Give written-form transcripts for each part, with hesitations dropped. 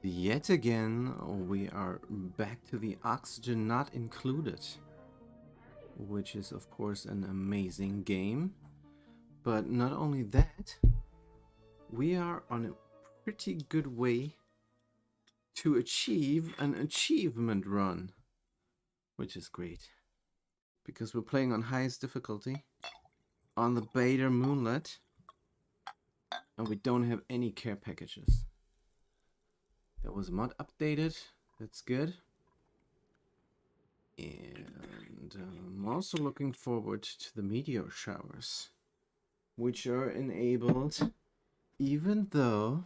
Yet again, we are back to the oxygen not included, which is of course an amazing game. But not only that, we are on a pretty good way to achieve an achievement run, which is great. Because we're playing on highest difficulty on the beta Moonlit, and we don't have any care packages. That was mod updated, that's good. And I'm also looking forward to the meteor showers, which are enabled even though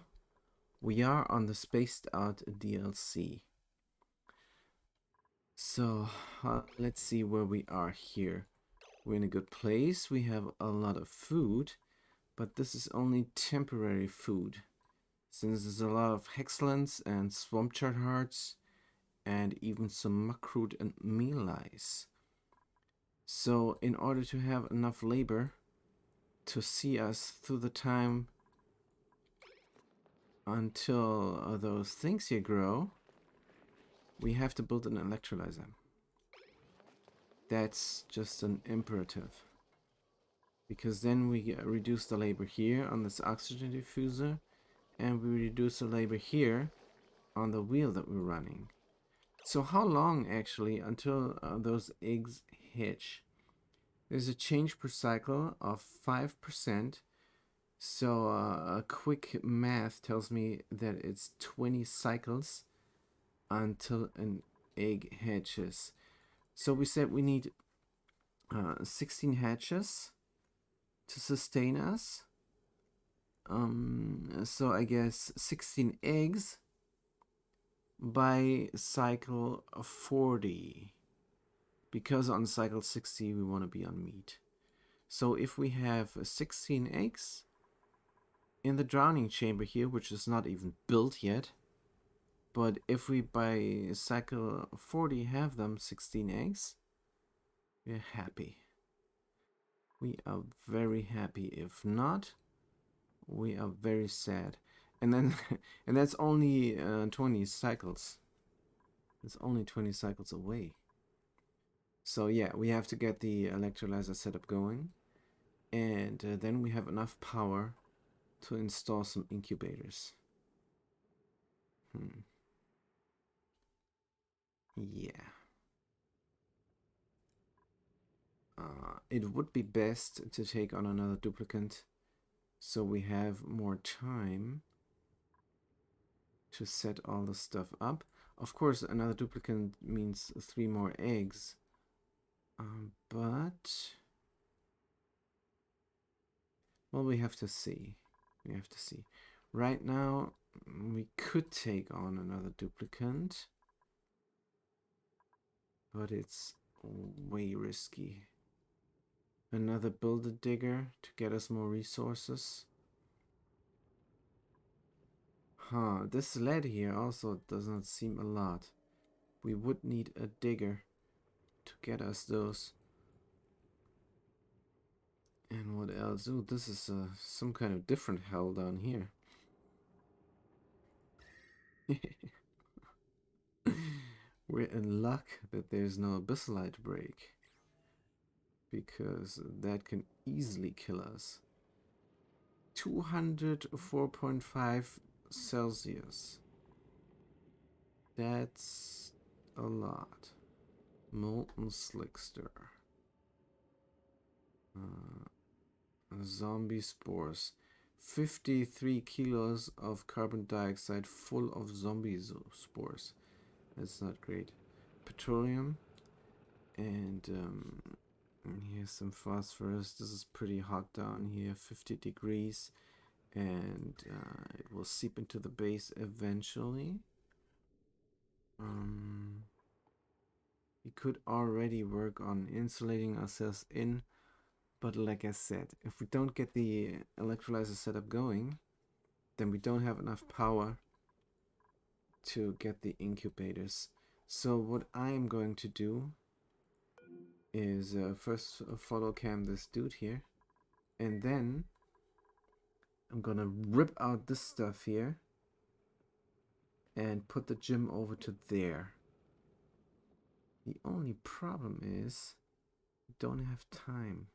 we are on the spaced out DLC. So let's see where we are here. We're in a good place. We have a lot of food, but this is only temporary food, since there's a lot of hexlands and swamp chart hearts and even some muckroot and meal lice. So in order to have enough labor to see us through the time until those things here grow, we have to build an electrolyzer. That's just an imperative. Because then we reduce the labor here on this oxygen diffuser, and we reduce the labor here on the wheel that we're running. So how long actually until those eggs hatch? There's a change per cycle of 5%. So a quick math tells me that it's 20 cycles until an egg hatches. So we said we need 16 hatches to sustain us. So I guess 16 eggs by cycle 40. Because on cycle 60 we want to be on meat. So if we have 16 eggs in the drowning chamber here, which is not even built yet, but if we by cycle 40 have them 16 eggs, we're happy. We are very happy. If not, we are very sad. And then and that's only 20 cycles. It's only 20 cycles away. So yeah, we have to get the electrolyzer setup going, and then we have enough power to install some incubators. Yeah. It would be best to take on another duplicant so we have more time to set all the stuff up. Of course, another duplicant means 3 more eggs. But well, we have to see. We have to see. Right now, we could take on another duplicant, but it's way risky. Another builder digger to get us more resources. Huh, this lead here also does not seem a lot. We would need a digger to get us those. And what else? Oh, this is some kind of different hell down here. We're in luck that there's no abyssalite break, because that can easily kill us. 204.5 Celsius. That's a lot. Molten Slickster. Zombie spores. 53 kilos of carbon dioxide full of zombie spores. That's not great. Petroleum. And here's some phosphorus. This is pretty hot down here. 50 degrees. And it will seep into the base eventually. We could already work on insulating ourselves in, but like I said, if we don't get the electrolyzer setup going, then we don't have enough power to get the incubators. So what I'm going to do is first follow cam this dude here, and then I'm gonna rip out this stuff here and put the gym over to there. The only problem is we don't have time.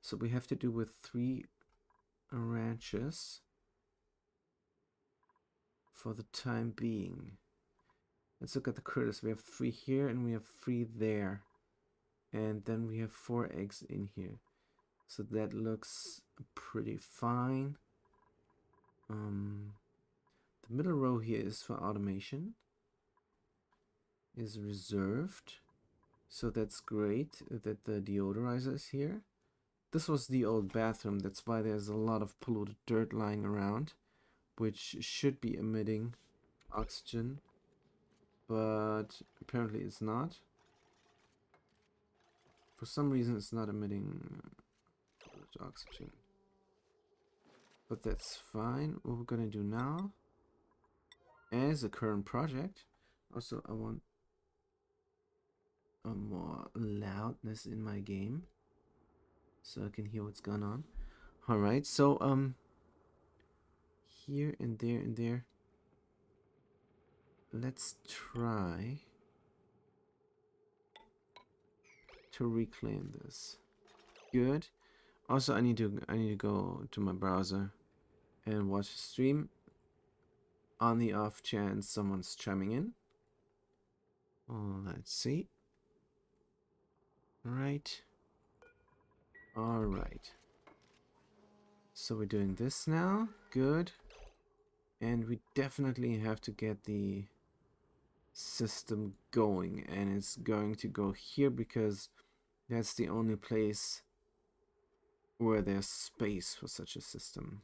So we have to do with 3 ranches for the time being. Let's look at the critters. We have 3 here and we have 3 there. And then we have 4 eggs in here. So that looks pretty fine. The middle row here is for automation. Is reserved. So that's great that the deodorizer is here. This was the old bathroom. That's why there's a lot of polluted dirt lying around, which should be emitting oxygen. But apparently it's not. For some reason it's not emitting oxygen. But that's fine. What we're gonna do now, as a current project, also I want a more loudness in my game so I can hear what's going on. Alright, so here and there and there. Let's try to reclaim this. Good. Also, I need to go to my browser and watch the stream on the off chance someone's chiming in. Oh, let's see. Right. All right. So we're doing this now. Good. And we definitely have to get the system going, and it's going to go here because that's the only place where there's space for such a system.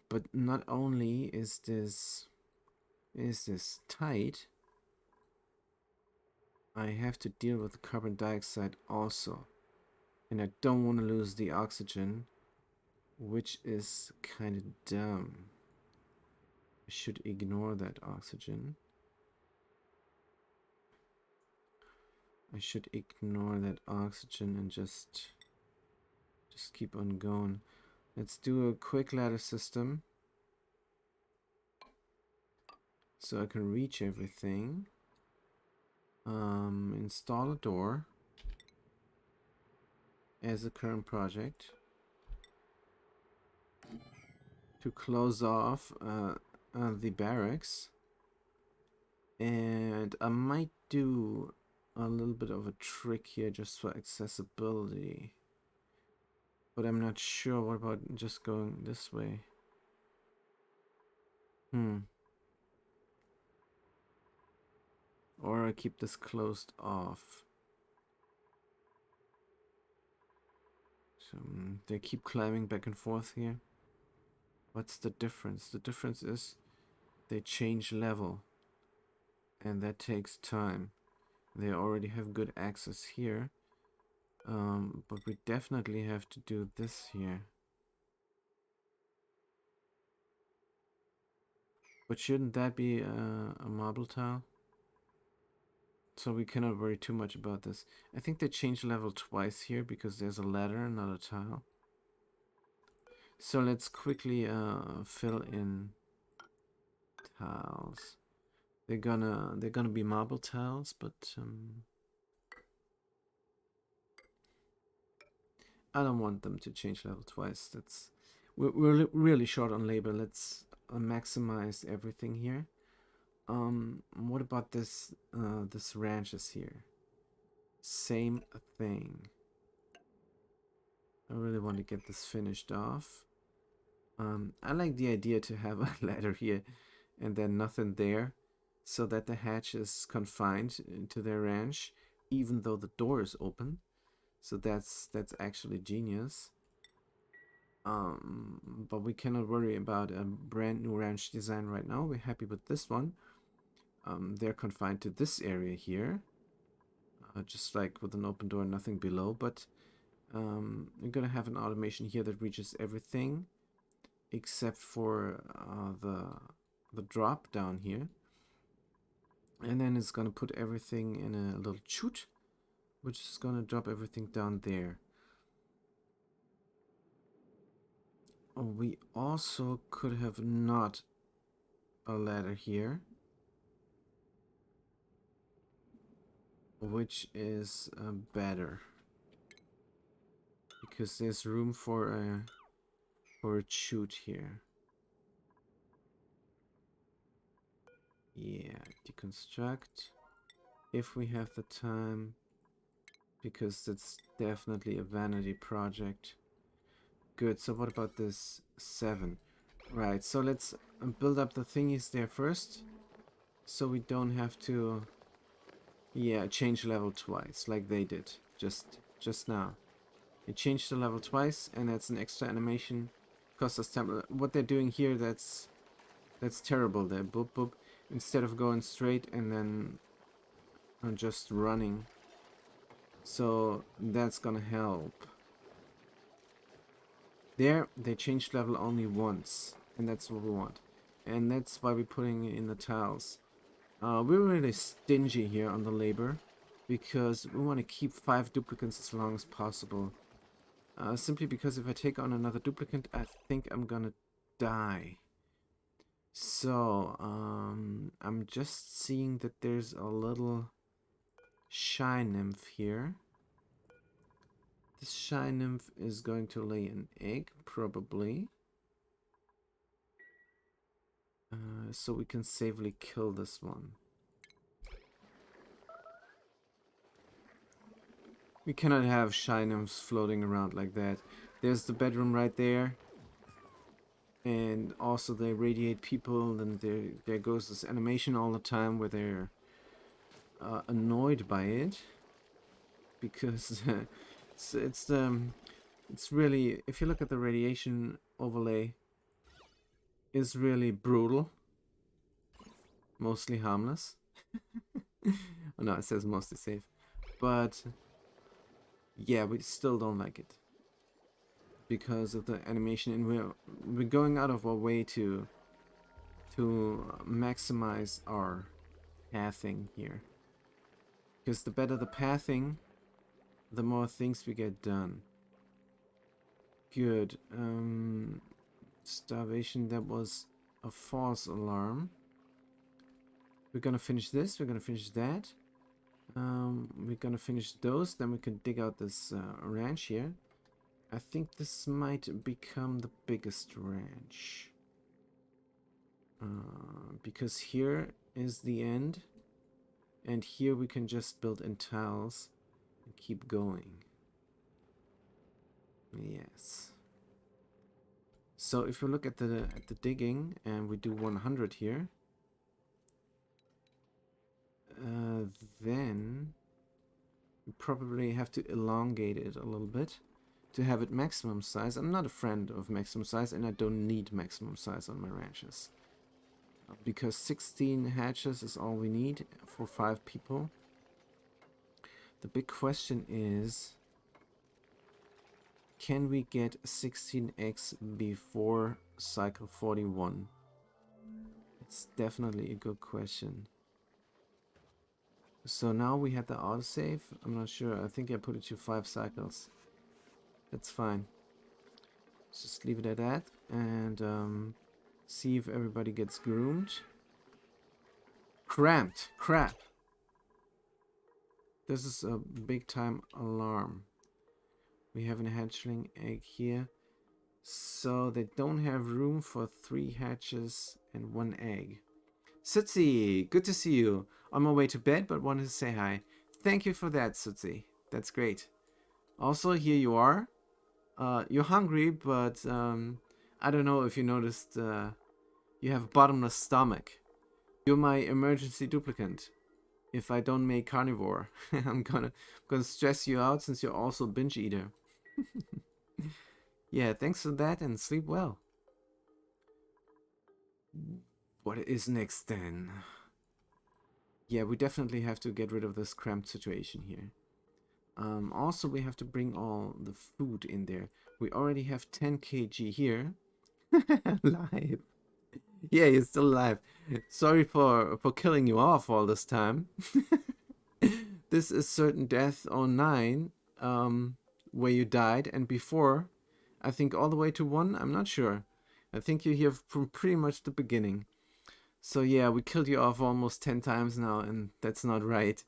But not only is this tight, I have to deal with the carbon dioxide also, and I don't want to lose the oxygen, which is kind of dumb. I should ignore that oxygen. I should ignore that oxygen and just keep on going. Let's do a quick ladder system so I can reach everything. Install a door as a current project to close off the barracks, and I might do a little bit of a trick here just for accessibility, but I'm not sure. What about just going this way? Or I keep this closed off. So they keep climbing back and forth here. What's the difference? The difference is they change level, and that takes time. They already have good access here, but we definitely have to do this here. But shouldn't that be a marble tile? So we cannot worry too much about this. I think they changed level twice here because there's a ladder, not a tile. So let's quickly fill in tiles. They're gonna be marble tiles, but I don't want them to change level twice. We're really short on labor. Let's maximize everything here. What about this this ranches here? Same thing. I really want to get this finished off. I like the idea to have a ladder here and then nothing there, so that the hatch is confined into their ranch, even though the door is open. So that's actually genius. But we cannot worry about a brand new ranch design right now. We're happy with this one. They're confined to this area here, just like with an open door, nothing below. But we're gonna have an automation here that reaches everything except for the drop down here, and then it's gonna put everything in a little chute, which is gonna drop everything down there. Oh, we also could have not a ladder here, which is better because there's room for a chute here. Yeah, deconstruct if we have the time, because it's definitely a vanity project. Good, so what about this 7? Right, so let's build up the thingies there first, so we don't have to, yeah, change level twice, like they did, just now. They changed the level twice, and that's an extra animation, cost us time. What they're doing here, that's terrible. They're boop boop, instead of going straight and then just running. So that's gonna help. There, they changed level only once, and that's what we want. And that's why we're putting in the tiles. We're really stingy here on the labor, because we want to keep 5 duplicates as long as possible. Simply because if I take on another duplicate, I think I'm gonna die. So, I'm just seeing that there's a little shy nymph here. This shy nymph is going to lay an egg, probably. So we can safely kill this one. We cannot have shy nymphs floating around like that. There's the bedroom right there. And also they radiate people, and there goes this animation all the time where they're annoyed by it. Because it's really, if you look at the radiation overlay, is really brutal. Mostly harmless. Oh no, it says mostly safe. But yeah, we still don't like it because of the animation, and we're going out of our way to maximize our pathing here. Because the better the pathing, the more things we get done. Good. Starvation, that was a false alarm. We're gonna finish this, we're gonna finish that. We're gonna finish those, then we can dig out this ranch here. I think this might become the biggest ranch. Because here is the end, and here we can just build in tiles and keep going. Yes. So if we look at the digging, and we do 100 here, then we probably have to elongate it a little bit to have it maximum size. I'm not a friend of maximum size, and I don't need maximum size on my ranches. Because 16 hatches is all we need for 5 people. The big question is, can we get 16 eggs before cycle 41? It's definitely a good question. So now we had the autosave. I'm not sure. I think I put it to 5 cycles. That's fine. Let's just leave it at that, and see if everybody gets groomed. Cramped. Crap. This is a big time alarm. We have a hatchling egg here. So they don't have room for 3 hatches and 1 egg. Sutsi, good to see you. On my way to bed, but wanted to say hi. Thank you for that, Sutsi. That's great. Also, here you are. You're hungry, but I don't know if you noticed you have a bottomless stomach. You're my emergency duplicant. If I don't make carnivore, I'm gonna stress you out, since you're also a binge eater. Yeah, thanks for that, and sleep well. What is next then? Yeah, we definitely have to get rid of this cramped situation here. Also, we have to bring all the food in there. We already have 10 kg here. Live. Yeah, you're still alive. Sorry for killing you off all this time. This is certain death 09, where you died, and before I think all the way to 1. I'm not sure. I think you're here from pretty much the beginning. So yeah, we killed you off almost 10 times now, and that's not right.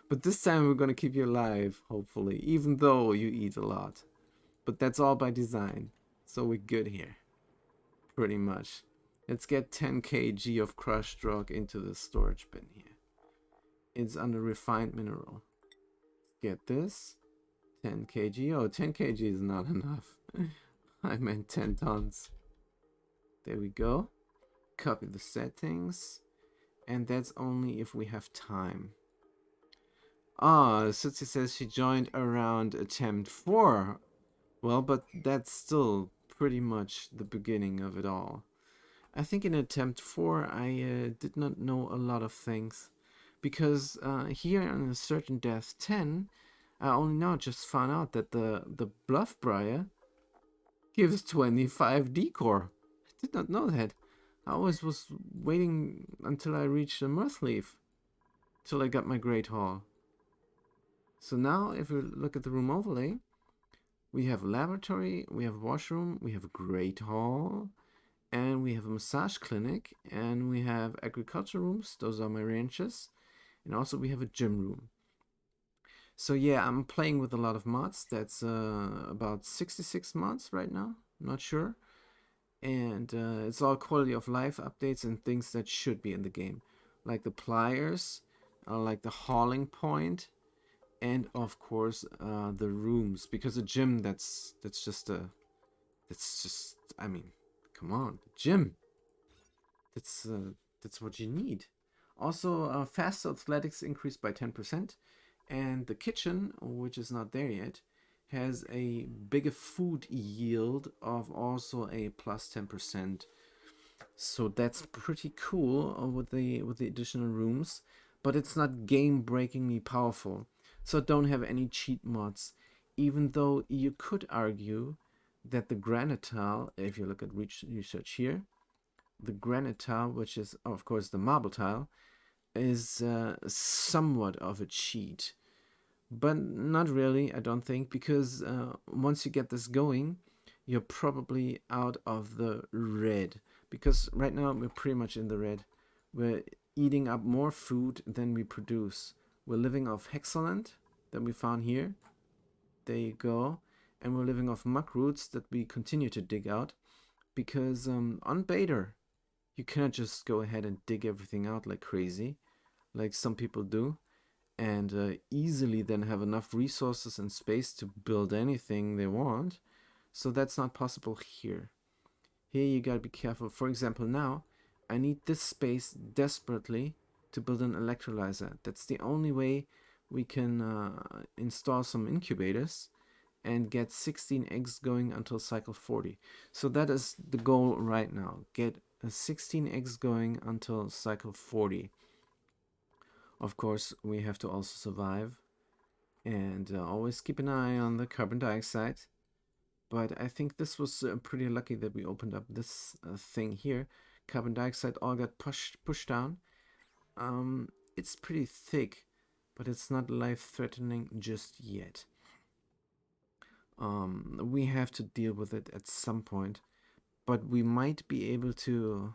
But this time we're gonna keep you alive, hopefully, even though you eat a lot. But that's all by design. So we're good here. Pretty much. Let's get 10 kg of crushed rock into the storage bin here. It's under refined mineral. Get this. 10 kg. Oh, 10 kg is not enough. I meant 10 tons. There we go. Copy the settings. And that's only if we have time. Ah, Sutsi says she joined around attempt 4. Well, but that's still pretty much the beginning of it all. I think in attempt 4 I did not know a lot of things. Because here on a certain death 10, I only now just found out that the Bluff Briar gives 25 decor. I did not know that. I always was waiting until I reached the Mirthleaf. Till I got my Great Hall. So now if we look at the room overlay, we have a laboratory, we have a washroom, we have a Great Hall, and we have a massage clinic, and we have agriculture rooms, those are my ranches, and also we have a gym room. So yeah, I'm playing with a lot of mods. That's about 66 mods right now, I'm not sure. And it's all quality of life updates and things that should be in the game. Like the pliers, like the hauling point, and of course the rooms. Because a gym, that's just I mean, come on, gym. That's what you need. Also, fast athletics increased by 10%, and the kitchen, which is not there yet, has a bigger food yield of also a plus 10%. So that's pretty cool with the additional rooms, but it's not game-breakingly powerful. So don't have any cheat mods, even though you could argue that the granite tile, if you look at research here, the granite tile, which is of course the marble tile, is somewhat of a cheat. But not really, I don't think, because once you get this going, you're probably out of the red. Because right now we're pretty much in the red. We're eating up more food than we produce. We're living off hexalant that we found here. There you go. And we're living off muck roots that we continue to dig out. Because on Bader, you cannot just go ahead and dig everything out like crazy, like some people do, and easily then have enough resources and space to build anything they want. So that's not possible here. Here you gotta be careful. For example, now I need this space desperately to build an electrolyzer. That's the only way we can install some incubators and get 16 eggs going until cycle 40. So that is the goal right now. Get 16 eggs going until cycle 40. Of course, we have to also survive and always keep an eye on the carbon dioxide. But I think this was pretty lucky that we opened up this thing here. Carbon dioxide all got pushed down. It's pretty thick, but it's not life-threatening just yet. We have to deal with it at some point, but we might be able to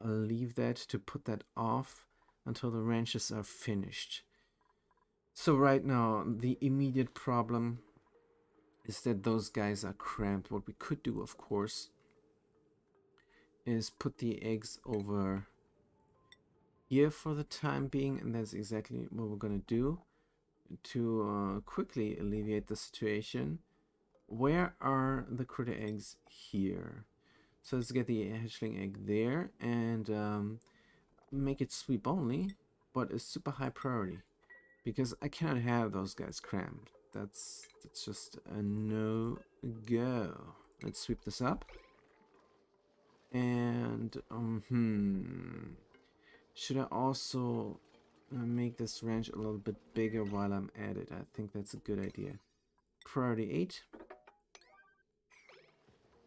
leave that, to put that off until the ranches are finished. So right now, the immediate problem is that those guys are cramped. What we could do, of course, is put the eggs over here for the time being, and that's exactly what we're gonna do to quickly alleviate the situation. Where are the critter eggs? Here. So let's get the hatchling egg there and make it sweep only, but a super high priority, because I cannot have those guys crammed. That's just a no-go. Let's sweep this up. And should I also make this ranch a little bit bigger while I'm at it? I think that's a good idea. Priority 8.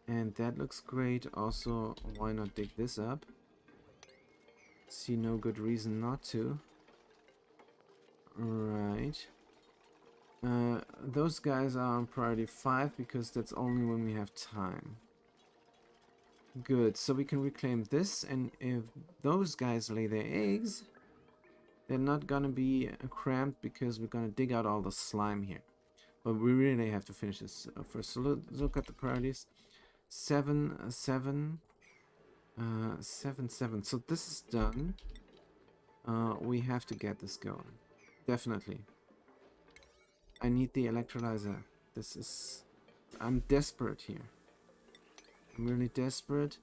And that looks great. Also, why not dig this up? See no good reason not to. Right. Those guys are on priority 5 because that's only when we have time. Good, so we can reclaim this, and if those guys lay their eggs, they're not gonna be cramped because we're gonna dig out all the slime here. But we really have to finish this first. So look at the priorities. 7, 7, 7, 7. So this is done. We have to get this going. Definitely. I need the electrolyzer. This is... I'm desperate here. I'm really desperate.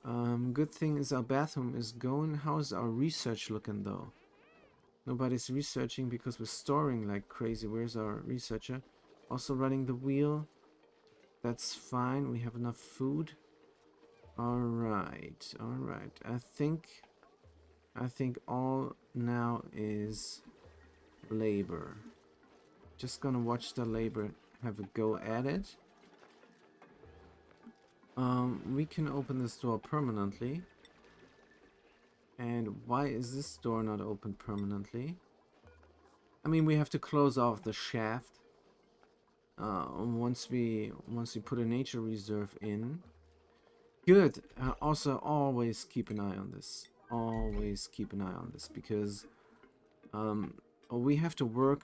Good thing is our bathroom is going. How is our research looking though? Nobody's researching because we're storing like crazy. Where's our researcher? Also running the wheel. That's fine. We have enough food. Alright. Alright. I think all now is labor. Just gonna watch the labor have a go at it. We can open this door permanently. And why is this door not open permanently? I mean, we have to close off the shaft. Once we put a nature reserve in. Good. Also, always keep an eye on this. Always keep an eye on this because we have to work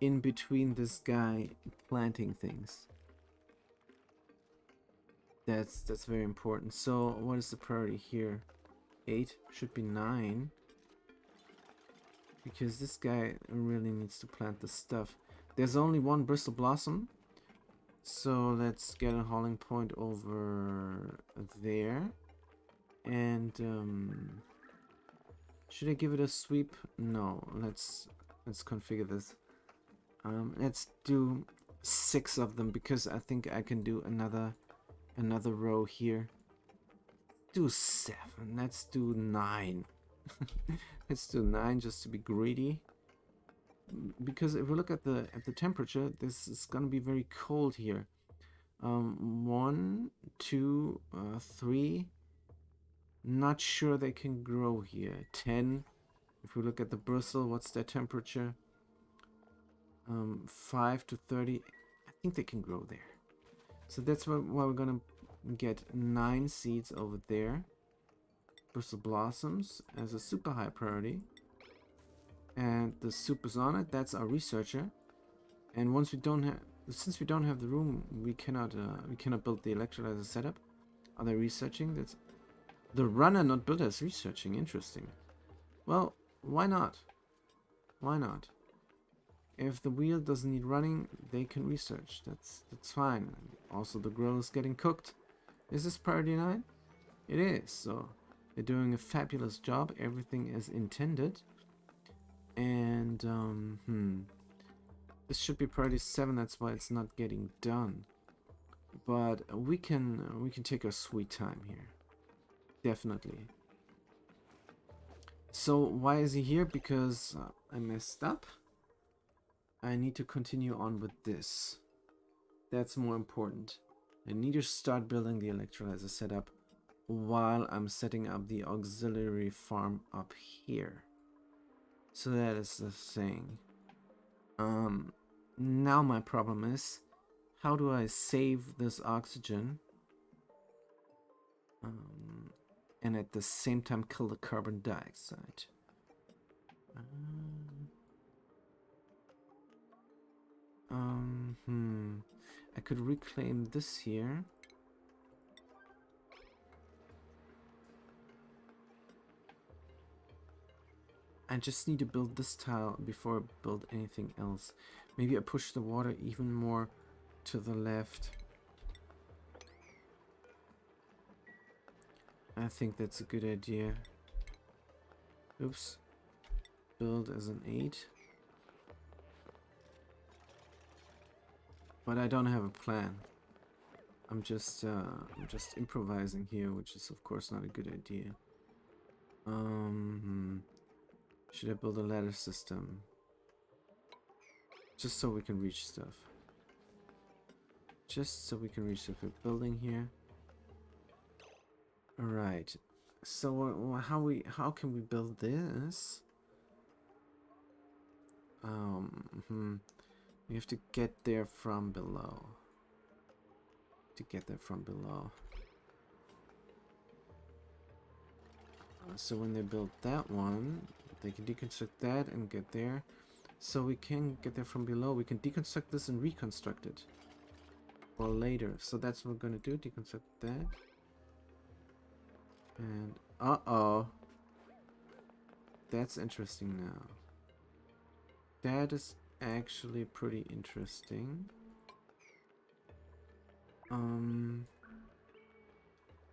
in between this guy planting things. That's very important. So what is the priority here? 8 should be 9 because this guy really needs to plant the stuff. There's only one bristle blossom, so let's get a hauling point over there. And should I give it a sweep? No. Let's configure this. Let's do 6 of them because I think I can do another row here. Do 7. Let's do 9. Let's do 9 just to be greedy. Because if we look at the temperature, this is gonna be very cold here. 1, 2, 3. Not sure they can grow here. 10. If we look at the bristle, what's their temperature? 5 to 30. I think they can grow there. So that's why we're gonna get 9 seeds over there. Bristle blossoms as a super high priority. And the soup is on it. That's our researcher. And once we don't have, since we don't have the room, we cannot build the electrolyzer setup. Are they researching? That's the runner, not builder, is researching. Interesting. Well, why not? Why not? If the wheel doesn't need running, they can research. That's fine. Also, the grill is getting cooked. Is this priority 9? It is. So they're doing a fabulous job. Everything is intended. And this should be priority 7. That's why it's not getting done. But we can take our sweet time here. Definitely. So why is he here? Because I messed up. I need to continue on with this. That's more important. I need to start building the electrolyzer setup while I'm setting up the auxiliary farm up here. So that is the thing. Now my problem is, how do I save this oxygen and at the same time kill the carbon dioxide? I could reclaim this here. I just need to build this tile before I build anything else. Maybe I push the water even more to the left. I think that's a good idea. Oops. Build as an 8. But I don't have a plan. I'm just improvising here, which is of course not a good idea. Should I build a ladder system? Just so we can reach stuff. Just so we can reach stuff. We're building here. Alright. So how can we build this? We have to get there from below. To get there from below. So when they build that one, they can deconstruct that and get there. So we can get there from below. We can deconstruct this and reconstruct it. Or later. So that's what we're going to do. Deconstruct that. And uh-oh. That's interesting now. That is actually pretty interesting. I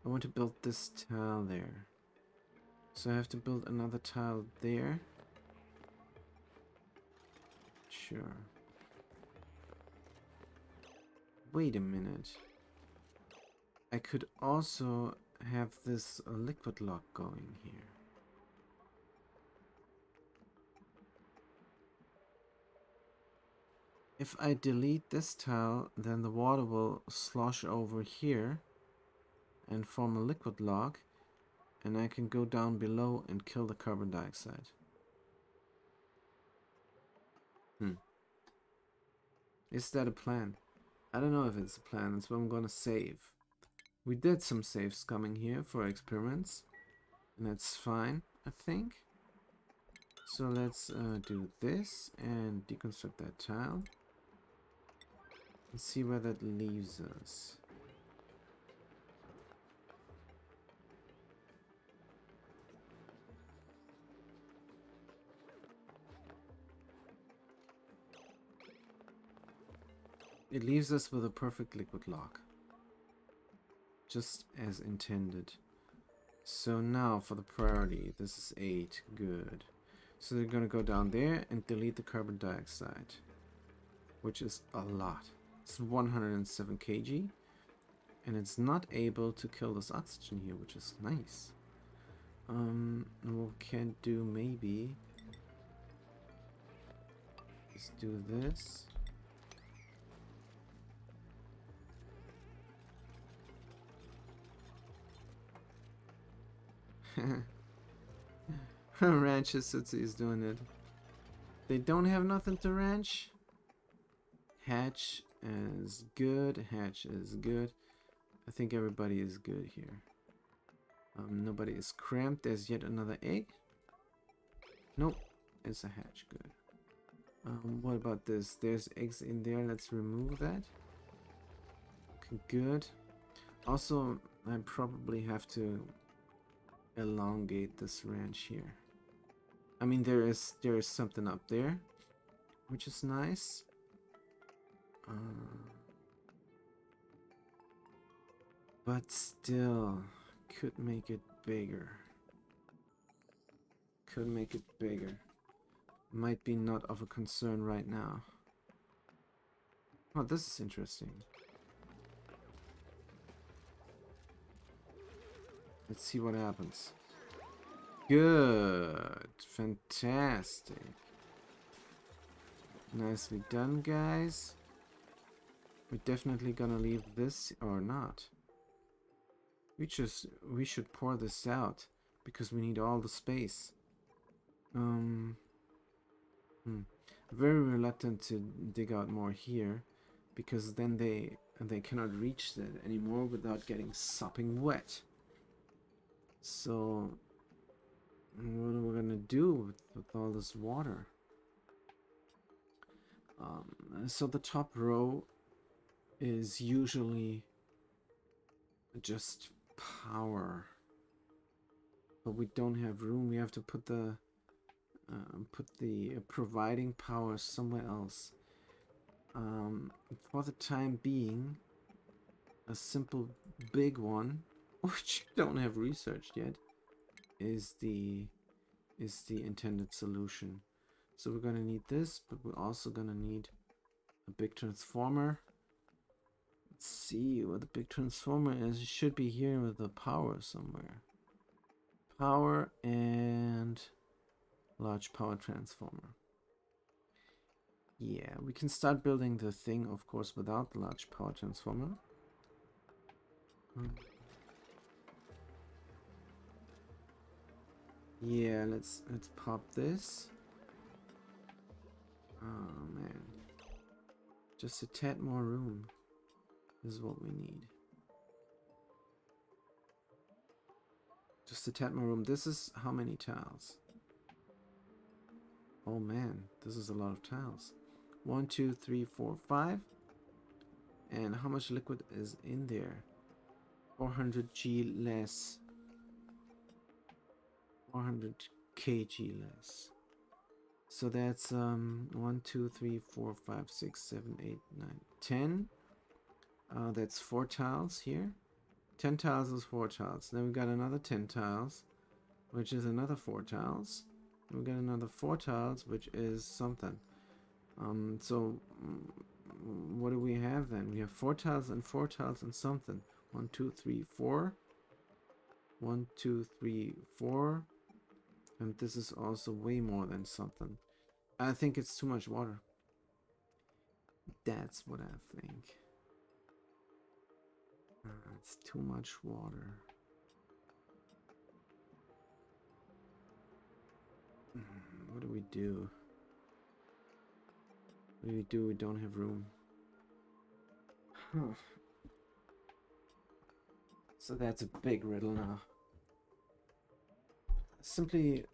want to build this tile there. So I have to build another tile there. Sure. Wait a minute. I could also have this liquid lock going here. If I delete this tile, then the water will slosh over here and form a liquid lock, and I can go down below and kill the carbon dioxide. Is that a plan? I don't know if it's a plan. That's what I'm gonna save. We did some saves coming here for experiments, and that's fine, I think. So let's do this and deconstruct that tile and see where that leaves us. It leaves us with a perfect liquid lock, just as intended. So now for the priority, this is 8, good. So they're gonna go down there and delete the carbon dioxide, which is a lot. It's 107 kg, and it's not able to kill this oxygen here, which is nice. We can do maybe, let's do this. Ranches is doing it. They don't have nothing to ranch. Hatch is good. Hatch is good. I think everybody is good here. Nobody is cramped. There's yet another egg. Nope. It's a hatch. Good. What about this? There's eggs in there. Let's remove that. Okay, good. Also, I probably have to elongate this ranch here. I mean, there is something up there, which is nice. But still, could make it bigger. Could make it bigger. Might be not of a concern right now. Oh, this is interesting. Let's see what happens. Good. Fantastic. Nicely done, guys. We're definitely gonna leave this or not. We should pour this out because we need all the space. Very reluctant to dig out more here because then they cannot reach that anymore without getting sopping wet. So what are we gonna do with all this water? So the top row is usually just power, but we don't have room. We have to put the providing power somewhere else. For the time being, a simple big one, which we don't have researched yet, is the intended solution. So we're gonna need this, but we're also gonna need a big transformer. Let's see what the big transformer is. It should be here with the power somewhere. Power and large power transformer. Yeah, we can start building the thing, of course, without the large power transformer. Yeah, let's pop this. Oh man. Just a tad more room is what we need. Just a tad more room. This is how many tiles? Oh man, this is a lot of tiles. 1, 2, 3, 4, 5. And how much liquid is in there? 400 G less. 400 kg less. So that's 1, 2, 3, 4, 5, 6, 7, 8, 9, 10. That's 4 tiles here. 10 tiles is 4 tiles. Then we got another 10 tiles, which is another 4 tiles. We got another 4 tiles, which is something. So what do we have then? We have 4 tiles and 4 tiles and something. 1, 2, 3, 4. 1, 2, 3, 4. And this is also way more than something. I think it's too much water. That's what I think. It's too much water. What do we do? What do we do? We don't have room. Huh. So that's a big riddle now. Simply,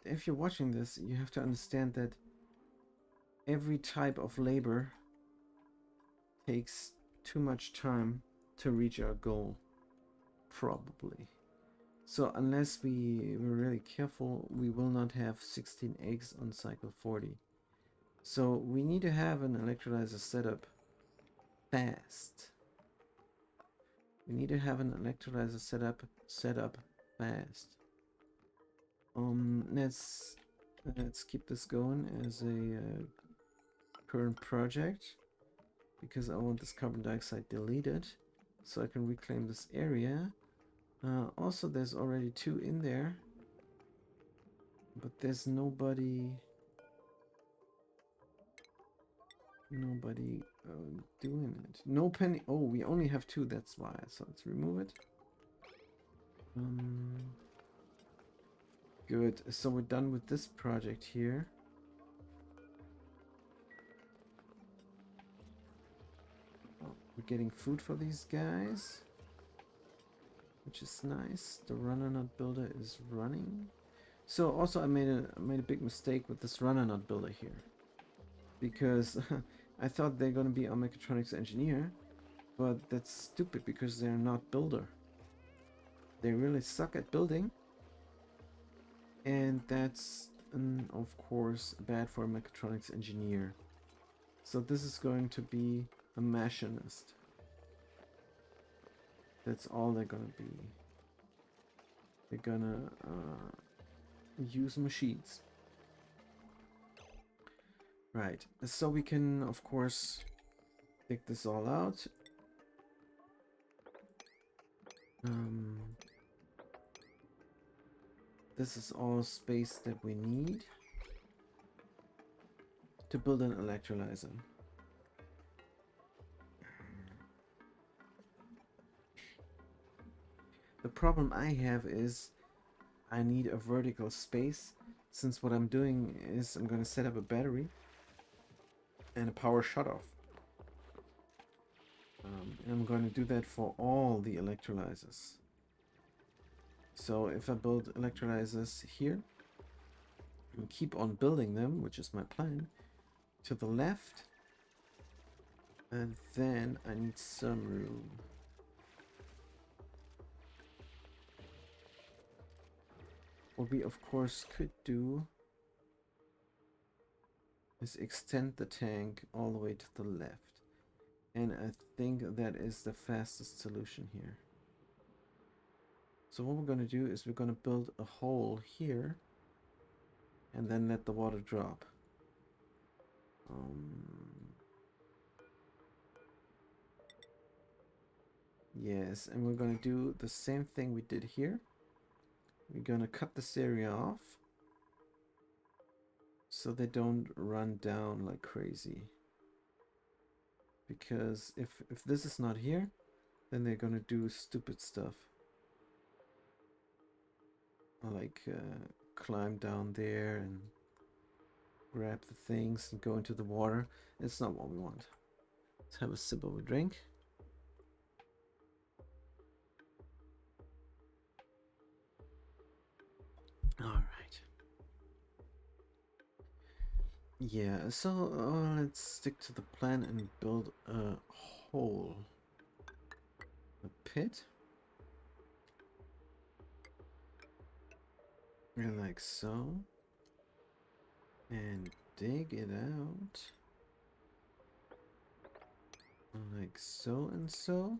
if you're watching this, you have to understand that every type of labor takes too much time to reach our goal. Probably. So unless we're really careful, we will not have 16 eggs on cycle 40. So we need to have an electrolyzer setup fast. We need to have an electrolyzer setup fast. Let's keep this going as a current project, because I want this carbon dioxide deleted so I can reclaim this area. Also, there's already 2 in there, but there's nobody doing it. No penny. Oh, we only have 2, that's why. So let's remove it. Good. So we're done with this project here. Oh, we're getting food for these guys, which is nice. The runner nut builder is running. So also I made a big mistake with this runner nut builder here, because I thought they're gonna be a mechatronics engineer, but that's stupid because they're not builder. They really suck at building, and that's of course bad for a mechatronics engineer. So this is going to be a machinist. That's all they're gonna be. They're gonna use machines. Right, so we can of course take this all out. This is all space that we need to build an electrolyzer. The problem I have is I need a vertical space, since what I'm doing is I'm going to set up a battery and a power shutoff. And I'm going to do that for all the electrolyzers. So if I build electrolyzers here and keep on building them, which is my plan, to the left, and then I need some room. What we of course could do is extend the tank all the way to the left. And I think that is the fastest solution here. So what we're going to do is we're going to build a hole here and then let the water drop. Yes, and we're going to do the same thing we did here. We're going to cut this area off so they don't run down like crazy. Because if this is not here, then they're going to do stupid stuff. Like climb down there and grab the things and go into the water. It's not what we want. Let's have a sip of a drink. Alright. Yeah, so let's stick to the plan and build a hole. A pit. And like so. And dig it out. Like so and so.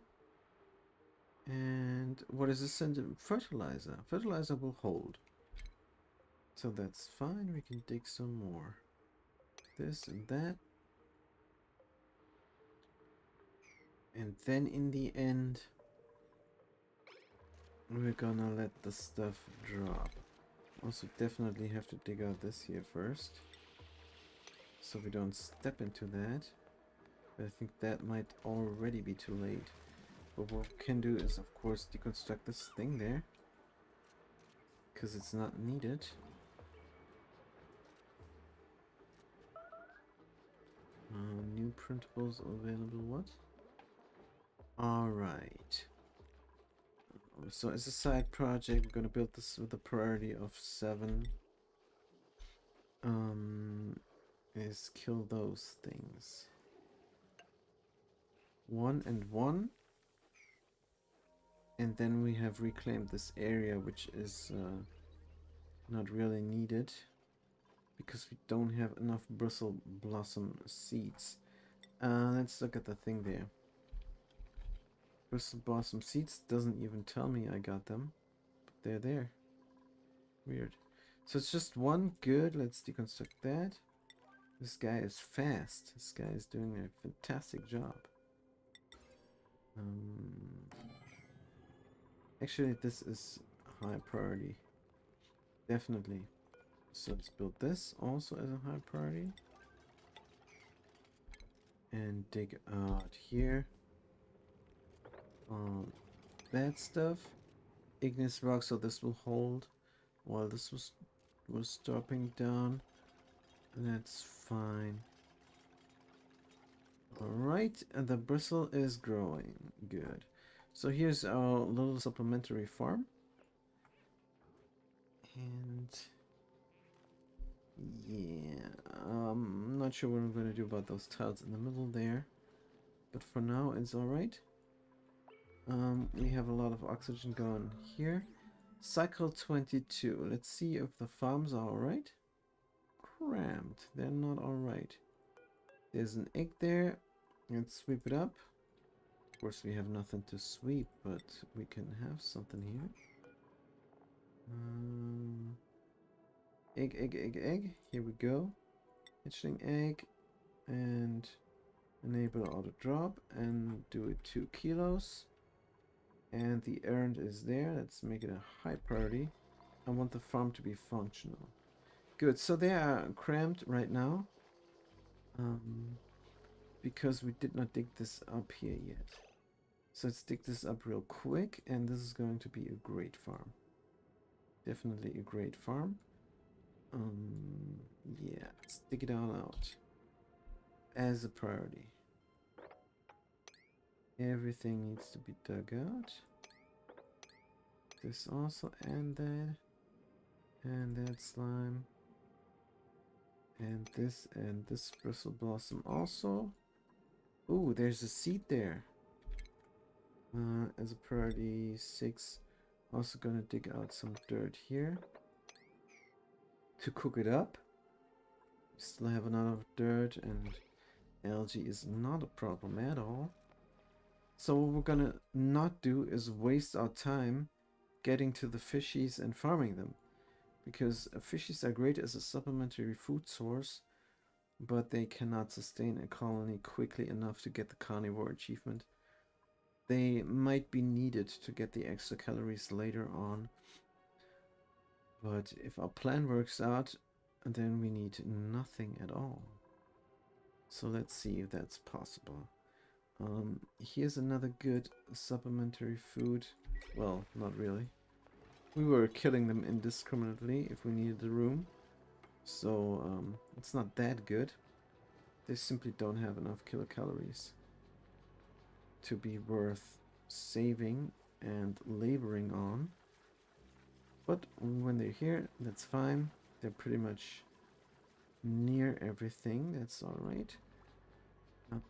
And what is this? Fertilizer. Fertilizer will hold. So that's fine. We can dig some more. This and that. And then in the end, we're gonna let the stuff drop. Also definitely have to dig out this here first, so we don't step into that. But I think that might already be too late. But what we can do is, of course, deconstruct this thing there, because it's not needed. New printables available, what? Alright. So as a side project, we're gonna build this with a priority of 7. Is kill those things. 1 and 1. And then we have reclaimed this area, which is not really needed, because we don't have enough bristle blossom seeds. Let's look at the thing there. Bristle blossom seeds doesn't even tell me I got them, but they're there. Weird. So it's just 1. Good. Let's deconstruct that. This guy is fast. This guy is doing a fantastic job. Actually, this is high priority. Definitely. So let's build this also as a high priority. And dig out here. That stuff. Igneous rock, so this will hold while this was dropping down. That's fine. Alright, and the bristle is growing. Good. So here's our little supplementary farm. And yeah, I'm not sure what I'm going to do about those tiles in the middle there. But for now, it's alright. We have a lot of oxygen going here. Cycle 22. Let's see if the farms are alright. Cramped. They're not alright. There's an egg there. Let's sweep it up. Of course, we have nothing to sweep, but we can have something here. Egg, egg, egg, egg. Here we go. Hatchling egg. And enable auto drop. And do it 2 kilos. And the errand is there. Let's make it a high priority. I want the farm to be functional. Good. So they are cramped right now. Because we did not dig this up here yet. So let's dig this up real quick, and this is going to be a great farm. Definitely a great farm. Yeah, let's dig it all out. As a priority. Everything needs to be dug out. This also, and that. And that slime. And this bristle blossom also. Ooh, there's a seed there. As a priority 6. Also gonna dig out some dirt here to cook it up. Still have a lot of dirt, and algae is not a problem at all. So what we're gonna not do is waste our time getting to the fishies and farming them, because fishies are great as a supplementary food source, but they cannot sustain a colony quickly enough to get the carnivore achievement. They might be needed to get the extra calories later on, but if our plan works out, then we need nothing at all. So let's see if that's possible. Here's another good supplementary food. Well, not really. We were killing them indiscriminately if we needed the room. So it's not that good. They simply don't have enough kilocalories to be worth saving and laboring on. But when they're here, that's fine. They're pretty much near everything. That's alright.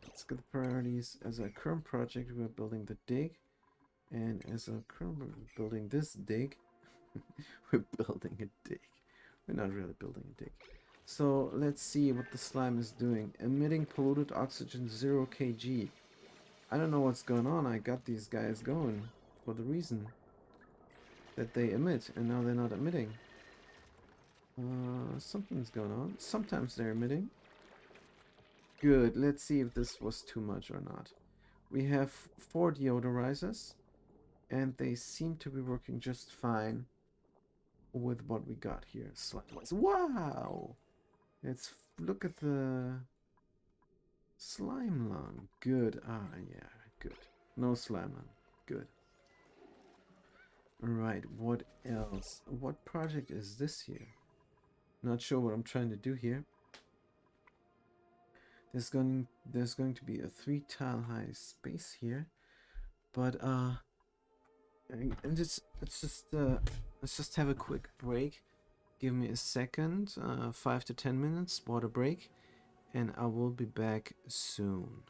Let's get the priorities. As a current project, we're building the dig. And as a current building this dig, we're building a dig. We're not really building a dig. So let's see what the slime is doing. Emitting polluted oxygen 0 kg. I don't know what's going on. I got these guys going for the reason that they emit, and now they're not emitting. Something's going on. Sometimes they're emitting. Good. Let's see if this was too much or not. We have 4 deodorizers, and they seem to be working just fine with what we got here. Slime-wise. Wow! Let's look at the slime lung. Good. Ah, yeah, good. No slime lung. Good. Alright, what else? What project is this here? Not sure what I'm trying to do here. There's going to be a 3 tile high space here, but and let's just have a quick break. Give me a second, 5 to 10 minutes, water break, and I will be back soon.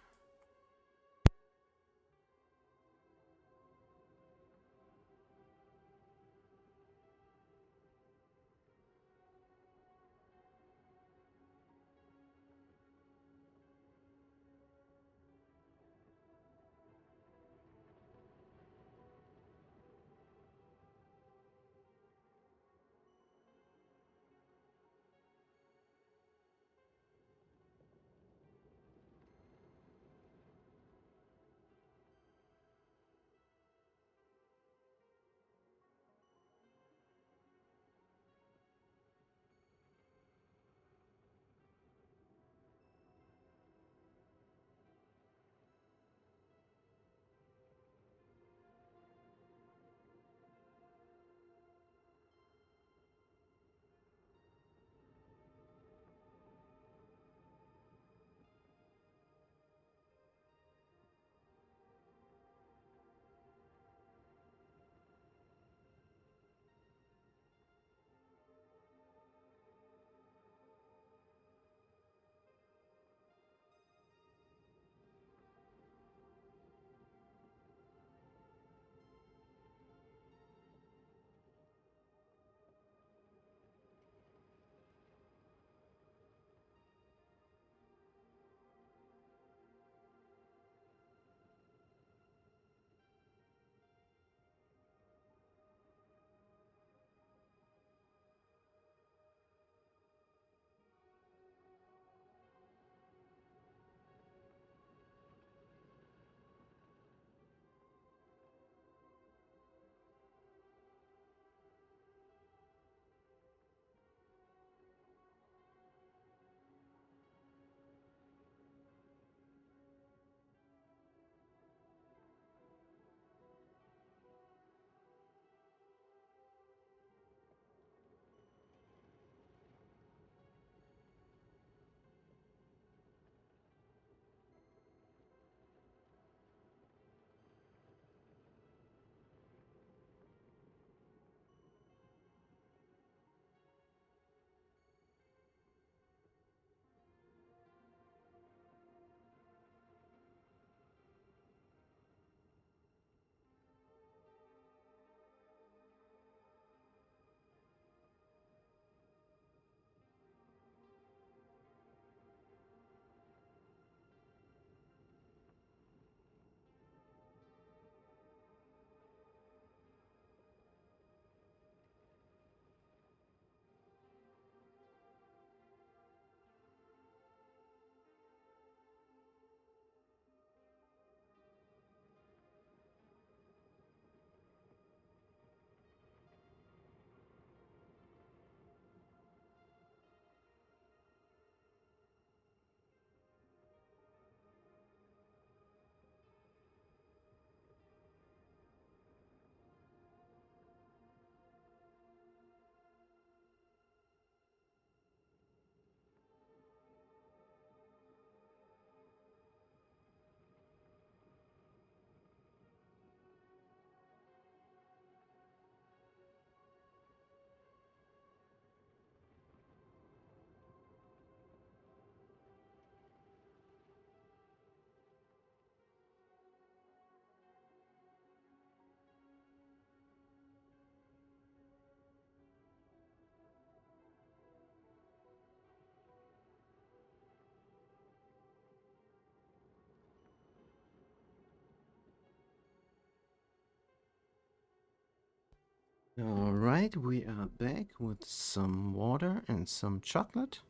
Alright, we are back with some water and some chocolate.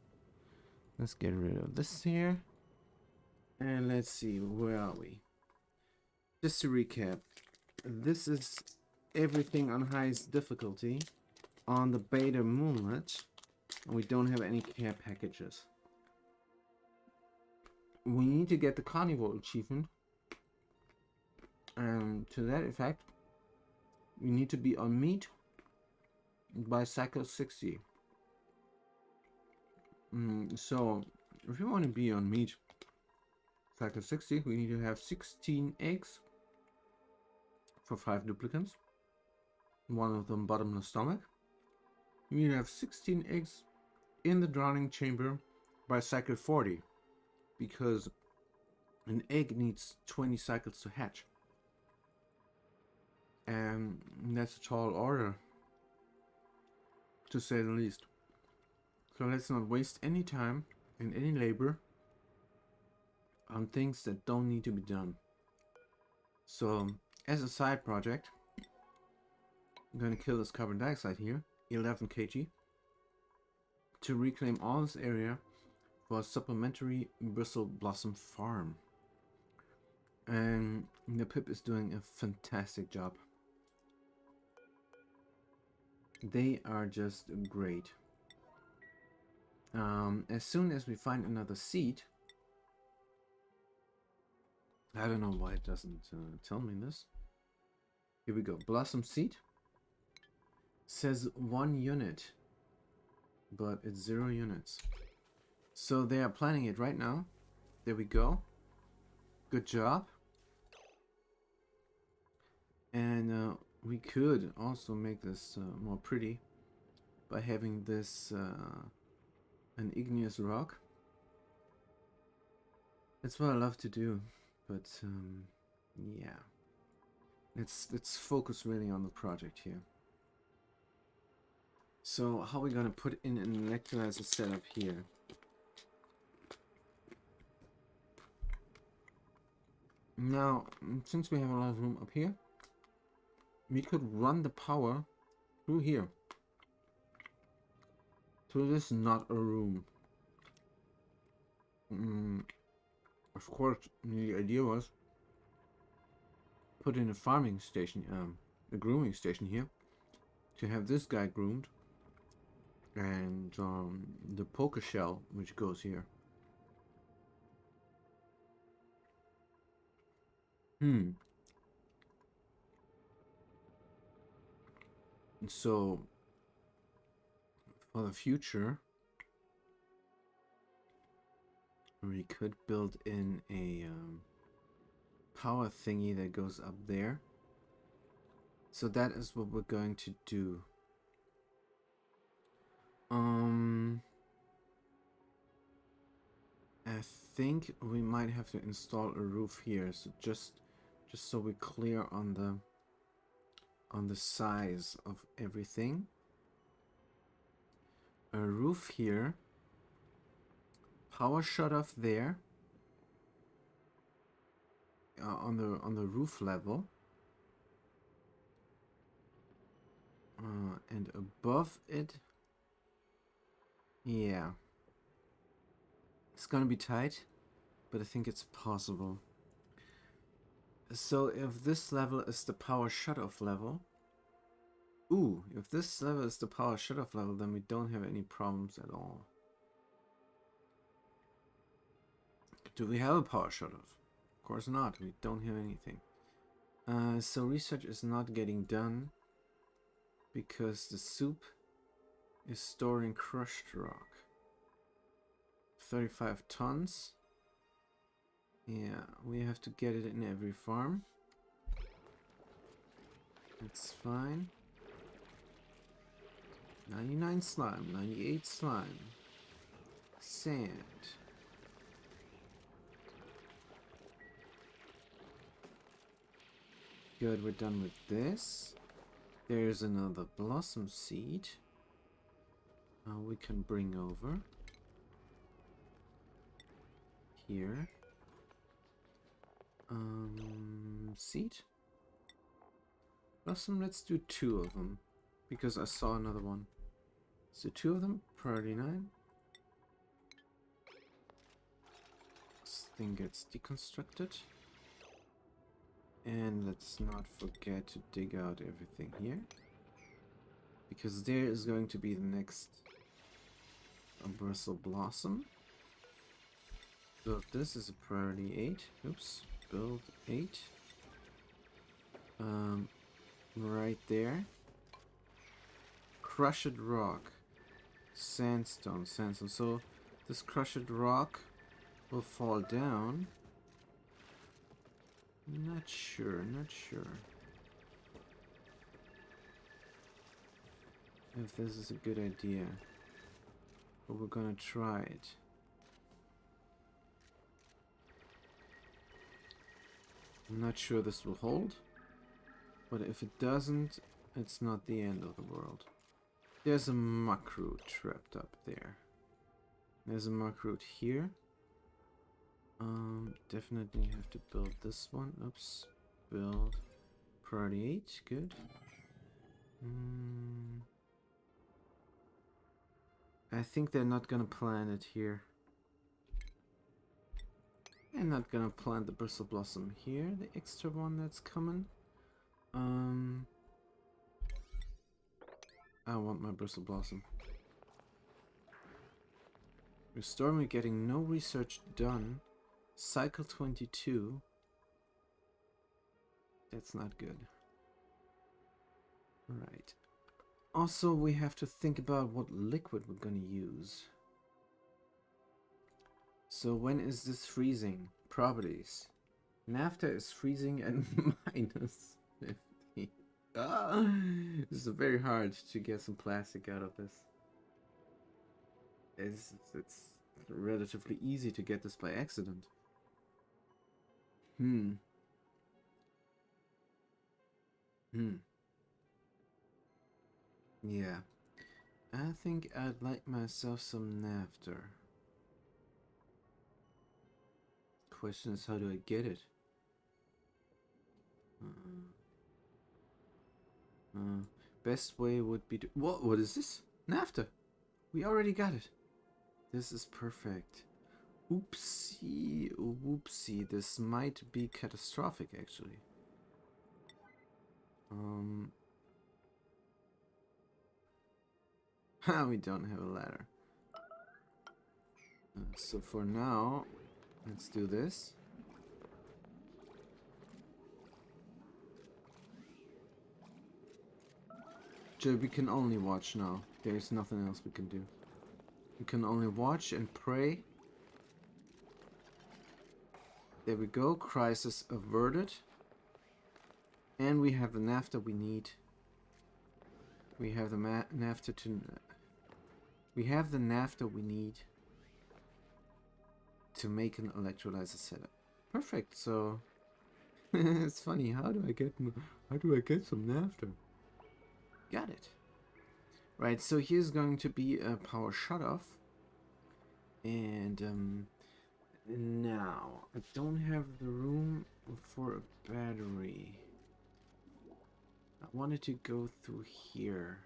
Let's get rid of this here. And let's see, where are we? Just to recap, this is everything on highest difficulty on the beta moonlet. And we don't have any care packages. We need to get the carnivore achievement. And to that effect, we need to be on meat by cycle 60. So, if you want to be on meat cycle 60, we need to have 16 eggs for 5 duplicants. One of them bottomless stomach. You need to have 16 eggs in the drowning chamber by cycle 40, because an egg needs 20 cycles to hatch. And that's a tall order, to say the least. So let's not waste any time and any labor on things that don't need to be done. So, as a side project, I'm gonna kill this carbon dioxide here, 11 kg, to reclaim all this area for a supplementary bristle blossom farm. And the pip is doing a fantastic job. They are just great. As soon as we find another seed, I don't know why it doesn't tell me this. Here we go. Blossom seed says 1 unit, but it's 0 units. So they are planning it right now. There we go. Good job. And we could also make this more pretty by having this an igneous rock. That's what I love to do, but yeah. Let's focus really on the project here. So how are we gonna put in an electrolyzer setup here? Now, since we have a lot of room up here, we could run the power through here. So this is not a room. Of course, the idea was put in a farming station, a grooming station here, to have this guy groomed, and the poker shell which goes here. So for the future, we could build in a power thingy that goes up there. So that is what we're going to do. I think we might have to install a roof here, so just so we're clear on the size of everything. A roof here, power shut off there, on the roof level, and above it, yeah, it's gonna be tight, but I think it's possible. So if this level is the power shut-off level, if this level is the power shut-off level, then we don't have any problems at all. Do we have a power shut-off? Of course not, we don't have anything. So research is not getting done because the soup is storing crushed rock. 35 tons. Yeah, we have to get it in every farm. That's fine. 99 slime, 98 slime. Sand. Good, we're done with this. There's another blossom seed. We can bring over. Here. Seed. Blossom, let's do 2 of them. because I saw another one. So 2 of them, priority 9. This thing gets deconstructed. And let's not forget to dig out everything here. Because there is going to be the next Bristle Blossom. Build this is a priority 8. Oops. Build 8. Right there. Crushed rock. Sandstone. Sandstone. So this crushed rock will fall down. Not sure. Not sure. If this is a good idea. But we're gonna try it. I'm not sure this will hold. But if it doesn't, it's not the end of the world. There's a muckroot trapped up there. There's a muckroot here. Definitely have to build this one. Oops. Build. Priority 8. Good. I think they're not gonna plant it here. They're not gonna plant the Bristle Blossom here. The extra one that's coming. I want my Bristle Blossom. Restore me getting no research done. Cycle 22. That's not good. Alright. Also, we have to think about what liquid we're gonna use. So when is this freezing? Properties. Naphtha is freezing at minus 50. Ah, this is very hard to get some plastic out of this. It's relatively easy to get this by accident. Yeah. I think I'd like myself some naphtha. Question is, how do I get it? Best way would be to... What is this? Naphtha! We already got it. This is perfect. Oopsie, whoopsie. This might be catastrophic, actually. We don't have a ladder. So for now, let's do this. Joe, we can only watch now. There's nothing else we can do. We can only watch and pray. There we go. Crisis averted. And we have the naphtha we need. We have the naphtha to... We have the naphtha we need to make an electrolyzer setup. Perfect. So it's funny. How do I get some naphtha? Got it. Right. So here's going to be a power shutoff. And now I don't have the room for a battery. I wanted to go through here.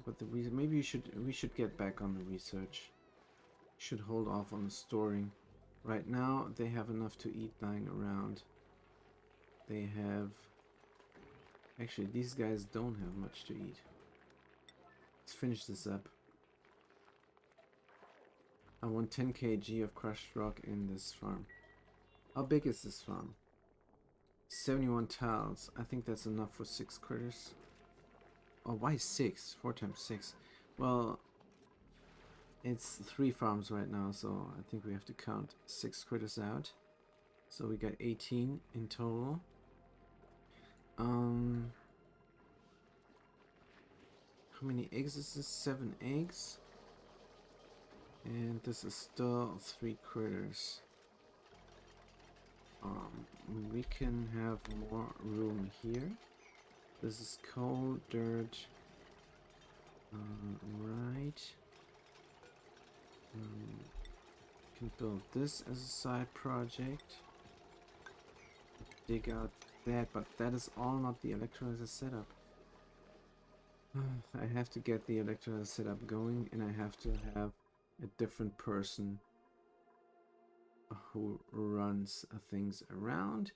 But the reason, maybe we should get back on the research. Should hold off on the storing. Right now they have enough to eat lying around. They have... Actually, these guys don't have much to eat. Let's finish this up. I want 10 kg of crushed rock in this farm. How big is this farm? 71 tiles. I think that's enough for 6 critters. Oh, why 6? 4 times 6. Well, it's 3 farms right now, so I think we have to count 6 critters out. So we got 18 in total. How many eggs is this? 7 eggs. And this is still 3 critters. We can have more room here. This is coal, dirt. Right. Can build this as a side project. Dig out that, but that is all not the electrolyzer setup. I have to get the electrolyzer setup going, and I have to have a different person who runs things around,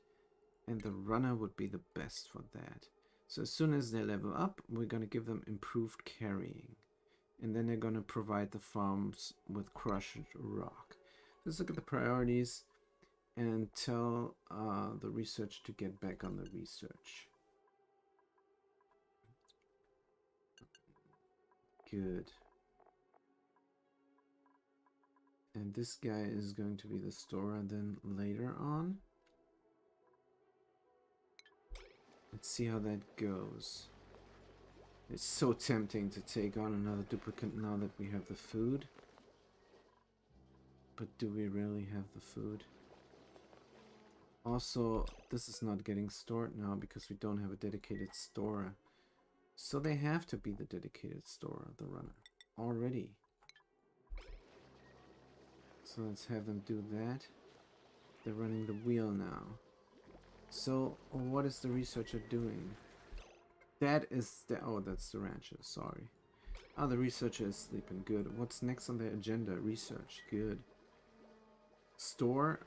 and the runner would be the best for that. So as soon as they level up, we're going to give them improved carrying, and then they're going to provide the farms with crushed rock. Let's look at the priorities and tell the research to get back on the research. Good. And this guy is going to be the storer then later on. Let's see how that goes. It's so tempting to take on another duplicate now that we have the food. But do we really have the food? Also, this is not getting stored now because we don't have a dedicated storer. So they have to be the dedicated storer, the runner, already. So let's have them do that. They're running the wheel now. So what is the researcher doing? That is the... oh, that's the rancher, sorry. Ah, the researcher is sleeping, good. What's next on the agenda? Research, good. Store,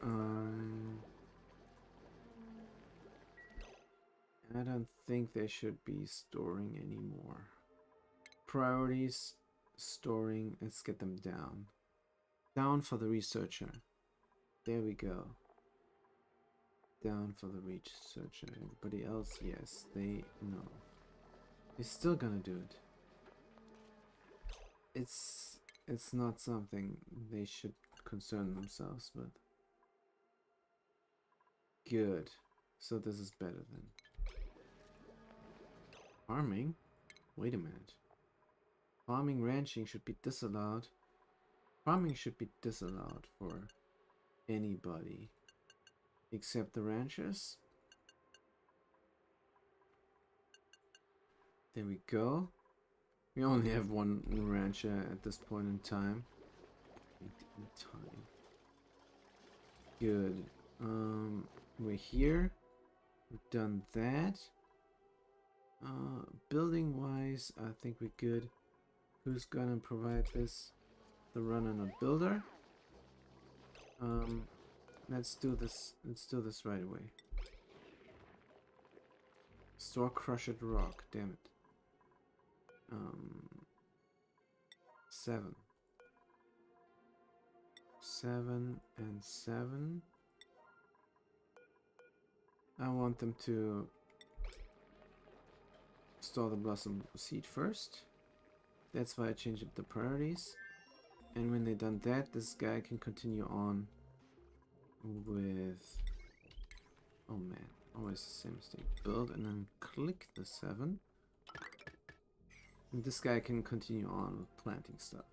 I don't think they should be storing anymore. Priorities, storing, let's get them down. Down for the researcher. There we go. Down for the researcher. Everybody else, yes, they know. They're still gonna do it. It's not something they should concern themselves with. Good. So this is better then. Farming? Wait a minute. Farming, ranching should be disallowed. Farming should be disallowed for anybody except the ranchers. There we go. We only have one rancher at this point in time. Good. We're here. We've done that. Building wise, I think we're good. Who's gonna provide this? The runner, not builder. Let's do this. Let's do this right away. Store crushed rock. Damn it. 7. 7 and 7. I want them to store the blossom seed first. That's why I changed up the priorities. And when they've done that, this guy can continue on with... oh man, always the same mistake. Build and then click the 7. And this guy can continue on with planting stuff.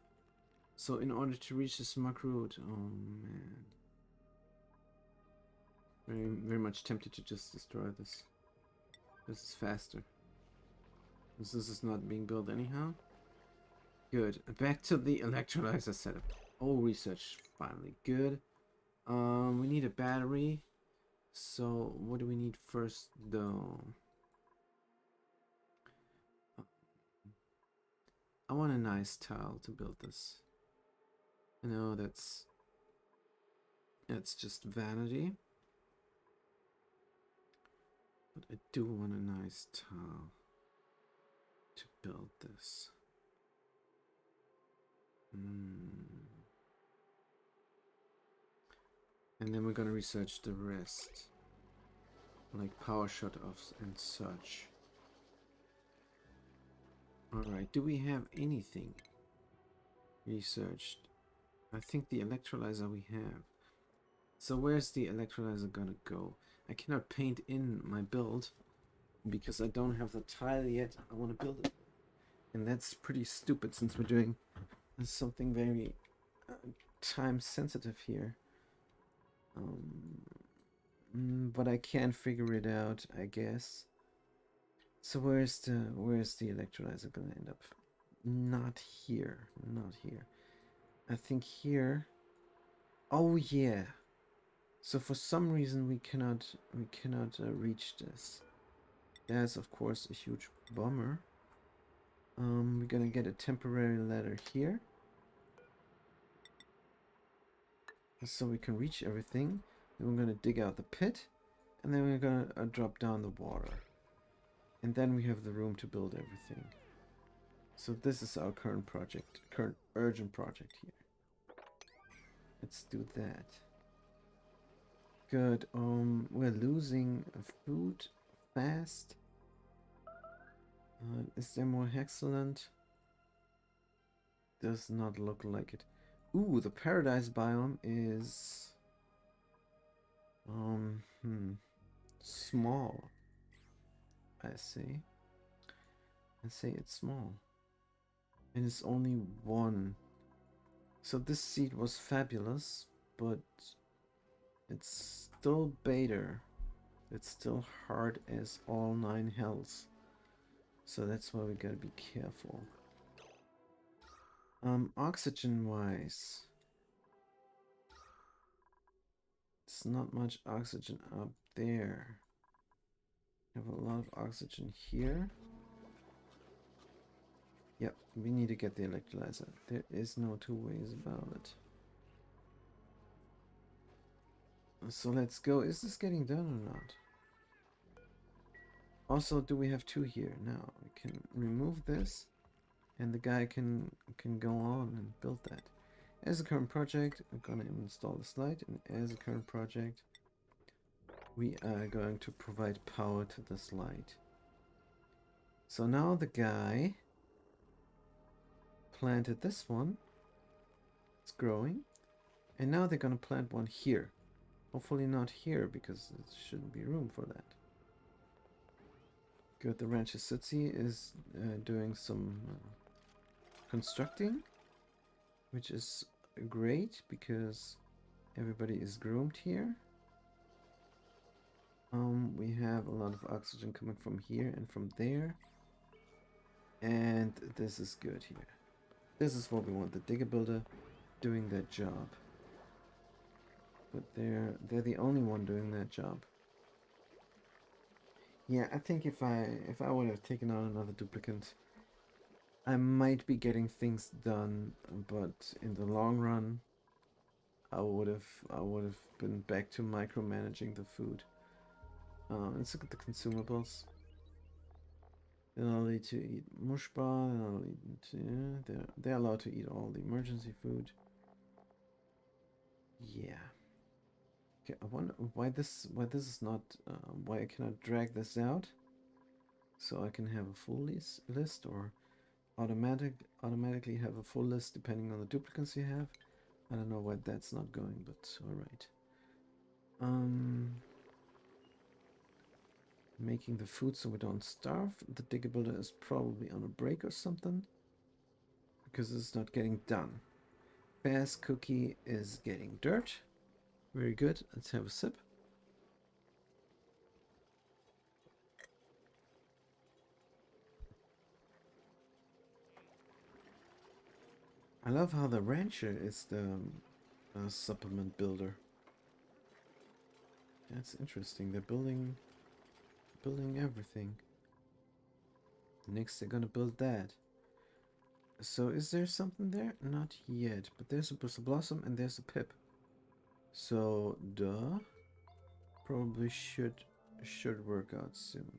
So in order to reach the smug route, oh man. Very much tempted to just destroy this. This is faster. This is not being built anyhow. Good. Back to the electrolyzer setup. Oh, research finally. Good. We need a battery. So what do we need first though? I want a nice tile to build this. I know that's just vanity. But I do want a nice tile to build this. And then we're gonna research the rest. Like power shut-offs and such. Alright, do we have anything researched? I think the electrolyzer we have. So where's the electrolyzer gonna go? I cannot paint in my build because I don't have the tile yet. I want to build it. And that's pretty stupid since we're doing something very time sensitive here. But I can figure it out, I guess. So where's the electrolyzer gonna end up? Not here. Not here. I think here. Oh yeah. So for some reason we cannot reach this. That's of course a huge bummer. We're gonna get a temporary ladder here, so we can reach everything. Then we're gonna dig out the pit, and then we're gonna drop down the water. And then we have the room to build everything. So this is our current project, current urgent project here. Let's do that. Good. We're losing food fast. Is there more excellent? Does not look like it. Ooh, the paradise biome is small. I see. I say it's small. And it's only one. So this seed was fabulous, but it's still beta. It's still hard as all 9 hells. So that's why we gotta be careful. Oxygen wise, it's not much oxygen up there. We have a lot of oxygen here. Yep, we need to get the electrolyzer. There is no two ways about it. So let's go. Is this getting done or not? Also, do we have 2 here? Now we can remove this, and the guy can go on and build that. As a current project, I'm gonna install this light, and as a current project, we are going to provide power to this light. So now the guy planted this one. It's growing, and now they're gonna plant one here. Hopefully not here, because there shouldn't be room for that. Good, the Rancher City is doing some constructing, which is great because everybody is groomed here. We have a lot of oxygen coming from here and from there, and this is good here. This is what we want, the digger builder doing that job. But they're the only one doing that job. Yeah, I think if I would have taken on another duplicant, I might be getting things done, but in the long run, I would have been back to micromanaging the food. Let's look at the consumables. They're not allowed to eat mushba. They're allowed to eat all the emergency food. Yeah. Okay, I wonder why this is not why I cannot drag this out, so I can have a full list or automatically have a full list depending on the duplicates you have. I don't know why that's not going, but all right. Making the food so we don't starve. The digger builder is probably on a break or something because it's not getting done. Fast cookie is getting dirt. Very good. Let's have a sip. I love how the rancher is the supplement builder. That's interesting. They're building everything. Next, they're gonna build that. So, is there something there? Not yet, but there's a blossom and there's a pip. So, duh. Probably should work out soon.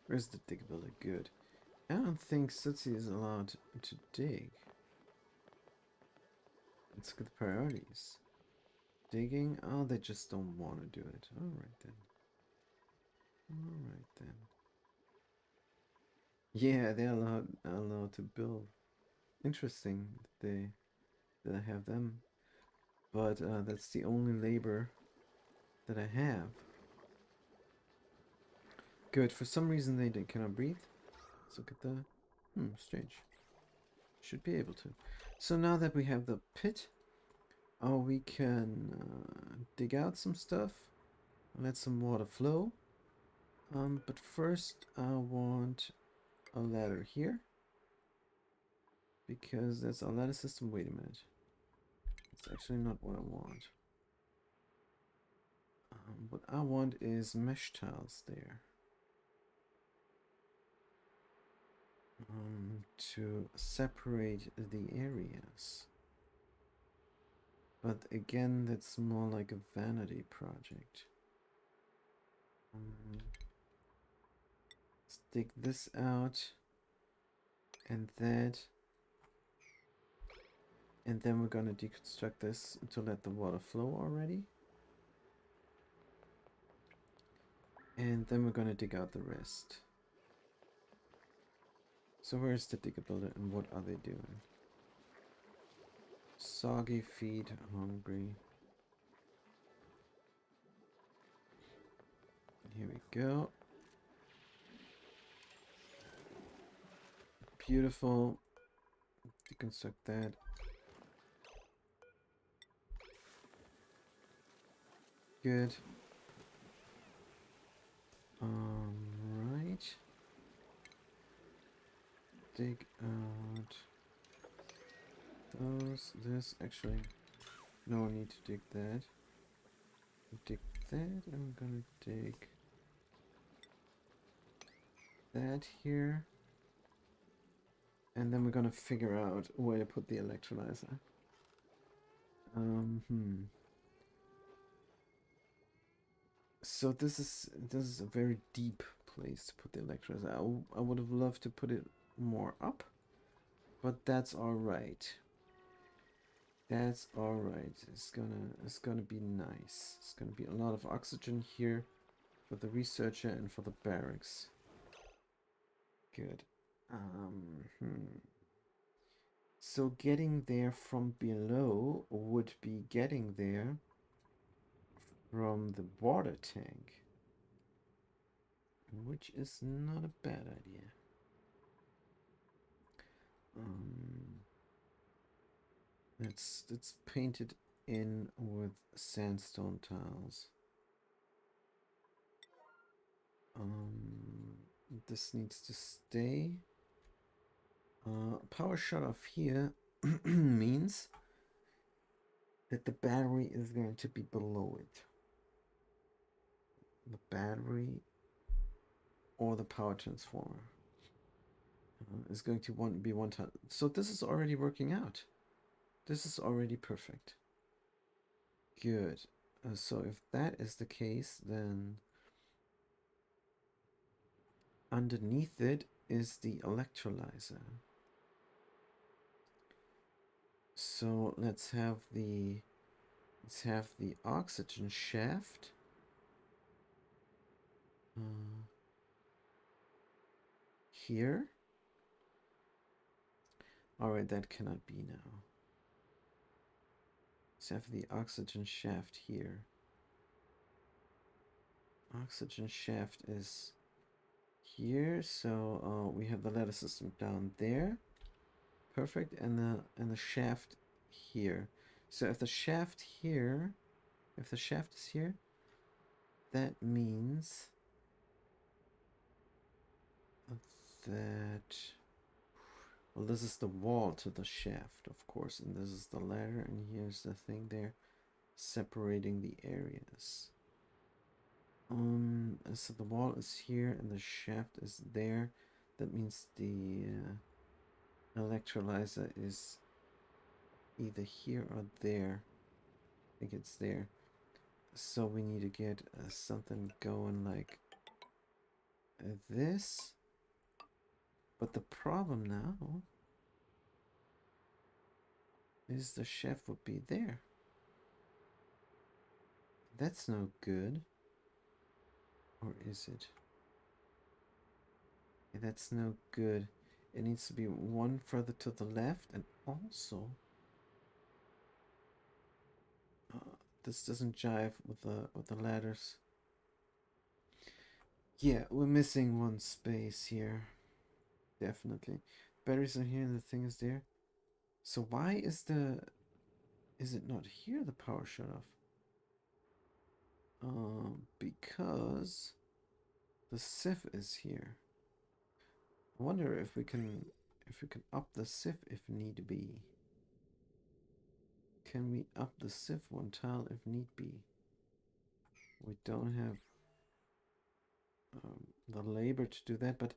Where's the dig builder? Good. I don't think Sitsi is allowed to dig. Let's look at the priorities. Digging? Oh, they just don't want to do it. Alright then. Alright then. Yeah, they're allowed to build. Interesting that I have them. But that's the only labor that I have. Good. For some reason they cannot breathe. Let's look at the... strange. Should be able to. So now that we have the pit, we can dig out some stuff. Let some water flow. But first I want a ladder here. Because that's our ladder system. Wait a minute. That's actually not what I want. What I want is mesh tiles there. to separate the areas. But again, that's more like a vanity project. Let's dig this out and that. And then we're gonna deconstruct this to let the water flow already. And then we're gonna dig out the rest. So where's the digger builder and what are they doing? Soggy feet, hungry. Here we go. Beautiful. Deconstruct that. Good. Right. Dig out those. This actually, no need to dig that. Dig that. I'm gonna dig that here. And then we're gonna figure out where to put the electrolyzer. So this is a very deep place to put the electrolyzer. I would have loved to put it more up, but that's all right. That's all right. It's gonna be nice. It's gonna be a lot of oxygen here for the researcher and for the barracks. Good. So getting there from below would be getting there from the water tank, which is not a bad idea. Let's paint it in with sandstone tiles. This needs to stay. Power shut off here means that the battery is going to be below it. The battery or the power transformer is going to be one time. So this is already working out. This is already perfect. Good. So if that is the case, then underneath it is the electrolyzer. So let's have the oxygen shaft. Here. Alright, that cannot be now. Let's have the oxygen shaft here. Oxygen shaft is here, so we have the ladder system down there. Perfect, and the shaft here. So if the shaft is here, that means that, well, this is the wall to the shaft, of course, and this is the ladder, and here's the thing there separating the areas. So the wall is here and the shaft is there. That means the electrolyzer is either here or there. I think it's there. So we need to get something going like this. But the problem now is the shaft would be there. That's no good. Or is it? Yeah, that's no good. It needs to be one further to the left, and also this doesn't jive with the ladders. Yeah, we're missing one space here. Definitely. Batteries are here and the thing is there. So why is it not here, the power shut off? Because the sieve is here. I wonder if we can up the sieve if need be. Can we up the sieve one tile if need be? We don't have the labor to do that, but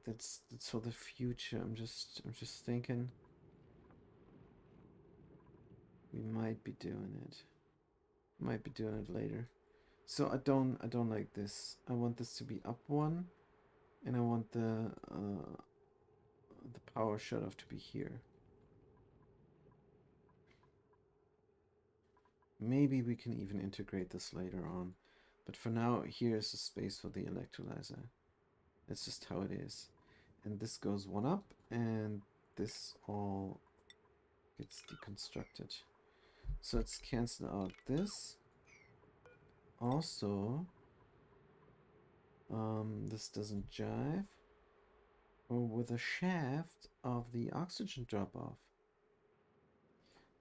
That's for the future. I'm just thinking we might be doing it. Might be doing it later. So I don't like this. I want this to be up one, and I want the power shut off to be here. Maybe we can even integrate this later on. But for now, here's the space for the electrolyzer. That's just how it is. And this goes one up, and this all gets deconstructed. So let's cancel out this. Also, this doesn't jive with the shaft of the oxygen drop-off.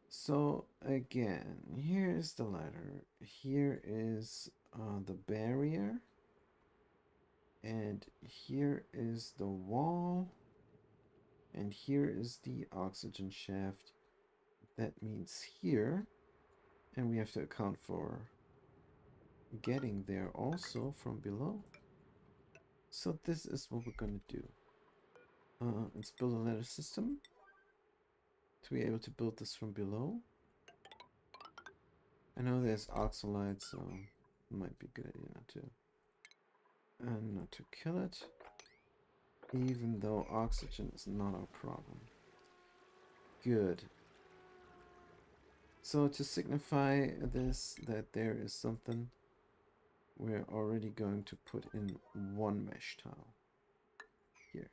So again, here's the ladder. Here is the barrier. And here is the wall. And here is the oxygen shaft. That means here. And we have to account for getting there also from below. So this is what we're going to do. Let's build a ladder system to be able to build this from below. I know there's oxalite, so it might be a good idea not to kill it, even though oxygen is not our problem. Good. So to signify this, that there is something, we're already going to put in one mesh tile here.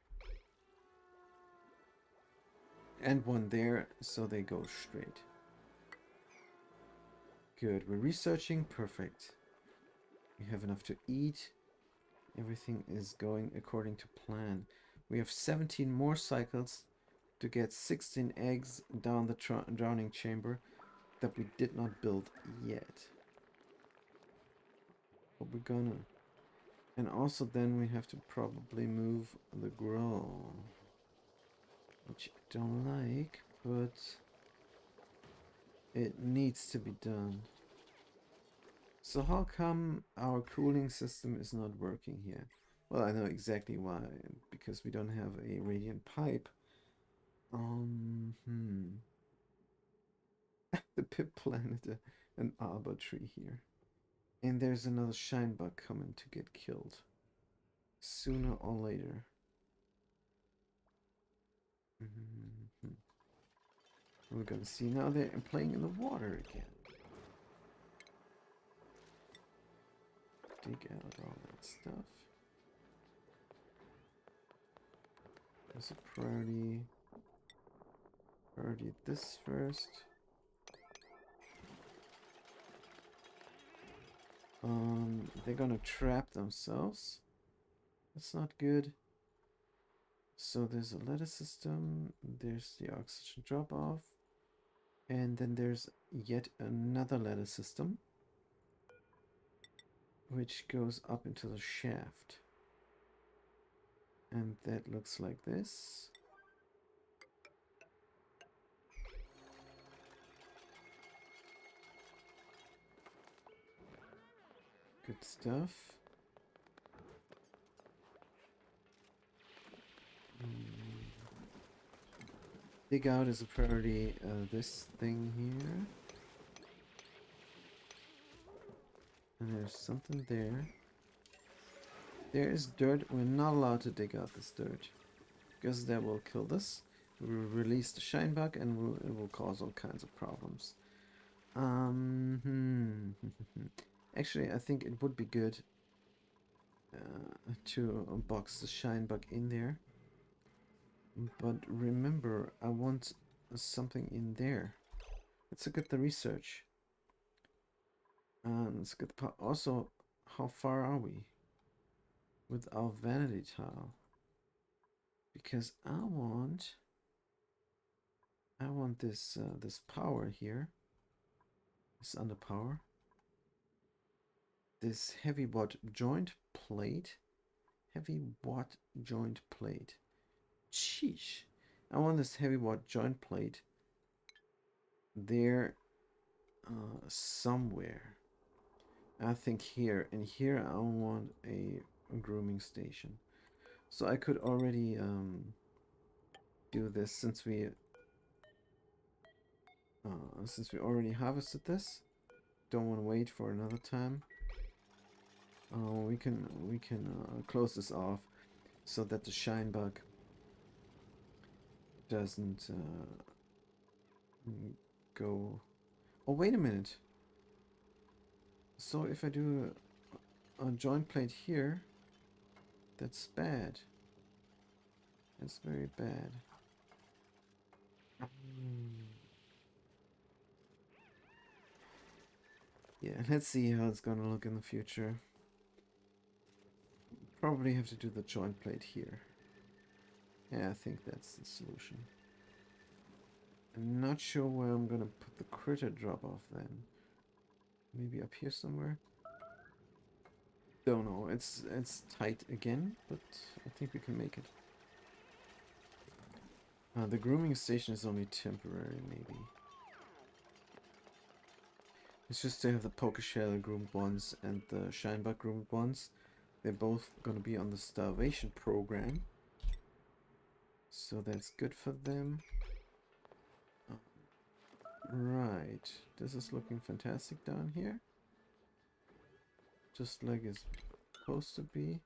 And one there, so they go straight. Good, we're researching, perfect. We have enough to eat. Everything is going according to plan. We have 17 more cycles to get 16 eggs down the drowning chamber that we did not build yet. But we're gonna. And also then we have to probably move the grow. Which I don't like, but it needs to be done. So how come our cooling system is not working here? Well, I know exactly why. Because we don't have a radiant pipe. The pip planted an arbor tree here. And there's another shine bug coming to get killed. Sooner or later. We're gonna see now they're playing in the water again. Dig out all that stuff. There's a priority. Priority this first. They're gonna trap themselves. That's not good. So there's a ladder system. There's the oxygen drop off. And then there's yet another ladder system, which goes up into the shaft. And that looks like this. Good stuff. Dig out is a priority. This thing here. And there's something there. There is dirt. We're not allowed to dig out this dirt, because that will kill this. We will release the shine bug and it will cause all kinds of problems. Actually, I think it would be good to box the shine bug in there. But remember, I want something in there. Let's look at the research. Let's look at the also, how far are we with our vanity tile? Because I want this this power here. This underpower. This heavy watt joint plate. Heavy watt joint plate. Sheesh. I want this heavy watt joint plate there somewhere. I think here. And here I want a grooming station. So I could already do this since we already harvested this. Don't want to wait for another time. We can close this off so that the shine bug doesn't go. Oh, wait a minute. So if I do a joint plate here, that's bad. That's very bad. Yeah, let's see how it's gonna look in the future. Probably have to do the joint plate here. Yeah, I think that's the solution. I'm not sure where I'm gonna put the critter drop off then. Maybe up here somewhere? Don't know. It's tight again, but I think we can make it. The grooming station is only temporary, maybe. It's just to have the poker shell groomed ones and the shinebug groomed ones. They're both gonna be on the starvation program. So that's good for them. Right. This is looking fantastic down here. Just like it's supposed to be.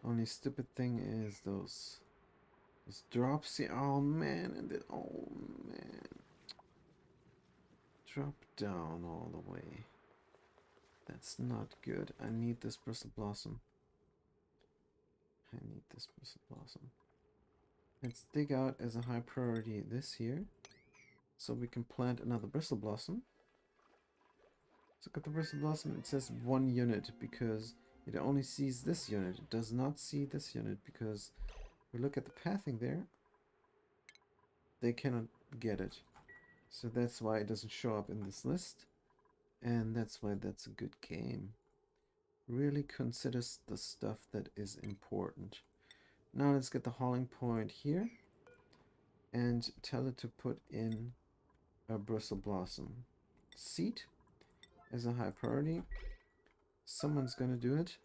Only stupid thing is those drops here. Oh man, oh man. Drop down all the way. That's not good. I need this bristle blossom. I need this bristle blossom. Let's dig out as a high priority this here. So we can plant another bristle blossom. Look at the bristle blossom. It says 1 unit because it only sees this unit. It does not see this unit because we look at the pathing there. They cannot get it. So that's why it doesn't show up in this list. And that's why that's a good game. Really considers the stuff that is important. Now let's get the hauling point here. And tell it to put in a bristle blossom seed as a high priority. Someone's gonna do it.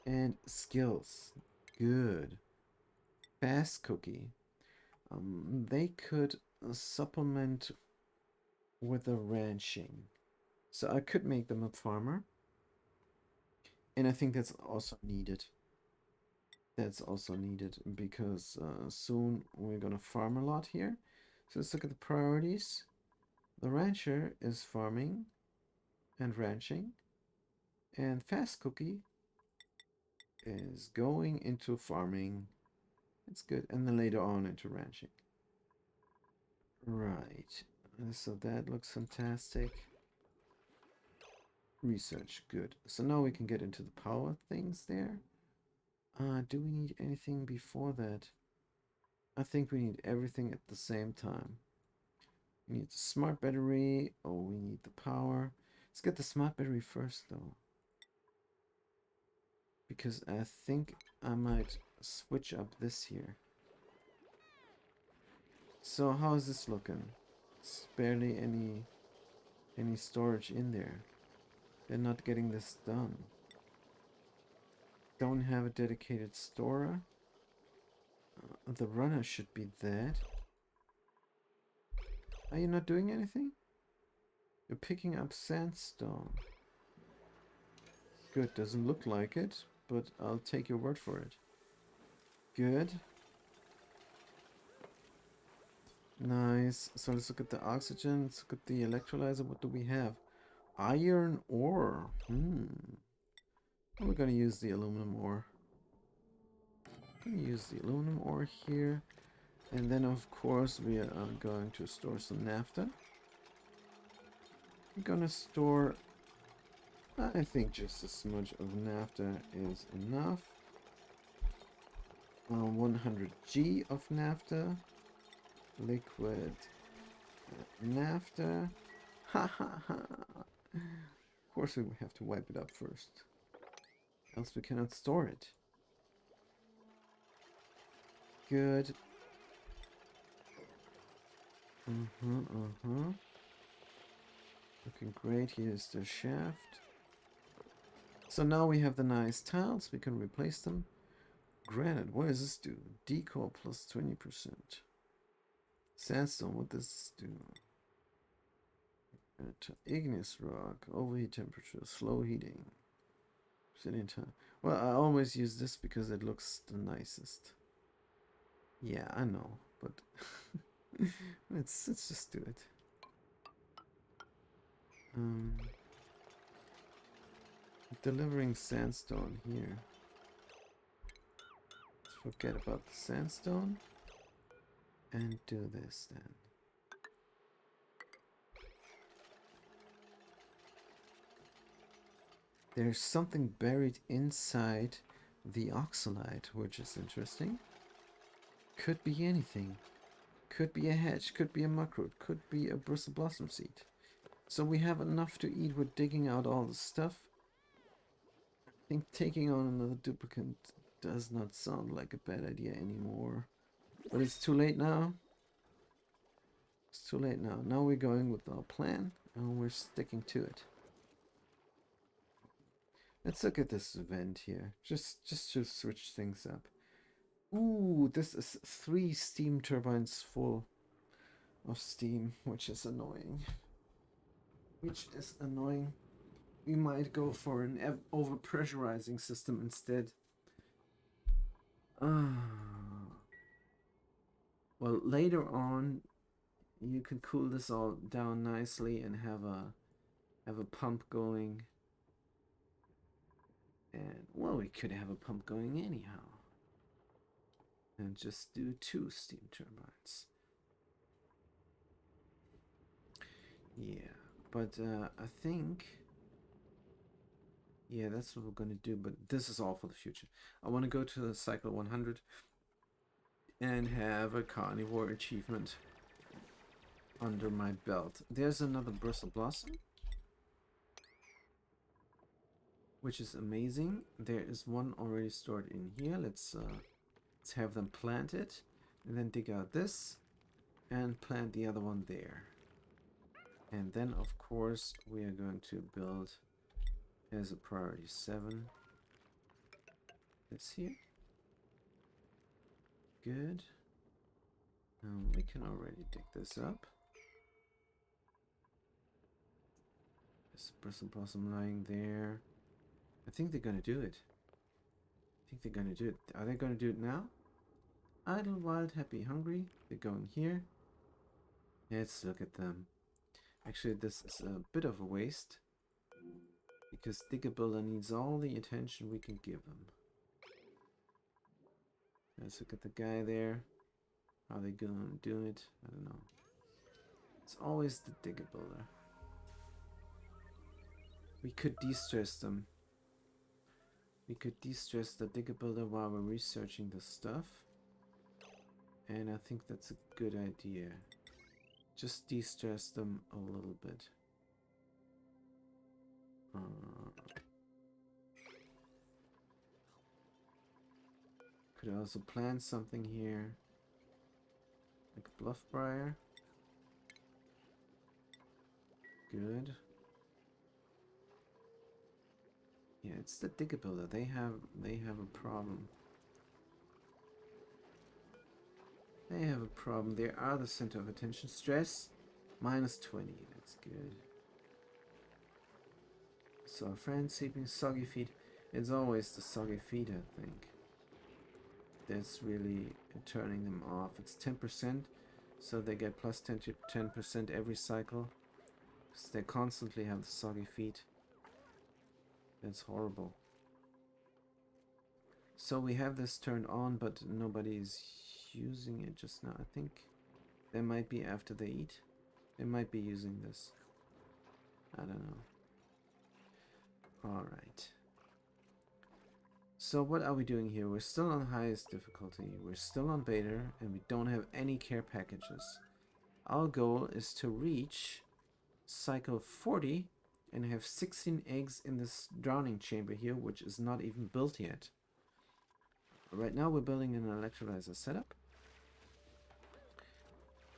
And skills. Good. Fast cookie. They could supplement with a ranching. So I could make them a farmer. And I think that's also needed. That's also needed because soon we're gonna farm a lot here. So let's look at the priorities. The rancher is farming and ranching. And fast cookie is going into farming. That's good. And then later on into ranching. Right. So that looks fantastic. Research, good. So now we can get into the power things there. Do we need anything before that? I think we need everything at the same time. We need the smart battery. Oh, we need the power. Let's get the smart battery first, though. Because I think I might switch up this here. So how is this looking? It's barely any storage in there. They're not getting this done. Don't have a dedicated storer. The runner should be that. Are you not doing anything? You're picking up sandstone. Good, doesn't look like it, but I'll take your word for it. Good. Nice. So let's look at the oxygen. Let's look at the electrolyzer. What do we have? Iron ore. We're gonna use the aluminum ore. I'm gonna use the aluminum ore here. And then of course we are going to store some naphtha. I'm gonna store, I think just a smudge of naphtha is enough. 100 G of naphtha. Liquid naphtha. Ha ha ha. Of course we have to wipe it up first. Else we cannot store it. Good. Looking great. Here's the shaft. So now we have the nice tiles. We can replace them. Granite, what does this do? Decor plus 20%. Sandstone, what does this do? Igneous rock, overheat temperature, slow heating. Sitting time. Well, I always use this because it looks the nicest. Yeah, I know, but let's just do it. Delivering sandstone here. Let's forget about the sandstone and do this then. There's something buried inside the oxalite, which is interesting. Could be anything. Could be a hedge, could be a muckroot, could be a bristle blossom seed. So we have enough to eat with digging out all the stuff. I think taking on another duplicate does not sound like a bad idea anymore. But it's too late now. It's too late now. Now we're going with our plan and we're sticking to it. Let's look at this event here. Just to switch things up. Ooh, this is 3 steam turbines full of steam, which is annoying. We might go for an overpressurizing system instead. Well, later on, you can cool this all down nicely and have a pump going. And well, we could have a pump going anyhow. And just do 2 steam turbines. Yeah, but I think, yeah, that's what we're gonna do. But this is all for the future. I want to go to the cycle 100 and have a carnivore achievement under my belt. There's another bristle blossom, which is amazing. There is one already stored in here. Let's have them planted, and then dig out this and plant the other one there. And then of course we are going to build as a priority 7 this here. Good. We can already dig this up. There's a bristle blossom lying there. I think they're gonna do it. Are they gonna do it now? Idle, wild, happy, hungry. They're going here. Let's look at them. Actually, this is a bit of a waste, because Digger Builder needs all the attention we can give him. Let's look at the guy there. How are they gonna do it? I don't know. It's always the Digger Builder. We could de-stress them. We could de-stress the Digger Builder while we're researching the stuff. And I think that's a good idea. Just de-stress them a little bit. Could also plant something here, like a bluff briar. Good. Yeah, it's the Digger Builder. They have a problem. They have a problem. They are the center of attention. Stress -20. That's good. So our friend sleeping soggy feet. It's always the soggy feet, I think. That's really turning them off. It's 10%, so they get plus 10% every cycle. Because they constantly have the soggy feet. That's horrible. So we have this turned on, but nobody's using it just now. I think they might be after they eat. They might be using this. I don't know. Alright. So what are we doing here? We're still on highest difficulty. We're still on beta, and we don't have any care packages. Our goal is to reach cycle 40 and have 16 eggs in this drowning chamber here, which is not even built yet. Right now we're building an electrolyzer setup.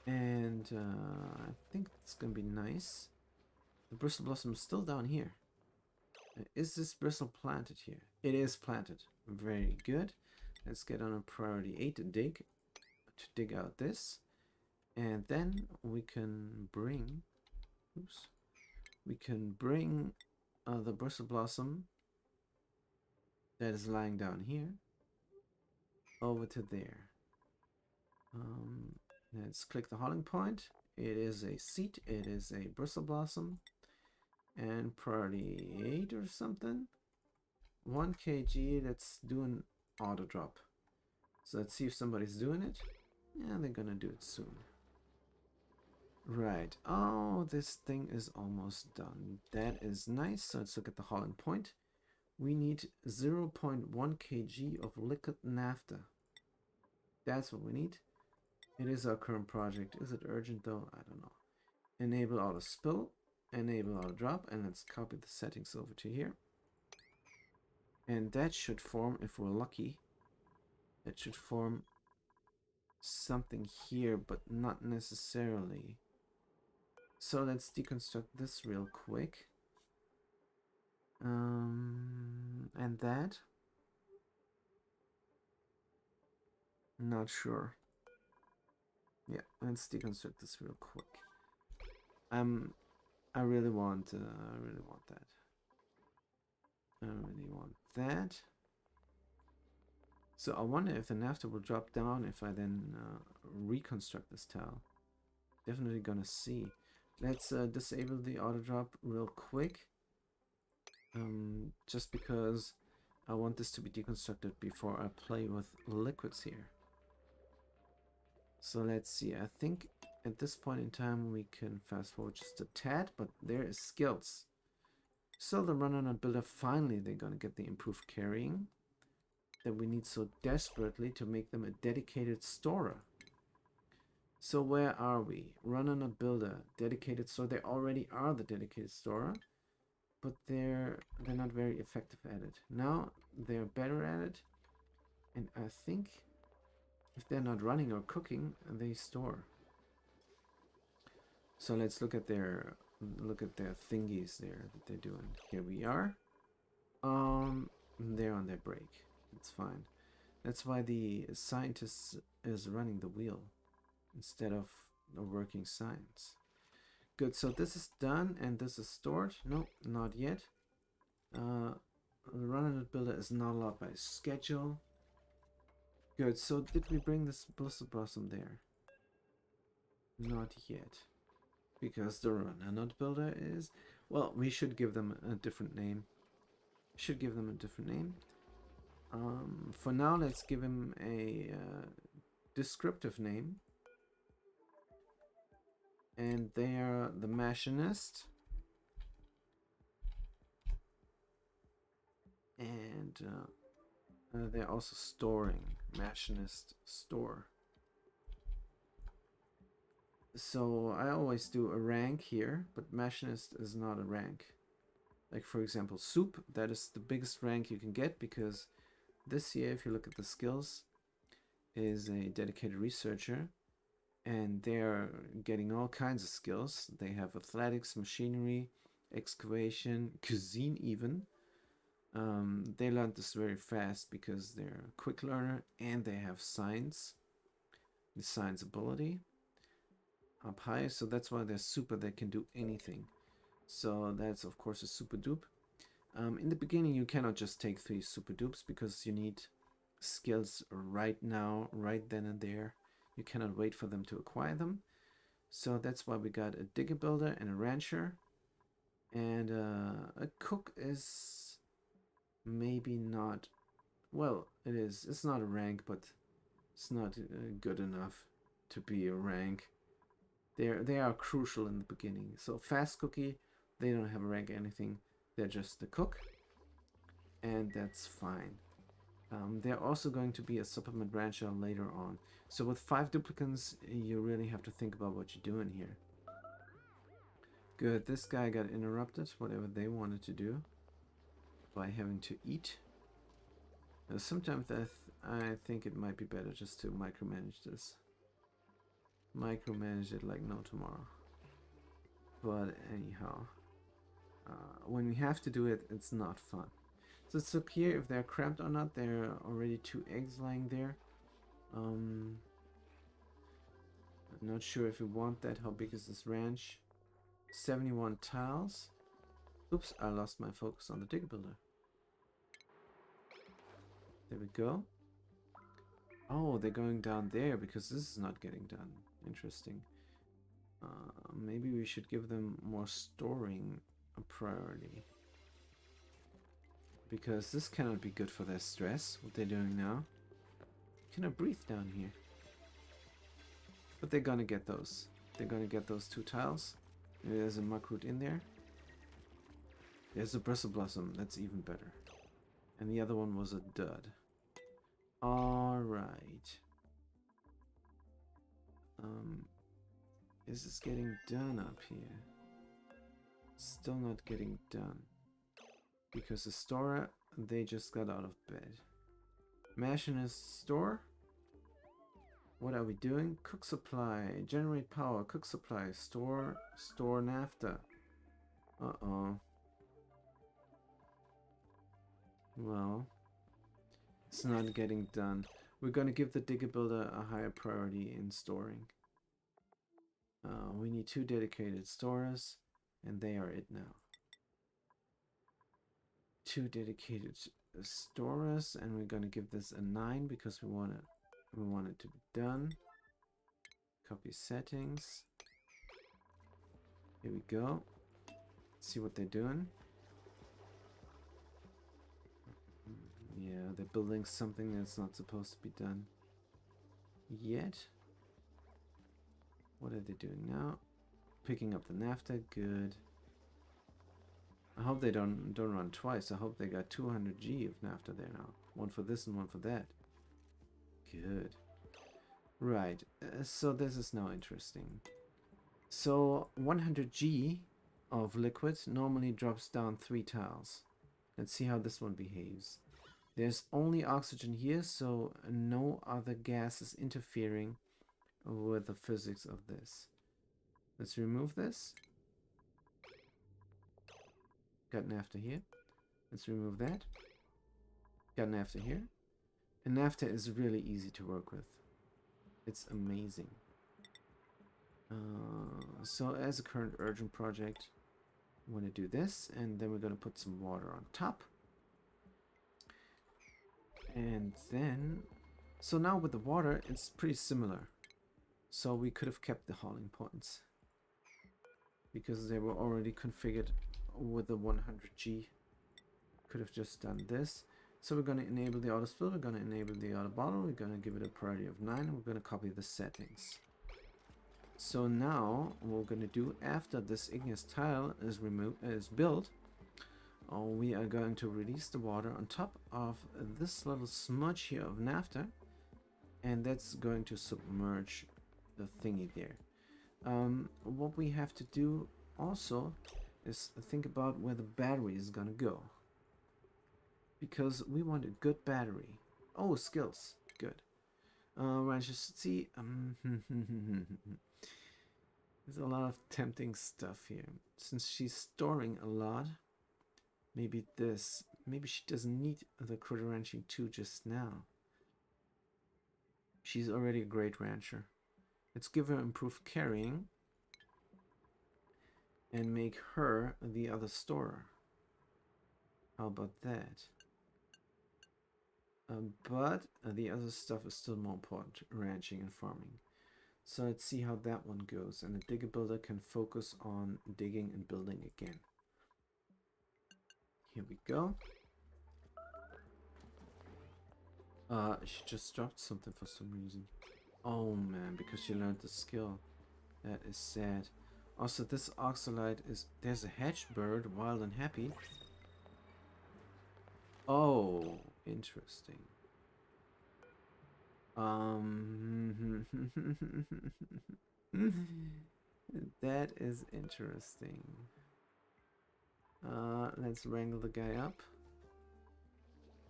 And I think it's gonna be nice. The bristle blossom is still down here. Is this bristle planted here? It is planted. Very good. Let's get on a priority 8 to dig out this. And then we can bring, oops, we can bring the bristle blossom that is lying down here over to there. Let's click the holding point. It is a seed. It is a bristle blossom. And priority 8 or something. 1 kg. Let's do an auto drop. So let's see if somebody's doing it. Yeah, they're gonna do it soon. Right. Oh, this thing is almost done. That is nice. So let's look at the holding point. We need 0.1 kg of liquid naphtha. That's what we need. It is our current project. Is it urgent though? I don't know. Enable auto spill. Enable auto drop. And let's copy the settings over to here. And that should form, if we're lucky, that should form something here, but not necessarily. So let's deconstruct this real quick. And that? Not sure. Yeah, let's deconstruct this real quick. I really want that. I really want that. So I wonder if the naphtha will drop down if I then reconstruct this tile. Definitely gonna see. Let's disable the auto drop real quick. Just because I want this to be deconstructed before I play with liquids here. So let's see. I think at this point in time we can fast forward just a tad, but there is skills. So the runner nut builder, finally they're gonna get the improved carrying that we need so desperately to make them a dedicated storer. So where are we? Runner nut builder, dedicated store. They already are the dedicated storer, but they're not very effective at it. Now they're better at it, and I think if they're not running or cooking, they store. So let's look at their thingies there that they're doing. Here we are. They're on their break. It's fine. That's why the scientist is running the wheel instead of the working science. Good, so this is done and this is stored. No, not yet. The runner builder is not allowed by schedule. Good, so did we bring this Blister Blossom there? Not yet. Because the runner nut builder is... Well, we should give them a different name. For now, let's give him a descriptive name. And they are the machinist. And they're also storing. Machinist store. So I always do a rank here, but machinist is not a rank. Like for example, soup, that is the biggest rank you can get because this here, if you look at the skills, is a dedicated researcher. And they're getting all kinds of skills. They have athletics, machinery, excavation, cuisine even. They learned this very fast because they're a quick learner and they have science. The science ability up high, so that's why they're super. They can do anything. So that's of course a super dupe. In the beginning you cannot just take 3 super dupes because you need skills right now, right then and there. You cannot wait for them to acquire them. So that's why we got a digger builder and a rancher. And a cook is maybe not... Well, it is. It's not a rank, but it's not good enough to be a rank. They are crucial in the beginning. So fast cookie, they don't have a rank or anything. They're just the cook. And that's fine. They're also going to be a supplement rancher later on. So with 5 duplicants, you really have to think about what you're doing here. Good, this guy got interrupted, whatever they wanted to do, by having to eat. Sometimes I think it might be better just to micromanage this. Micromanage it like no tomorrow. But anyhow. when we have to do it, it's not fun. So let's look here if they're cramped or not. There are already 2 eggs lying there. I'm not sure if we want that. How big is this ranch? 71 tiles. Oops, I lost my focus on the digger builder. There we go. Oh, they're going down there because this is not getting done. Interesting. Maybe we should give them more storing a priority. Because this cannot be good for their stress, what they're doing now. Cannot breathe down here. But they're gonna get those. They're gonna get those 2 tiles. Maybe there's a muckroot in there. There's a bristle blossom, that's even better. And the other one was a dud. Alright. Is this getting done up here? Still not getting done. Because the store, they just got out of bed. Mash in his store? What are we doing? Cook supply, generate power, cook supply, store naphtha. Uh-oh. Well, it's not getting done. We're gonna give the digger builder a higher priority in storing. We need 2 dedicated storers, and they are it now. 2 dedicated storers, and we're gonna give this a 9 because we want it to be done. Copy settings. Here we go. Let's see what they're doing. Yeah, they're building something that's not supposed to be done yet. What are they doing now? Picking up the naphtha, good. I hope they don't run twice. I hope they got 200 G of naphtha there now. One for this and one for that. Good. Right, so this is now interesting. So 100 G of liquid normally drops down 3 tiles. Let's see how this one behaves. There's only oxygen here, so no other gases interfering with the physics of this. Let's remove this. Got naphtha here. Let's remove that. Got naphtha here. And naphtha is really easy to work with. It's amazing. So as a current urgent project, I'm going to do this, and then we're going to put some water on top. And then, so now with the water, it's pretty similar. So we could have kept the hauling points because they were already configured with the 100G. Could have just done this. So we're going to enable the auto spill, we're going to enable the auto bottle, we're going to give it a priority of 9, and we're going to copy the settings. So now what we're going to do after this igneous tile is built, we are going to release the water on top of this little smudge here of naphtha, and that's going to submerge the thingy there. What we have to do also is think about where the battery is gonna go, because we want a good battery. Oh, skills, good. See, there's a lot of tempting stuff here. Since she's storing a lot, maybe she doesn't need the critter ranching 2 just now. She's already a great rancher. Let's give her improved carrying and make her the other storer. How about that? But the other stuff is still more important, ranching and farming. So let's see how that one goes, and the digger builder can focus on digging and building again. Here we go. She just dropped something for some reason. Oh man, because she learned the skill. That is sad. Also, this oxalite is... There's a hedge bird, wild and happy. Oh, interesting. That is interesting. Let's wrangle the guy up.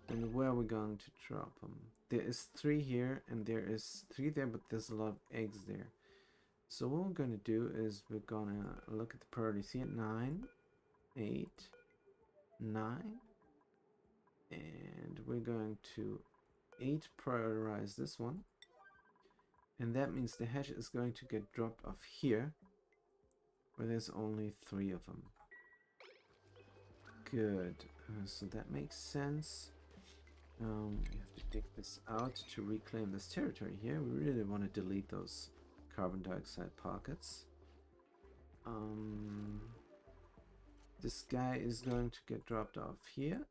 And where are we going to drop him? There is 3 here, and there is 3 there, but there's a lot of eggs there. So what we're going to do is we're going to look at the priorities here. 9. 8, 9, and we're going to 8 prioritize this one. And that means the hash is going to get dropped off here, where there's only 3 of them. Good. So that makes sense. We have to dig this out to reclaim this territory here. We really want to delete those carbon dioxide pockets. This guy is going to get dropped off here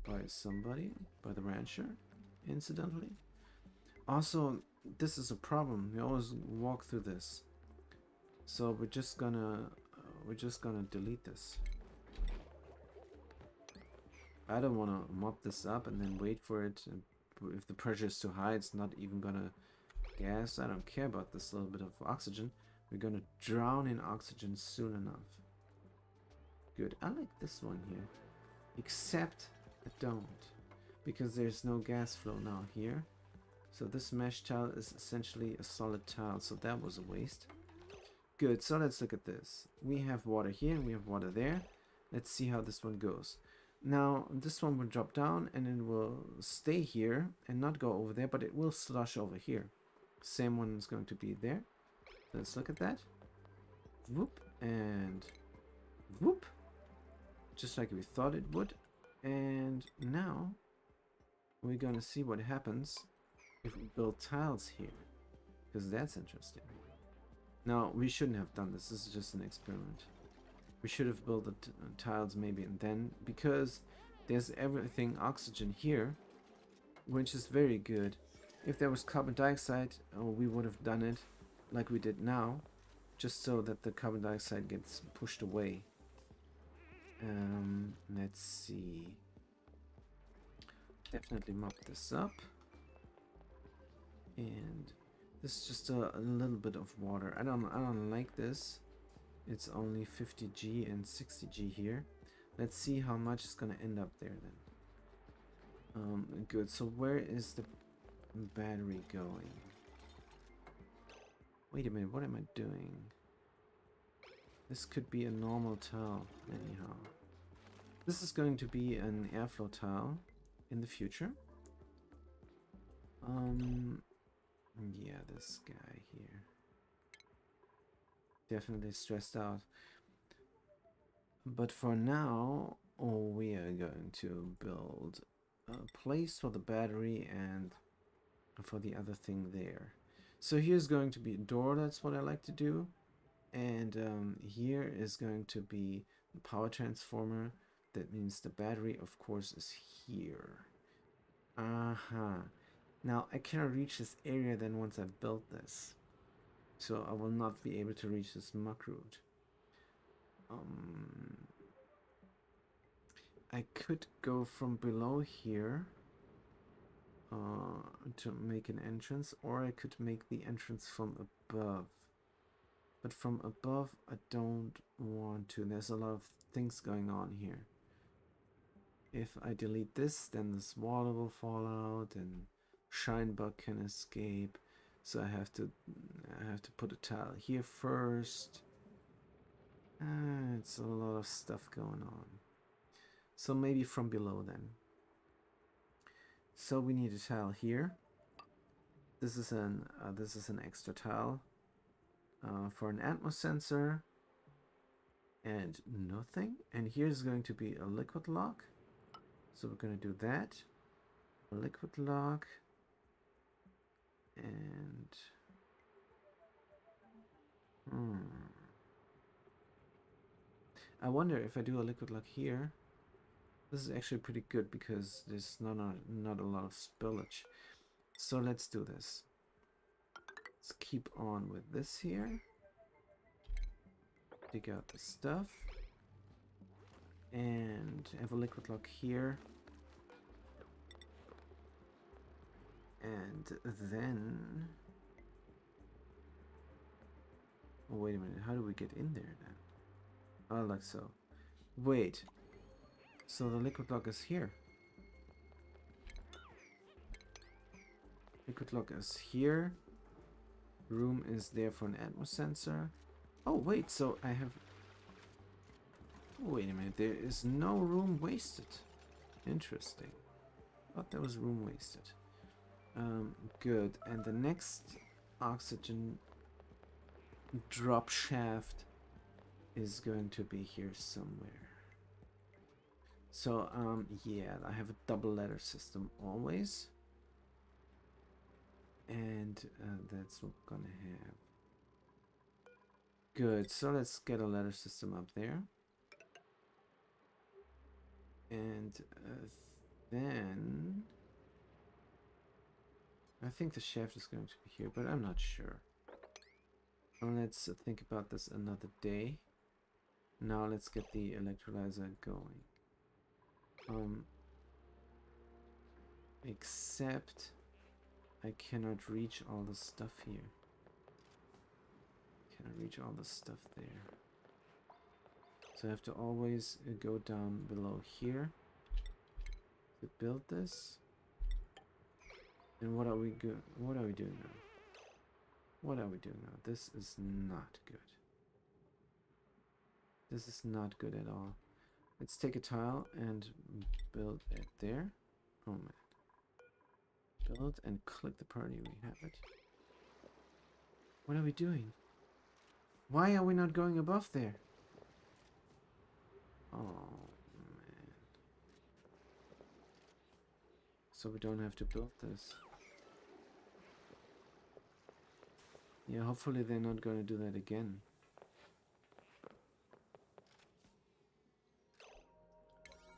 by somebody, by the rancher, incidentally. Also, this is a problem. We always walk through this, so we're just gonna delete this. I don't want to mop this up and then wait for it. And if the pressure is too high, it's not even gonna gas. I don't care about this little bit of oxygen. We're gonna drown in oxygen soon enough. Good. I like this one here, except I don't, because there's no gas flow now here. So this mesh tile is essentially a solid tile, so that was a waste. Good, so let's look at this. We have water here and we have water there. Let's see how this one goes. Now, this one will drop down and it will stay here and not go over there, but it will slush over here. Same one is going to be there. Let's look at that. Whoop, and whoop. Just like we thought it would. And now, we're going to see what happens if we build tiles here, because that's interesting. Now, we shouldn't have done this. This is just an experiment. We should have built the tiles maybe and then, because there's everything oxygen here, which is very good. If there was carbon dioxide, we would have done it like we did now, just so that the carbon dioxide gets pushed away. Let's see. Definitely mop this up. And this is just a little bit of water. I don't like this. It's only 50G and 60G here. Let's see how much is gonna end up there then. Good. So where is the battery going? Wait a minute. What am I doing? This could be a normal tile. Anyhow, this is going to be an airflow tile in the future. Yeah, this guy here. Definitely stressed out. But for now, we are going to build a place for the battery and for the other thing there. So here's going to be a door, that's what I like to do. And here is going to be the power transformer. That means the battery, of course, is here. Aha. Now, I cannot reach this area then once I've built this. So I will not be able to reach this muck root. I could go from below here to make an entrance, or I could make the entrance from above. But from above, I don't want to. There's a lot of things going on here. If I delete this, then this water will fall out and Shinebug can escape. So I have to put a tile here first. It's a lot of stuff going on. So maybe from below then. So we need a tile here. This is an extra tile for an atmos sensor. And nothing. And here's going to be a liquid lock. So we're going to do that. A liquid lock. And I wonder if I do a liquid lock here. This is actually pretty good because there's not a lot of spillage. So let's do this. Let's keep on with this here. Dig out the stuff. And have a liquid lock here. And then... Oh, wait a minute. How do we get in there then? Oh, like so. Wait. So the liquid lock is here. Liquid lock is here. Room is there for an atmos sensor. Oh, wait. So I have... Wait a minute, there is no room wasted. Interesting. Thought there was room wasted. Good. And the next oxygen drop shaft is going to be here somewhere. So, yeah, I have a double ladder system always. And that's what we're gonna have. Good, so let's get a ladder system up there. And then I think the shaft is going to be here, but I'm not sure. Let's think about this another day. Now let's get the electrolyzer going. Except I cannot reach all the stuff here. Cannot reach all the stuff there. So I have to always go down below here to build this. And what are we doing now? What are we doing now? This is not good. This is not good at all. Let's take a tile and build it there. Oh man. Build and click the party. We have it. What are we doing? Why are we not going above there? Oh man. So we don't have to build this. Yeah, hopefully they're not going to do that again.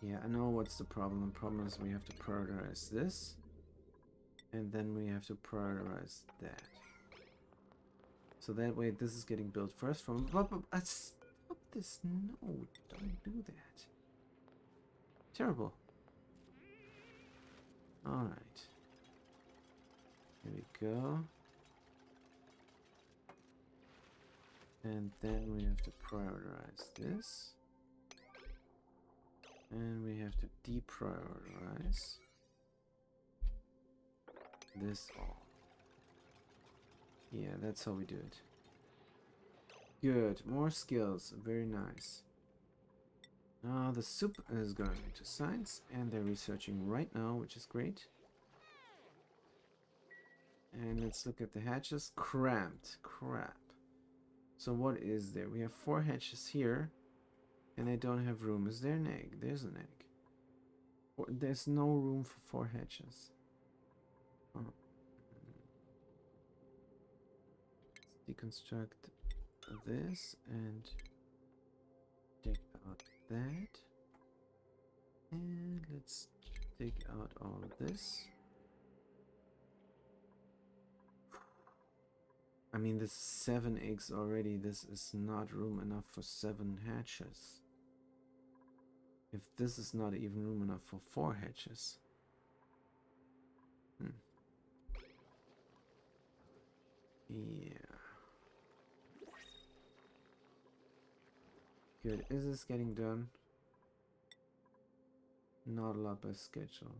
Yeah, I know what's the problem. The problem is we have to prioritize this. And then we have to prioritize that. So that way this is getting built first from... Stop this. No, don't do that. Terrible. Alright. Here we go. And then we have to prioritize this. And we have to deprioritize this all. Yeah, that's how we do it. Good. More skills. Very nice. The soup is going into science, and they're researching right now, which is great. And let's look at the hatches. Cramped. Crap. So what is there? We have 4 hatches here, and they don't have room. Is there an egg? There's an egg. There's no room for 4 hatches. Oh. Let's deconstruct this and take out that. And let's take out all of this. I mean, this is 7 eggs already. This is not room enough for 7 hatches. If this is not even room enough for 4 hatches. Yeah. Good. Is this getting done? Not a lot by schedule.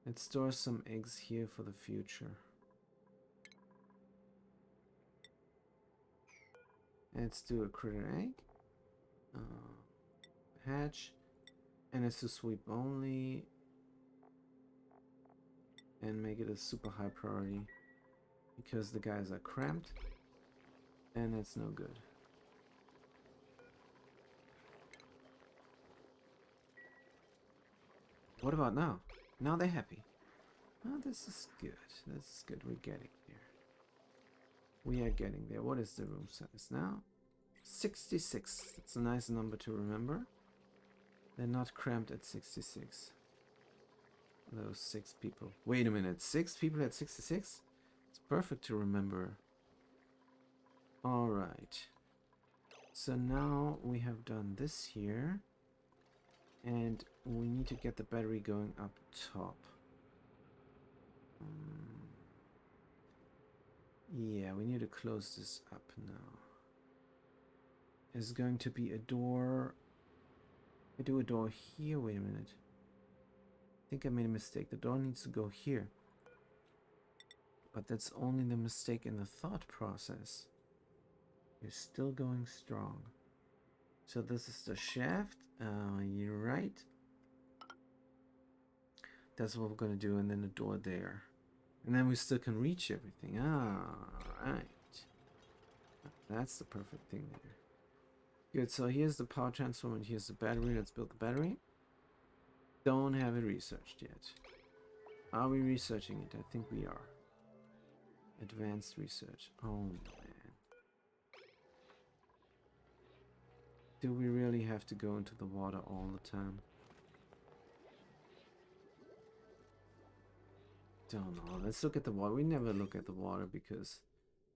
Let's store some eggs here for the future. Let's do a critter egg. Hatch. And it's to sweep only. And make it a super high priority. Because the guys are cramped. And that's no good. What about now? Now they're happy. Oh, this is good. This is good. We're getting there. We are getting there. What is the room size now? 66. That's a nice number to remember. They're not cramped at 66. Those 6 people. Wait a minute. 6 people at 66? It's perfect to remember. Alright. So now we have done this here. And we need to get the battery going up top. Yeah, we need to close this up now. There's going to be a door. I do a door here. Wait a minute. I think I made a mistake. The door needs to go here. But that's only the mistake in the thought process. You're still going strong. So this is the shaft. You're right. That's what we're gonna do, and then the door there. And then we still can reach everything. Alright. That's the perfect thing there. Good, so here's the power transformer and here's the battery. Let's build the battery. Don't have it researched yet. Are we researching it? I think we are. Advanced research. Oh man. Do we really have to go into the water all the time? Don't know. Let's look at the water. We never look at the water because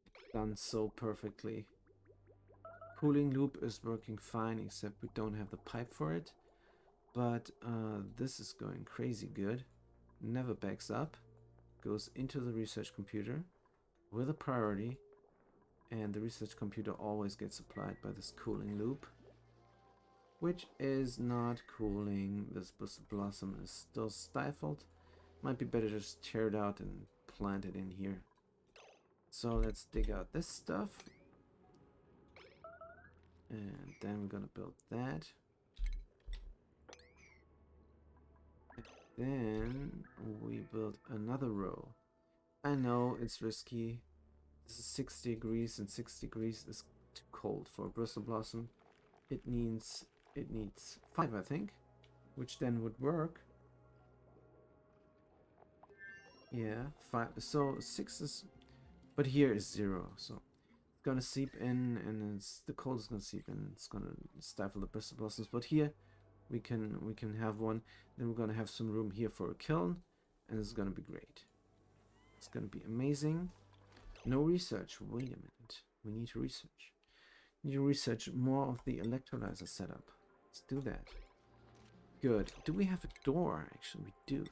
it's done so perfectly. Cooling loop is working fine, except we don't have the pipe for it. But this is going crazy good. Never backs up. Goes into the research computer with a priority. And the research computer always gets supplied by this cooling loop. Which is not cooling. This blossom is still stifled. Might be better to just tear it out and plant it in here. So let's dig out this stuff. And then we're gonna build that. And then we build another row. I know it's risky. This is 60 degrees, and 60 degrees is too cold for a bristle blossom. It needs 5, I think, which then would work. Yeah, 5. So 6 is, but here is 0. So it's gonna seep in, and the cold is gonna seep in. It's gonna stifle the bristle blossoms. But here we can have one. Then we're gonna have some room here for a kiln, and it's gonna be great. It's gonna be amazing. No research. Wait a minute. We need to research. We need to research more of the electrolyzer setup. Let's do that. Good. Do we have a door? Actually, we do.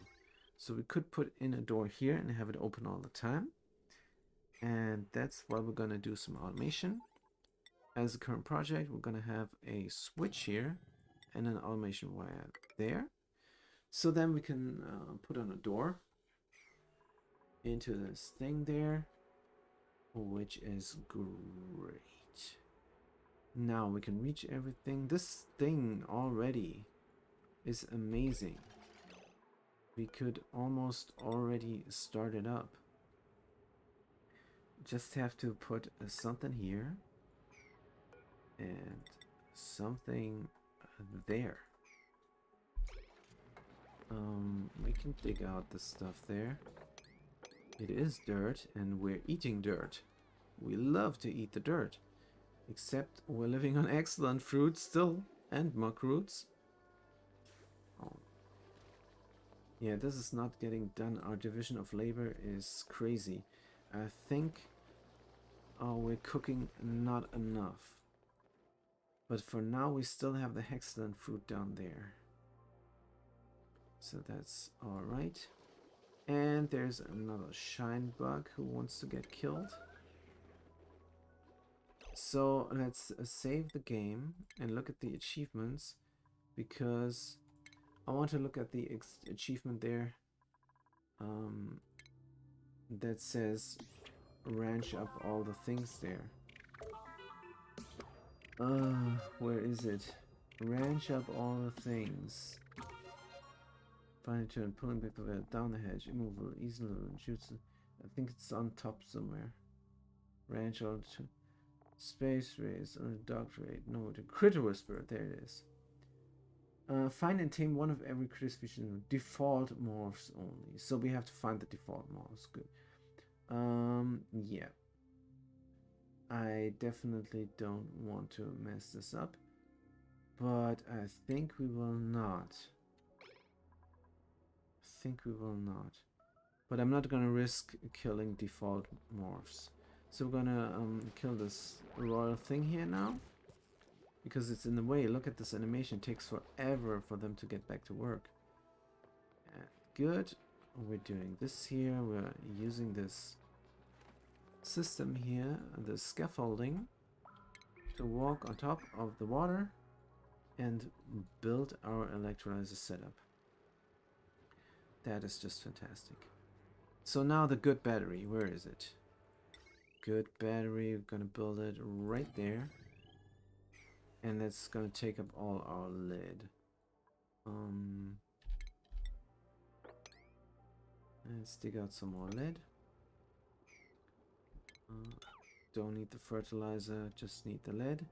So we could put in a door here and have it open all the time. And that's why we're gonna do some automation. As a current project, we're gonna have a switch here and an automation wire there. So then we can put on a door into this thing there, which is great. Now we can reach everything. This thing already is amazing. We could almost already start it up. Just have to put something here and something there. We can dig out the stuff there. It is dirt, and we're eating dirt. We love to eat the dirt. Except we're living on excellent fruit still, and muck roots. Oh. Yeah, this is not getting done. Our division of labor is crazy. I think we're cooking not enough. But for now, we still have the excellent fruit down there. So that's alright. And there's another shine bug who wants to get killed. So let's save the game and look at the achievements, because I want to look at the achievement there that says ranch up all the things there. Where is it? Ranch up all the things. Fine turn, pulling back the veil, down the hedge, immovable, easily shoots. I think it's on top somewhere. Ranch all the space race, dog raid. No, the critter whisperer. There it is. Find and tame one of every critter species. Default morphs only. So we have to find the default morphs. Good. Yeah. I definitely don't want to mess this up, but I think we will not. But I'm not gonna risk killing default morphs. So we're gonna kill this royal thing here now, because it's in the way. Look at this animation. It takes forever for them to get back to work. And good. We're doing this here. We're using this system here, the scaffolding, to walk on top of the water and build our electrolyzer setup. That is just fantastic. So now the good battery, where is it? Good battery. We're gonna build it right there. And that's gonna take up all our lead. Let's dig out some more lead. Don't need the fertilizer, just need the lead.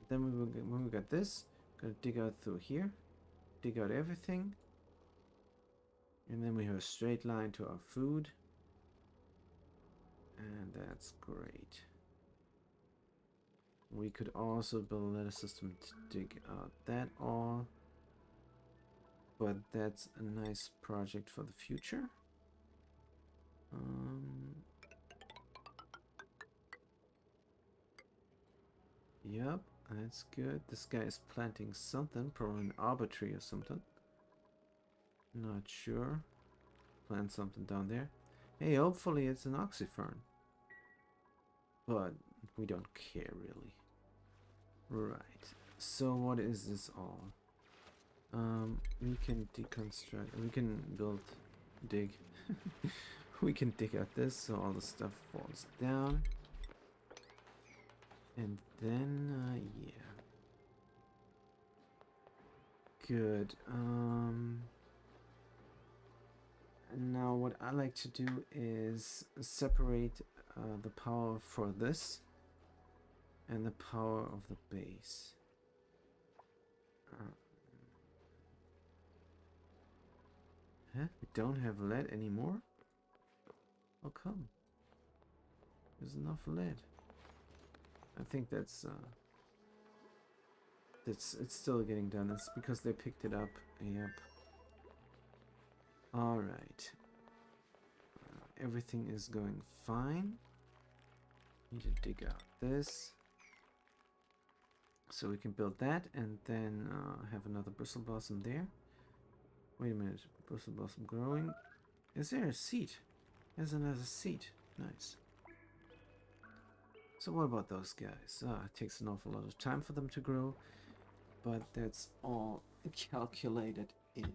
Then when we got this, gonna dig out through here, dig out everything, and then we have a straight line to our food, and that's great. We could also build a ladder system to dig out that all, but that's a nice project for the future. Yep, that's good. This guy is planting something, probably an arbor tree or something. Not sure. Plant something down there. Hey, hopefully it's an oxyfern. But we don't care really. Right. So what is this all? We can deconstruct. We can dig. We can dig out this so all the stuff falls down. And then, yeah. Good. Now what I like to do is separate the power for this and the power of the base. Huh? We don't have lead anymore? How come? There's enough lead. I think it's still getting done. It's because they picked it up. Yep. Alright. Everything is going fine. Need to dig out this. So we can build that and then have another bristle blossom there. Wait a minute. Bristle blossom growing. Is there a seed? There's another seed. Nice. So what about those guys? It takes an awful lot of time for them to grow, but that's all calculated in.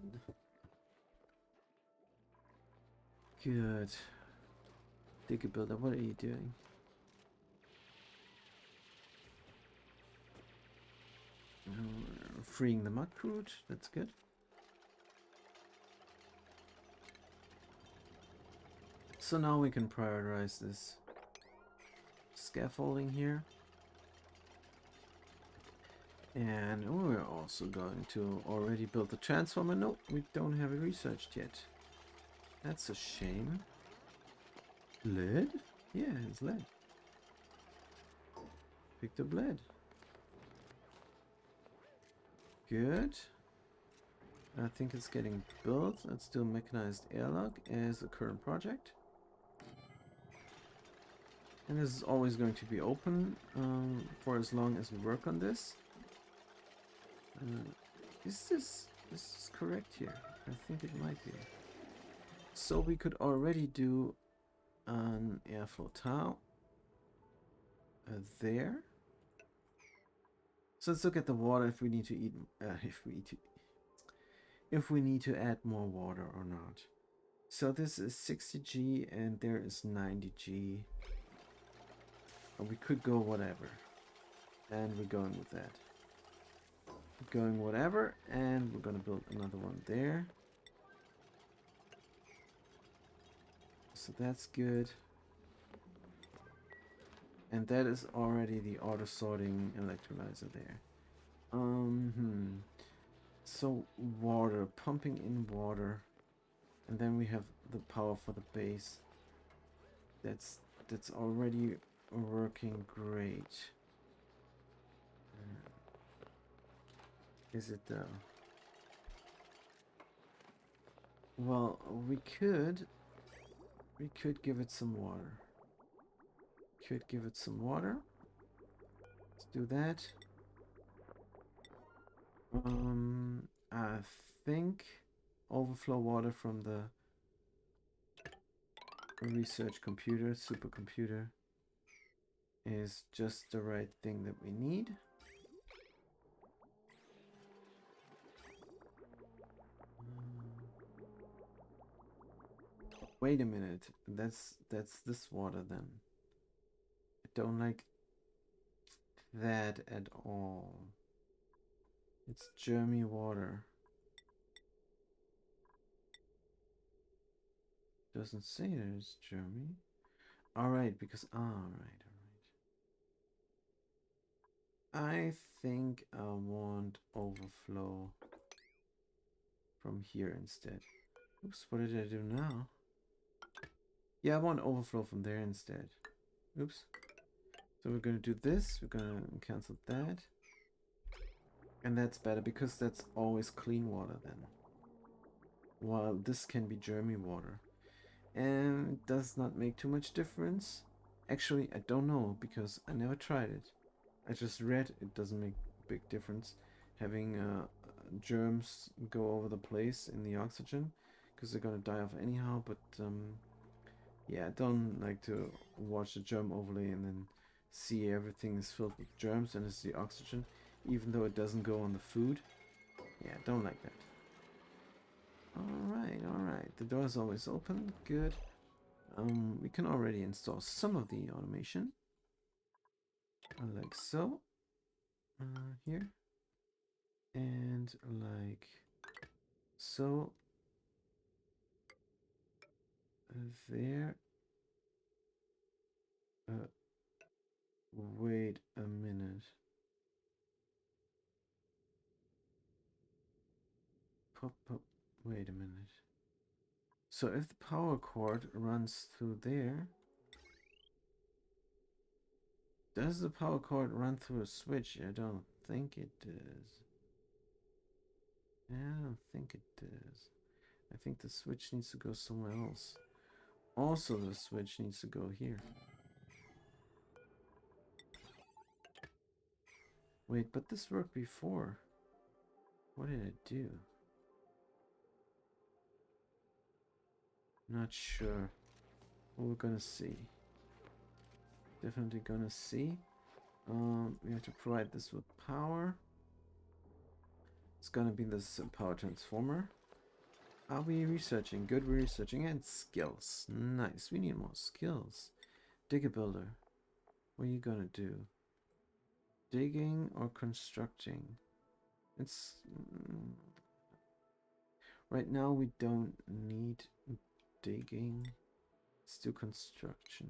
Good. Digger builder, what are you doing? Freeing the muckroot, that's good. So now we can prioritize this scaffolding here. And we're also going to already build the transformer. No, we don't have it researched yet. That's a shame. Lead? Yeah, it's lead. Picked up lead. Good. I think it's getting built. Let's do mechanized airlock as a current project. And this is always going to be open for as long as we work on this. Is this correct here? I think it might be. So we could already do an airflow tile there. So let's look at the water if we need to eat if we need to add more water or not. So this is 60G and there is 90G. We could go whatever. And we're going with that. Going whatever, and we're gonna build another one there. So that's good. And that is already the auto sorting electrolyzer there. So water, pumping in water, and then we have the power for the base. That's already working great. Is it though? Well, we could give it some water. Could give it some water. Let's do that. I think overflow water from the research computer, supercomputer, is just the right thing that we need. Wait a minute. That's this water then. I don't like that at all. It's germy water. Doesn't say that it's germy. Alright, because alright. I think I want overflow from here instead. Oops, what did I do now? Yeah, I want overflow from there instead. Oops. So we're gonna do this, we're gonna cancel that. And that's better because that's always clean water then. While this can be germy water. And it does not make too much difference. Actually, I don't know because I never tried it. I just read it doesn't make a big difference having germs go over the place in the oxygen because they're gonna die off anyhow. But yeah, I don't like to watch the germ overlay and then see everything is filled with germs and it's the oxygen, even though it doesn't go on the food. Yeah, I don't like that. Alright, alright. The door is always open. Good. We can already install some of the automation. Like so. Here. And like so. There. Wait a minute. Pop, pop. Wait a minute. So if the power cord runs through there, does the power cord run through a switch? I don't think it does. I don't think it does. I think the switch needs to go somewhere else. Also, the switch needs to go here. Wait, but this worked before. What did it do? Not sure. Well, we're gonna see. Definitely gonna see. We have to provide this with power. It's gonna be this power transformer. Are we researching? Good, we're researching. And skills. Nice. We need more skills. Digger builder. What are you gonna do? Digging or constructing? It's... right now we don't need digging. Let's do construction.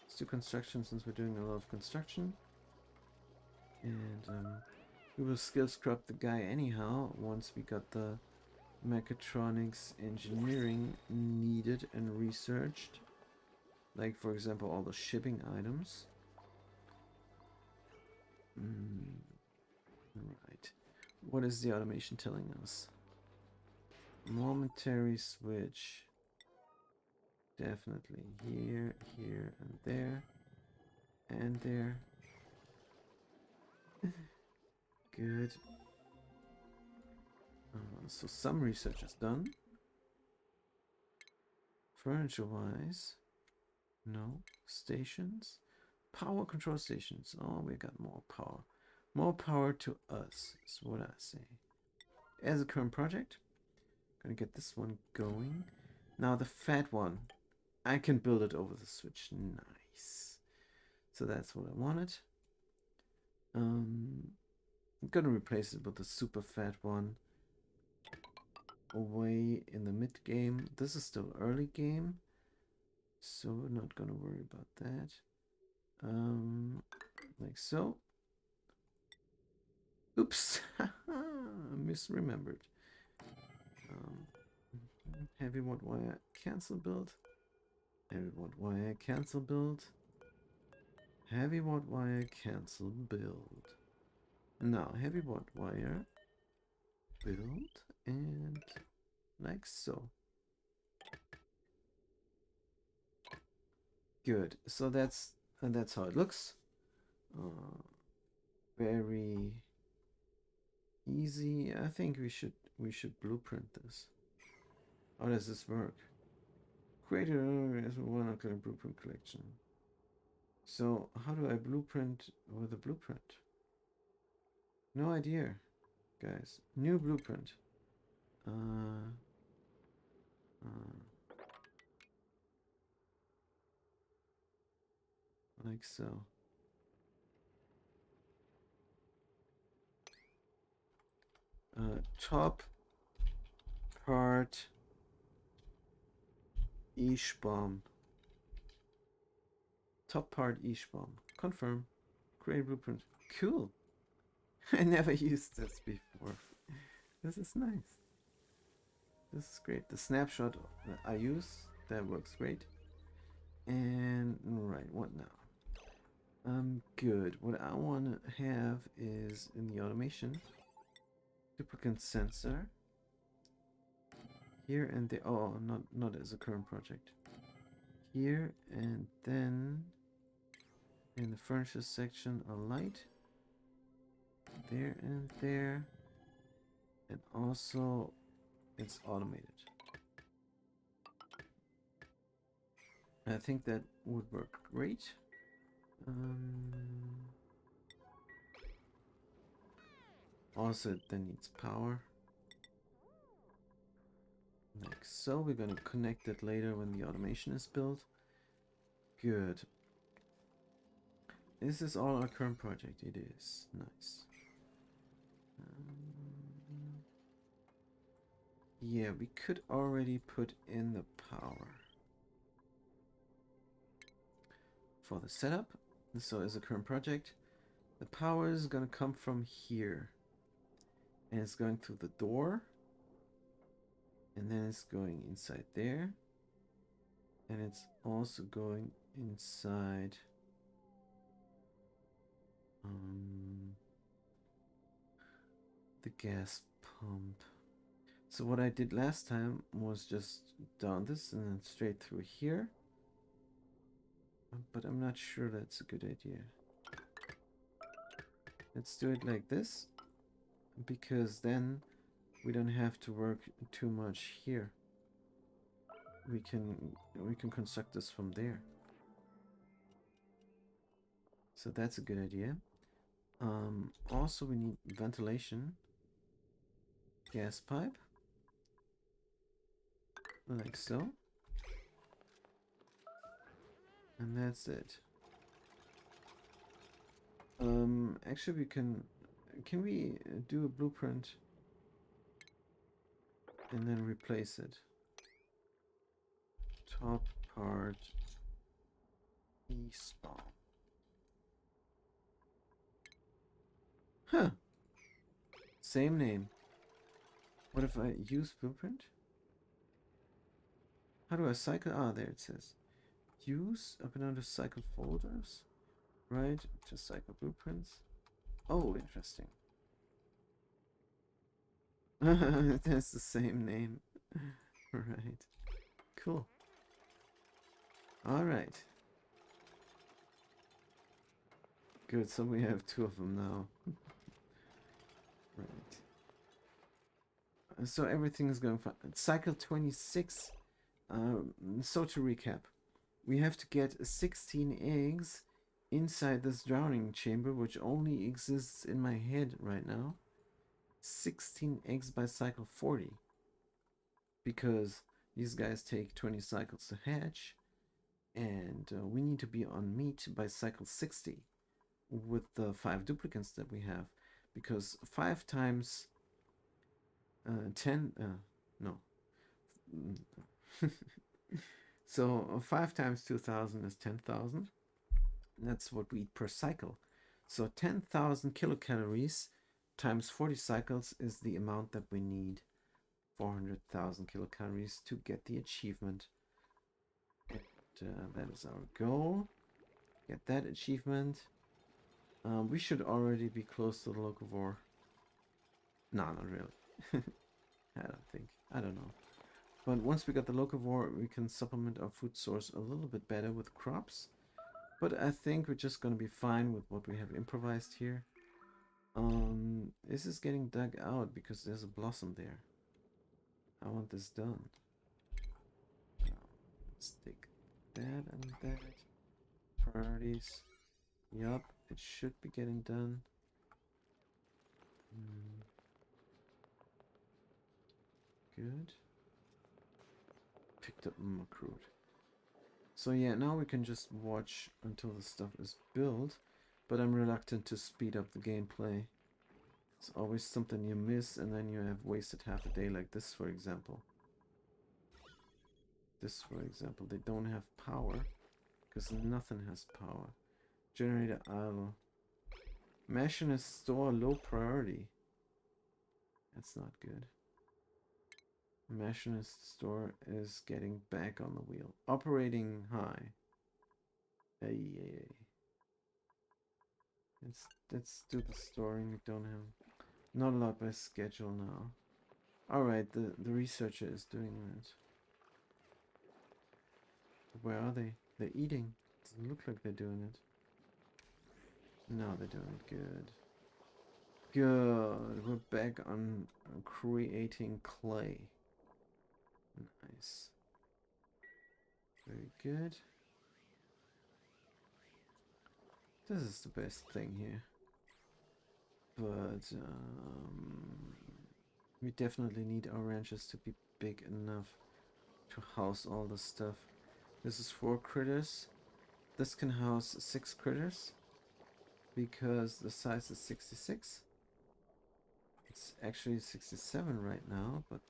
Let's do construction since we're doing a lot of construction. And we will skill scrub the guy anyhow once we got the mechatronics engineering needed and researched. Like, for example, all the shipping items. Right. What is the automation telling us? Momentary switch. Definitely here, here, and there. And there. Good. So some research is done. Furniture-wise. No. Stations. Power control stations. Oh, we got more power. More power to us, is what I say. As a current project, gonna get this one going. Now the fat one, I can build it over the switch. Nice. So that's what I wanted. I'm gonna replace it with the super fat one away in the mid game. This is still early game, so we're not gonna worry about that. Like so. Oops, misremembered. Heavy watt wire cancel build. Heavy watt wire cancel build. Heavy watt wire cancel build. Now heavy watt wire build and like so. Good. So that's how it looks. Very easy. I think we should blueprint this. How does this work? Create one blueprint collection. So how do I blueprint with a blueprint? No idea, guys. New blueprint. Like so. Top part each bomb. Top part each bomb. Confirm. Create blueprint. Cool. I never used this before. This is nice. This is great. The snapshot I use, that works great. And right, what now? Good. What I want to have is in the automation, duplicate sensor. Here and there. Oh, not as a current project. Here and then in the furniture section, a light. There and there. And also, it's automated. I think that would work great. Also, it then needs power. Like so. We're going to connect it later when the automation is built. Good. This is all our current project. It is. Nice. Yeah, we could already put in the power for the setup. So as a current project, the power is going to come from here. And it's going through the door. And then it's going inside there. And it's also going inside the gas pump. So what I did last time was just down this and then straight through here. But I'm not sure that's a good idea. Let's do it like this, because then we don't have to work too much here. We can construct this from there. So that's a good idea. Also we need ventilation. Gas pipe. Like so. And that's it. Actually we can we do a blueprint and then replace it? Top part E-spawn. Huh. Same name. What if I use blueprint? How do I cycle? Ah, there it says. Use up and down to cycle folders. Right, to cycle blueprints. Oh, interesting. That's the same name. Right. Cool. Alright. Good, so we have two of them now. Right. So everything is going fine. Cycle 26. So to recap, we have to get 16 eggs inside this drowning chamber, which only exists in my head right now. 16 eggs by cycle 40. Because these guys take 20 cycles to hatch. And we need to be on meat by cycle 60 with the 5 duplicates that we have. Because 5 times 10... no. So 5 times 2000 is 10,000. That's what we eat per cycle. So 10,000 kilocalories times 40 cycles is the amount that we need. 400,000 kilocalories to get the achievement. And that is our goal. Get that achievement. We should already be close to the locavore. No, not really. I don't think. I don't know. But once we got the locavore, we can supplement our food source a little bit better with crops. But I think we're just going to be fine with what we have improvised here. This is getting dug out because there's a blossom there. I want this done. Let's take that and that. Priorities. Yup, it should be getting done. Good. picked up recruit. So yeah, now we can just watch until the stuff is built, but I'm reluctant to speed up the gameplay. It's always something you miss, and then you have wasted half a day, like this, for example. This, for example, they don't have power, because nothing has power. Generator idle. Machinist store low priority. That's not good. Machinist store is getting back on the wheel. Operating high. Hey. Let's do the storing. We don't have not a lot by schedule now. Alright, the researcher is doing that. Where are they? They're eating. Doesn't look like they're doing it. No, they're doing it good. Good. We're back on creating clay. Nice. Very good. This is the best thing here. But we definitely need our ranches to be big enough to house all the stuff. This is 4 critters. This can house 6 critters because the size is 66. It's actually 67 right now, but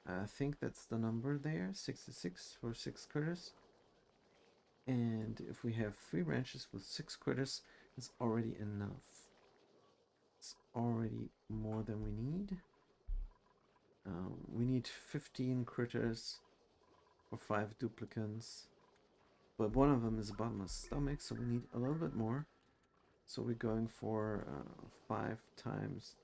I think that's the number there, 66 for 6 critters. And if we have 3 ranches with 6 critters, it's already enough. It's already more than we need. We need 15 critters for 5 duplicants. But one of them is a bottomless stomach, so we need a little bit more. So we're going for 5 times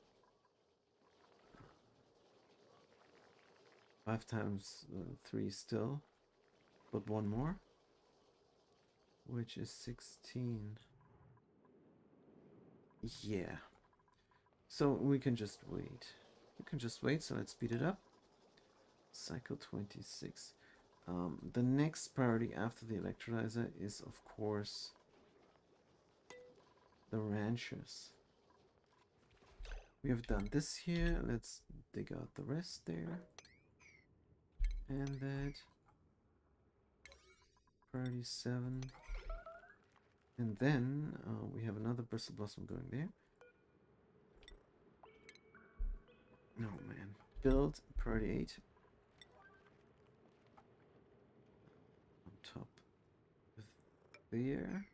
3 still, but 1 more, which is 16. Yeah. So we can just wait. We can just wait, so let's speed it up. Cycle 26. The next priority after the electrolyzer is, of course, the ranchers. We have done this here. Let's dig out the rest there. And that. Priority 7. And then we have another bristle blossom going there. No, man. Build priority 8. On top of there.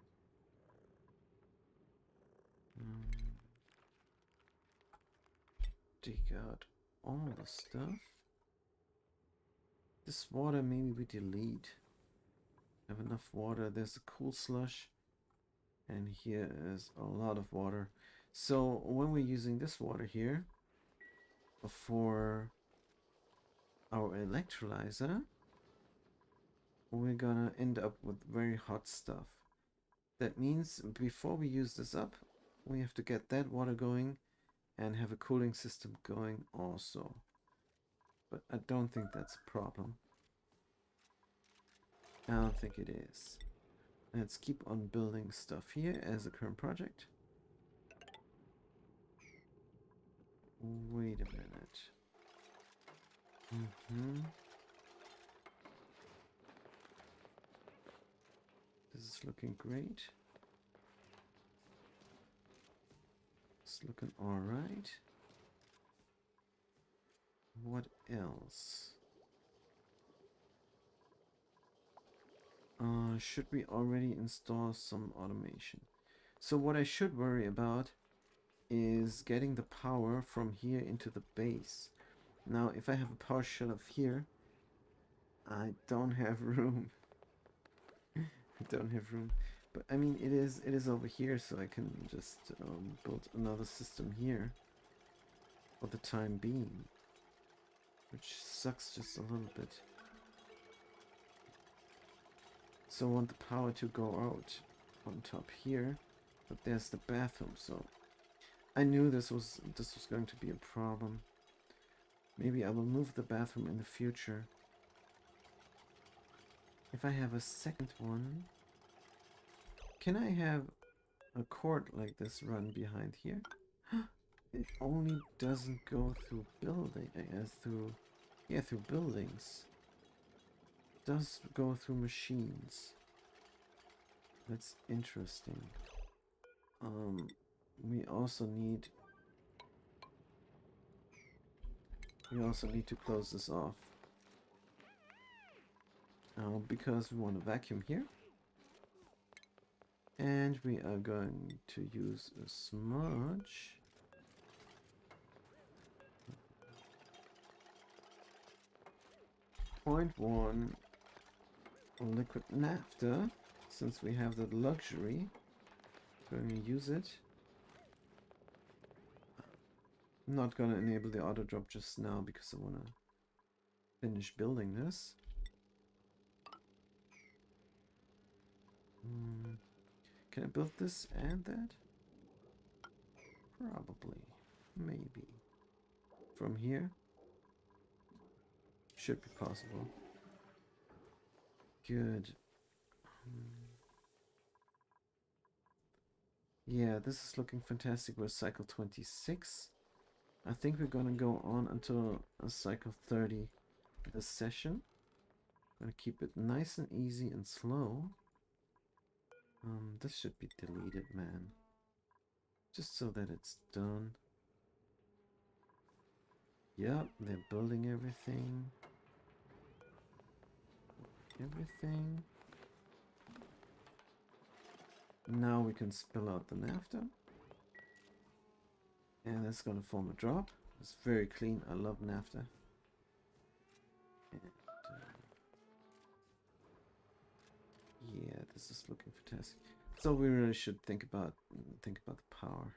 Dig out all the stuff. This water maybe we delete. Have enough water. There's a cool slush. And here is a lot of water. So when we're using this water here for our electrolyzer, we're gonna end up with very hot stuff. That means before we use this up, we have to get that water going and have a cooling system going also. But I don't think that's a problem. I don't think it is. Let's keep on building stuff here as a current project. Wait a minute. This is looking great. It's looking alright. What else? Should we already install some automation? So what I should worry about is getting the power from here into the base. Now, if I have a power shut off here, I don't have room. I don't have room. But I mean, it is over here, so I can just build another system here for the time being, which sucks just a little bit. So I want the power to go out on top here, but there's the bathroom, so I knew this was going to be a problem. Maybe I will move the bathroom in the future. If I have a second one, can I have a cord like this run behind here? It only doesn't go through building, through buildings. does go through machines. That's interesting. We also need to close this off. Because we want to vacuum here. And we are going to use a smudge. Point 0.1 liquid naphtha, since we have the luxury. Going to use it. I'm not going to enable the auto drop just now because I want to finish building this. Can I build this and that? Probably. Maybe. From here? Should be possible. Good. Yeah, this is looking fantastic. We're cycle 26. I think we're gonna go on until cycle 30 this session. Gonna keep it nice and easy and slow. This should be deleted, man. Just so that it's done. Yep, they're building everything. Everything. Now we can spill out the naphtha. And that's gonna form a drop. It's very clean. I love naphtha. And, yeah, this is looking fantastic. So we really should think about the power.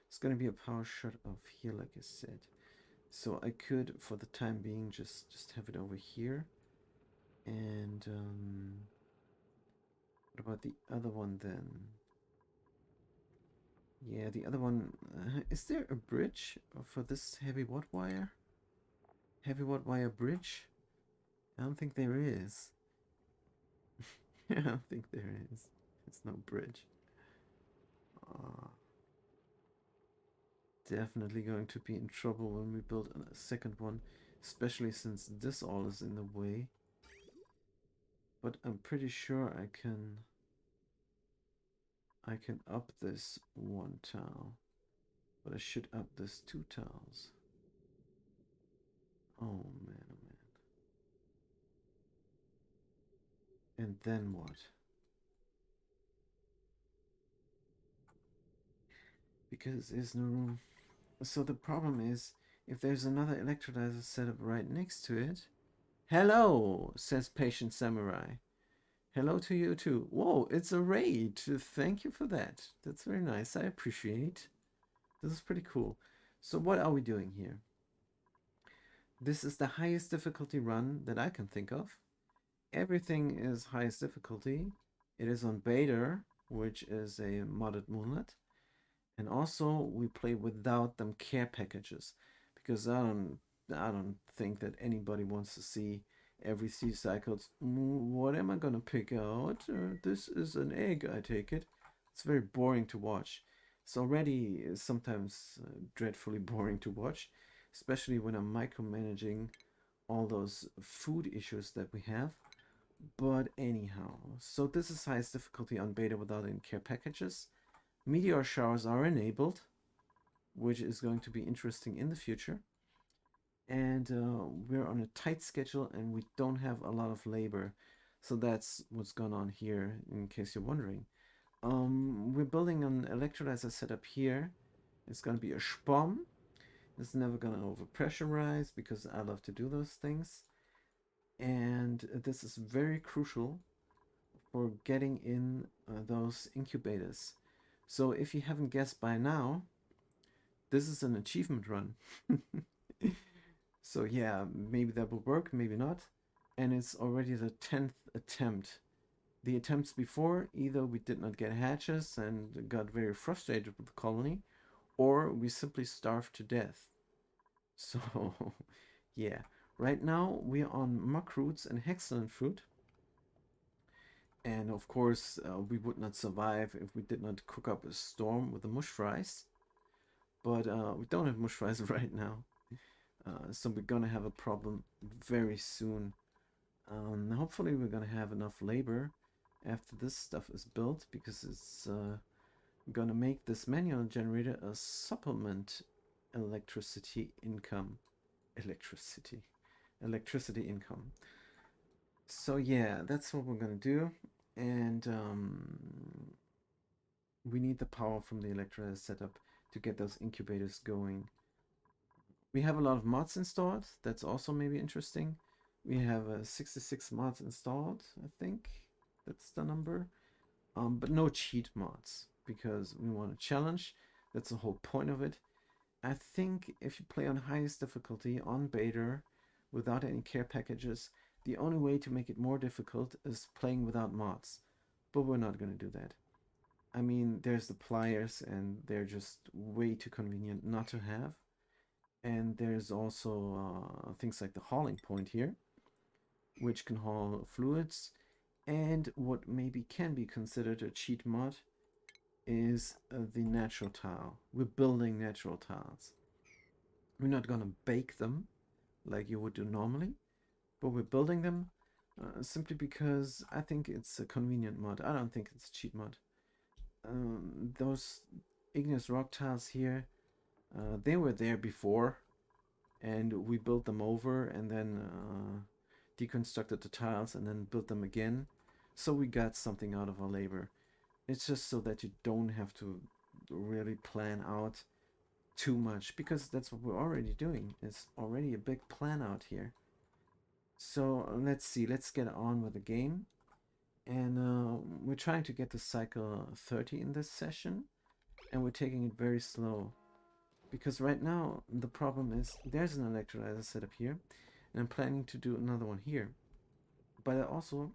It's gonna be a power shut off here, like I said. So I could, for the time being, just have it over here. And what about the other one then? Yeah, the other one. Is there a bridge for this heavy watt wire? Heavy watt wire bridge? I don't think there is. I don't think there is. There's no bridge. Definitely going to be in trouble when we build a second one, especially since this all is in the way. But I'm pretty sure I can up this 1 tile. But I should up this 2 tiles. Oh man, oh man. And then what? Because there's no room. So the problem is, if there's another electrolyzer set up right next to it. Hello, says Patient Samurai. Hello to you too. Whoa, it's a raid. Thank you for that. That's very nice. I appreciate. This is pretty cool. So what are we doing here? This is the highest difficulty run that I can think of. Everything is highest difficulty. It is on beta, which is a modded moonlet. And also we play without them care packages, because I don't think that anybody wants to see every 3 cycles. What am I gonna pick out? This is an egg, I take it. It's very boring to watch. It's already sometimes dreadfully boring to watch, especially when I'm micromanaging all those food issues that we have. But anyhow, so this is highest difficulty on beta without any care packages. Meteor showers are enabled, which is going to be interesting in the future. And we're on a tight schedule and we don't have a lot of labor. So that's what's going on here, in case you're wondering. We're building an electrolyzer setup here. It's going to be a SPOM. It's never going to overpressurize because I love to do those things. And this is very crucial for getting in those incubators. So if you haven't guessed by now, this is an achievement run. So yeah, maybe that will work, maybe not. And it's already the 10th attempt. The attempts before, either we did not get hatches and got very frustrated with the colony, or we simply starved to death. So yeah, right now we're on muck roots and hexalin fruit. And of course, we would not survive if we did not cook up a storm with the mush fries. But we don't have mush fries right now. So we're gonna have a problem very soon Hopefully we're gonna have enough labor after this stuff is built, because it's gonna make this manual generator a supplement electricity income. Electricity income. So yeah, that's what we're gonna do. And we need the power from the electrolyzer setup to get those incubators going. We have a lot of mods installed. That's also maybe interesting. We have 66 mods installed, I think. That's the number. But no cheat mods, because we want a challenge. That's the whole point of it. I think if you play on highest difficulty on beta without any care packages, the only way to make it more difficult is playing without mods. But we're not going to do that. I mean, there's the pliers, and they're just way too convenient not to have. And there's also things like the hauling point here, which can haul fluids. And what maybe can be considered a cheat mod is the natural tile. We're building natural tiles. We're not going to bake them like you would do normally, but we're building them simply because I think it's a convenient mod. I don't think it's a cheat mod. Those igneous rock tiles here, they were there before, and we built them over and then deconstructed the tiles and then built them again. So we got something out of our labor. It's just so that you don't have to really plan out too much, because that's what we're already doing. It's already a big plan out here. So let's see, let's get on with the game. And we're trying to get to cycle 30 in this session, and we're taking it very slow. Because right now, the problem is there's an electrolyzer set up here, and I'm planning to do another one here. But I also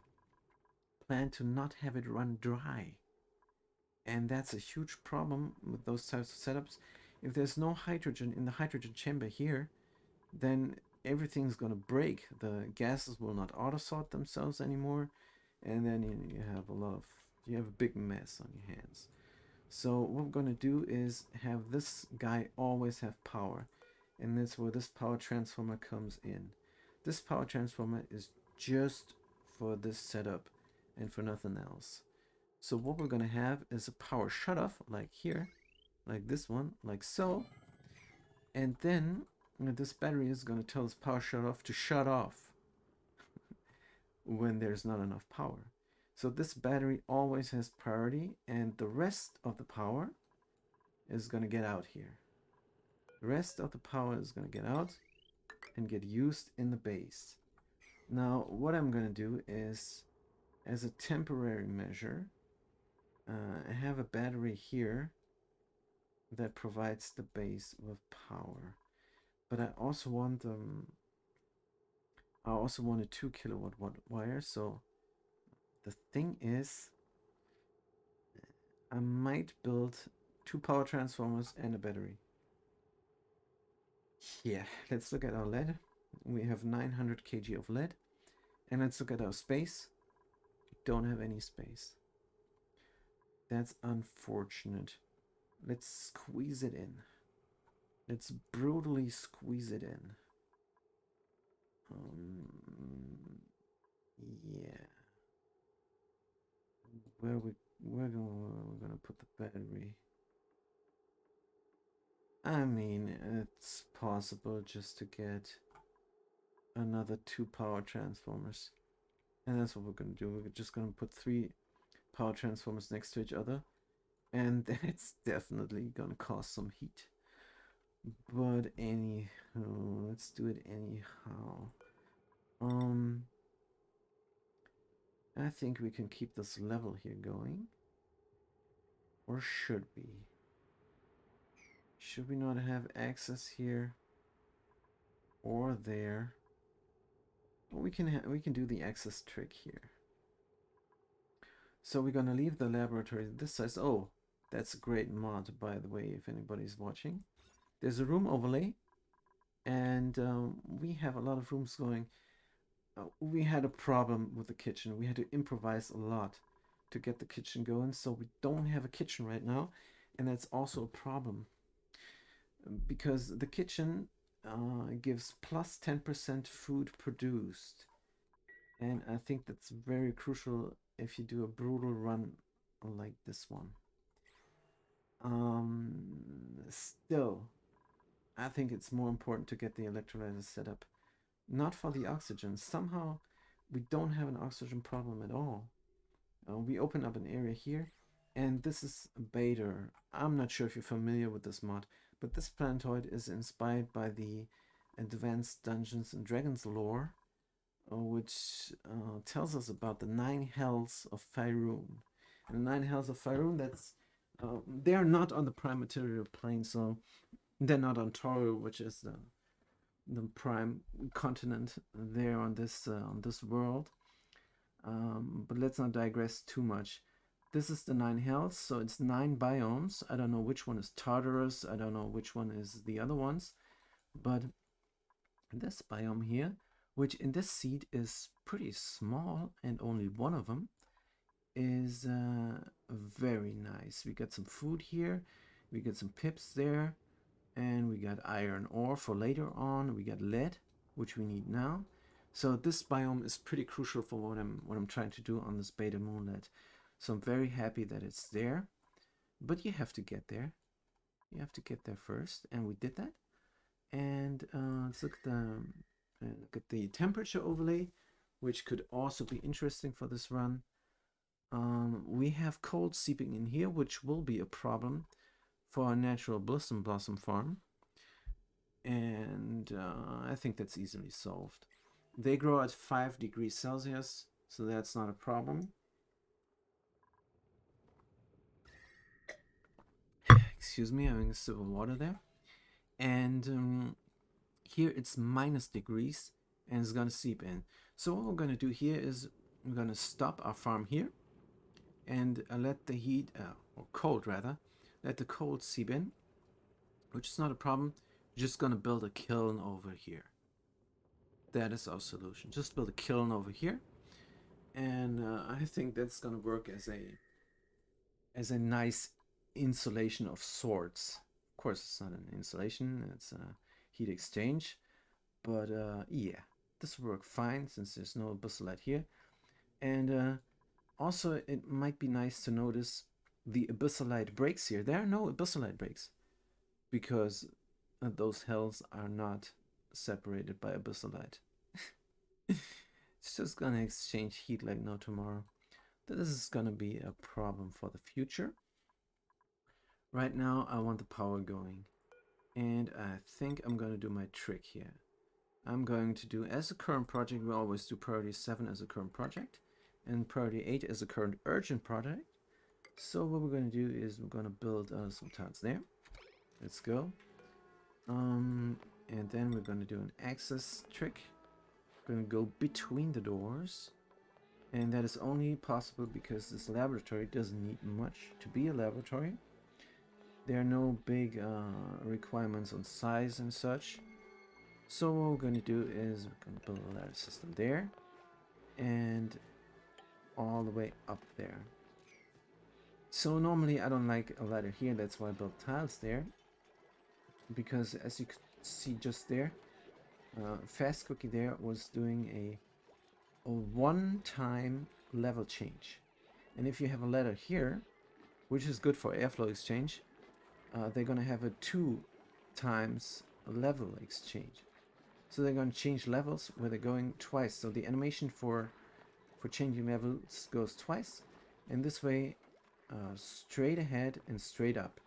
plan to not have it run dry. And that's a huge problem with those types of setups. If there's no hydrogen in the hydrogen chamber here, then everything's gonna break. The gases will not auto-sort themselves anymore, and then you have a big mess on your hands. So what we're gonna do is have this guy always have power, and that's where this power transformer comes in. This power transformer is just for this setup and for nothing else. So what we're gonna have is a power shutoff, like here, like this one, like so. And then this battery is gonna tell this power shutoff to shut off when there's not enough power. So this battery always has priority, and the rest of the power is gonna get out here. The rest of the power is gonna get out and get used in the base. Now, what I'm gonna do is, as a temporary measure, I have a battery here that provides the base with power. But I also want a 2 kilowatt wire. So the thing is, I might build 2 power transformers and a battery. Yeah, let's look at our lead. We have 900 kg of lead. And let's look at our space. We don't have any space. That's unfortunate. Let's squeeze it in. Let's brutally squeeze it in. Yeah. We're gonna put the battery. I mean, it's possible just to get another 2 power transformers. And that's what we're gonna do. We're just gonna put 3 power transformers next to each other. And it's definitely gonna cause some heat. But anyhow, let's do it anyhow. I think we can keep this level here going. Or should we? Should we not have access here or there? Well, we can do the access trick here. So we're gonna leave the laboratory this size. Oh, that's a great mod, by the way, if anybody's watching. There's a room overlay, and we have a lot of rooms going. We had a problem with the kitchen. We had to improvise a lot to get the kitchen going, so we don't have a kitchen right now, and that's also a problem because the kitchen gives plus 10% food produced, And I think that's very crucial if you do a brutal run like this one. Still, I think it's more important to get the electrolyzer set up. Not for the oxygen. Somehow, we don't have an oxygen problem at all. We open up an area here, and this is Bader. I'm not sure if you're familiar with this mod, but this planetoid is inspired by the Advanced Dungeons and Dragons lore, which tells us about the 9 hells of Faerun. And the 9 hells of Faerun, they are not on the prime material plane, so they're not on Toru, which is the prime continent there on this world. But let's not digress too much. This is the 9 hells, so it's 9 biomes. I don't know which one is Tartarus. I don't know which one is the other ones, but this biome here, which in this seed is pretty small, and only one of them is very nice. We got some food here, we got some pips there, and we got iron ore for later on. We got lead, which we need now. So this biome is pretty crucial for what I'm trying to do on this beta moonlet. So I'm very happy that it's there, but you have to get there. You have to get there first, and we did that. And let's look at the temperature overlay, which could also be interesting for this run. We have cold seeping in here, which will be a problem for our natural blossom farm. And I think that's easily solved. They grow at 5 degrees Celsius, so that's not a problem. Excuse me, having a sip of water there. And here it's -degrees, and it's gonna seep in. So what we're gonna do here is we're gonna stop our farm here and let the heat, or cold rather, let the cold seep in, which is not a problem. We're just gonna build a kiln over here. That is our solution. Just build a kiln over here, and I think that's gonna work as a nice insulation of sorts. Of course, it's not an insulation; it's a heat exchange. But yeah, this will work fine since there's no abyssalite here. And also, it might be nice to notice the abyssalite breaks here. There are no abyssalite breaks because those hells are not separated by abyssalite. It's just gonna exchange heat like no tomorrow. This is gonna be a problem for the future. Right now, I want the power going, and I think I'm gonna do my trick here. I'm going to do, as a current project, we always do priority 7 as a current project, and priority 8 as a current urgent project. So what we're going to do is we're going to build some tiles there. Let's go. And then we're going to do an access trick. We're going to go between the doors. And that is only possible because this laboratory doesn't need much to be a laboratory. There are no big requirements on size and such. So what we're going to do is we're going to build a ladder system there and all the way up there. So normally I don't like a ladder here, that's why I built tiles there, because as you can see just there, Fast Cookie there was doing a one-time level change. And if you have a ladder here, which is good for airflow exchange, they're going to have a 2 times level exchange. So they're going to change levels where they're going twice. So the animation for changing levels goes twice. And this way, straight ahead and straight up.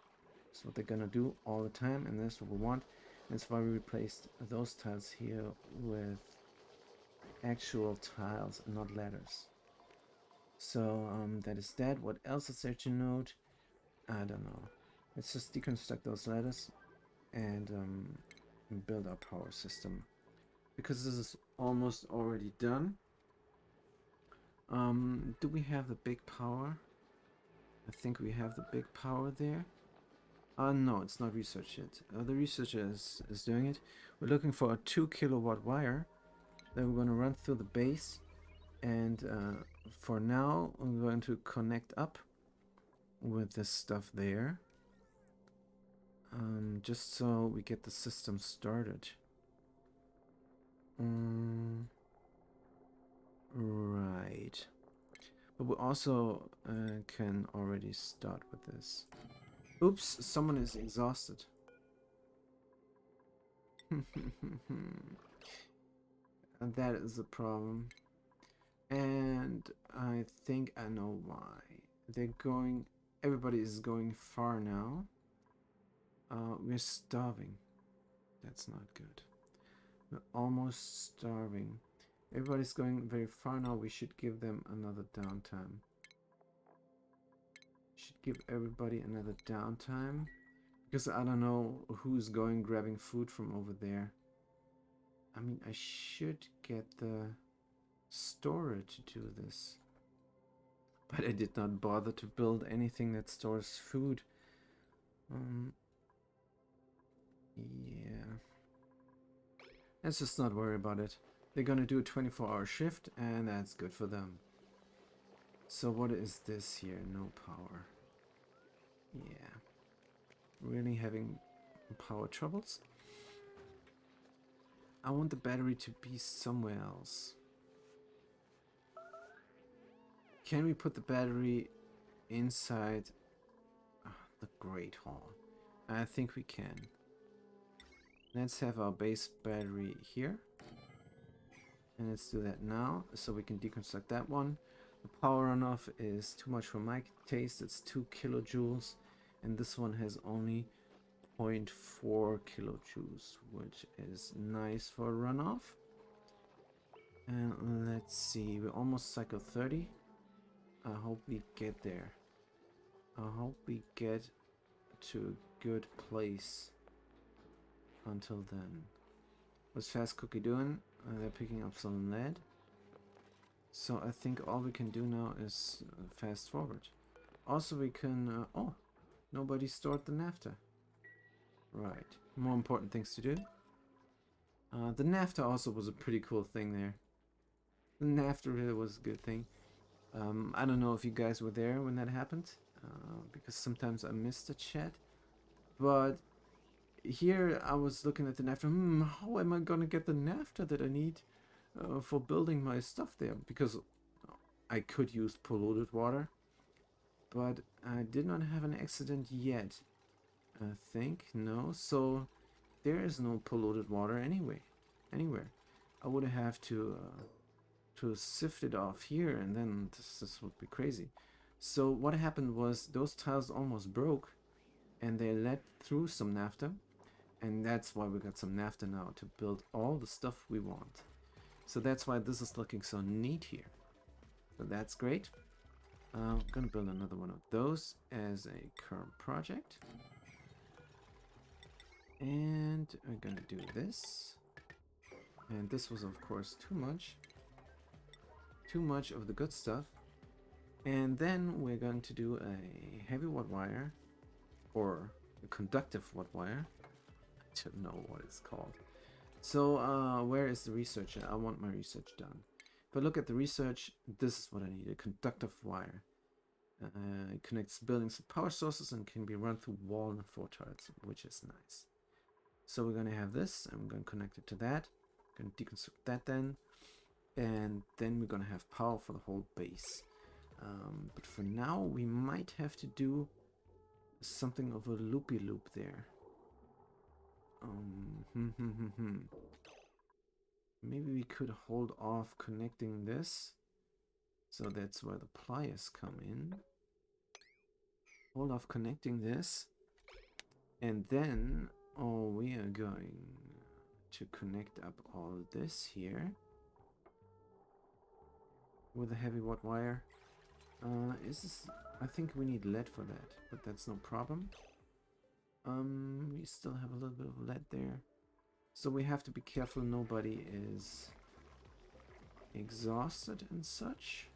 That's what they're going to do all the time. And that's what we want. That's why we replaced those tiles here with actual tiles and not ladders. So that is that. What else is there to note? I don't know. Let's just deconstruct those ladders and build our power system. Because this is almost already done. Do we have the big power? I think we have the big power there. No, it's not research yet. The researcher is doing it. We're looking for a 2 kilowatt wire that we're going to run through the base. And for now, we're going to connect up with this stuff there. Just so we get the system started. Right. But we also can already start with this. Oops, someone is exhausted. And that is the problem. And I think I know why. They're going... Everybody is going far now. We're starving. That's not good. We're almost starving. Everybody's going very far now. We should give them another downtime. Should give everybody another downtime. Because I don't know who's going grabbing food from over there. I mean, I should get the storer to do this. But I did not bother to build anything that stores food. Yeah. Let's just not worry about it. They're gonna do a 24-hour shift, and that's good for them. So what is this here? No power. Yeah. Really having power troubles? I want the battery to be somewhere else. Can we put the battery inside the Great Hall? I think we can. Let's have our base battery here. And let's do that now, so we can deconstruct that one. The power runoff is too much for my taste. It's 2 kilojoules. And this one has only 0.4 kilojoules, which is nice for runoff. And let's see, we're almost cycle 30. I hope we get there. I hope we get to a good place until then. What's Fast Cookie doing? They're picking up some lead. So I think all we can do now is fast forward. Also we can... oh, nobody stored the NAFTA. Right, more important things to do. The NAFTA also was a pretty cool thing there. The NAFTA really was a good thing. I don't know if you guys were there when that happened, because sometimes I missed the chat. But here I was looking at the NAFTA. How am I gonna get the NAFTA that I need for building my stuff there? Because I could use polluted water, but I did not have an accident yet. I think no, so there is no polluted water anywhere. I would have to sift it off here, and then this would be crazy. So what happened was those tiles almost broke, and they led through some NAFTA, and that's why we got some NAFTA now to build all the stuff we want. So that's why this is looking so neat here. So that's great. I'm gonna build another one of those as a current project. And I'm gonna do this. And this was of course too much. Too much of the good stuff. And then we're going to do a heavy watt wire, or a conductive watt wire. I don't know what it's called. So where is the research? I want my research done. If I look at the research, this is what I need, a conductive wire. It connects buildings to power sources and can be run through wall and floor tiles, which is nice. So we're going to have this, and we're going to connect it to that. Going to deconstruct that then. And then we're going to have power for the whole base. But for now, we might have to do something of a loopy-loop there. Maybe we could hold off connecting this. So that's where the pliers come in. Hold off connecting this. And then, we are going to connect up all this here with a heavy watt wire. I think we need lead for that, but that's no problem. We still have a little bit of lead there. So we have to be careful nobody is exhausted and such.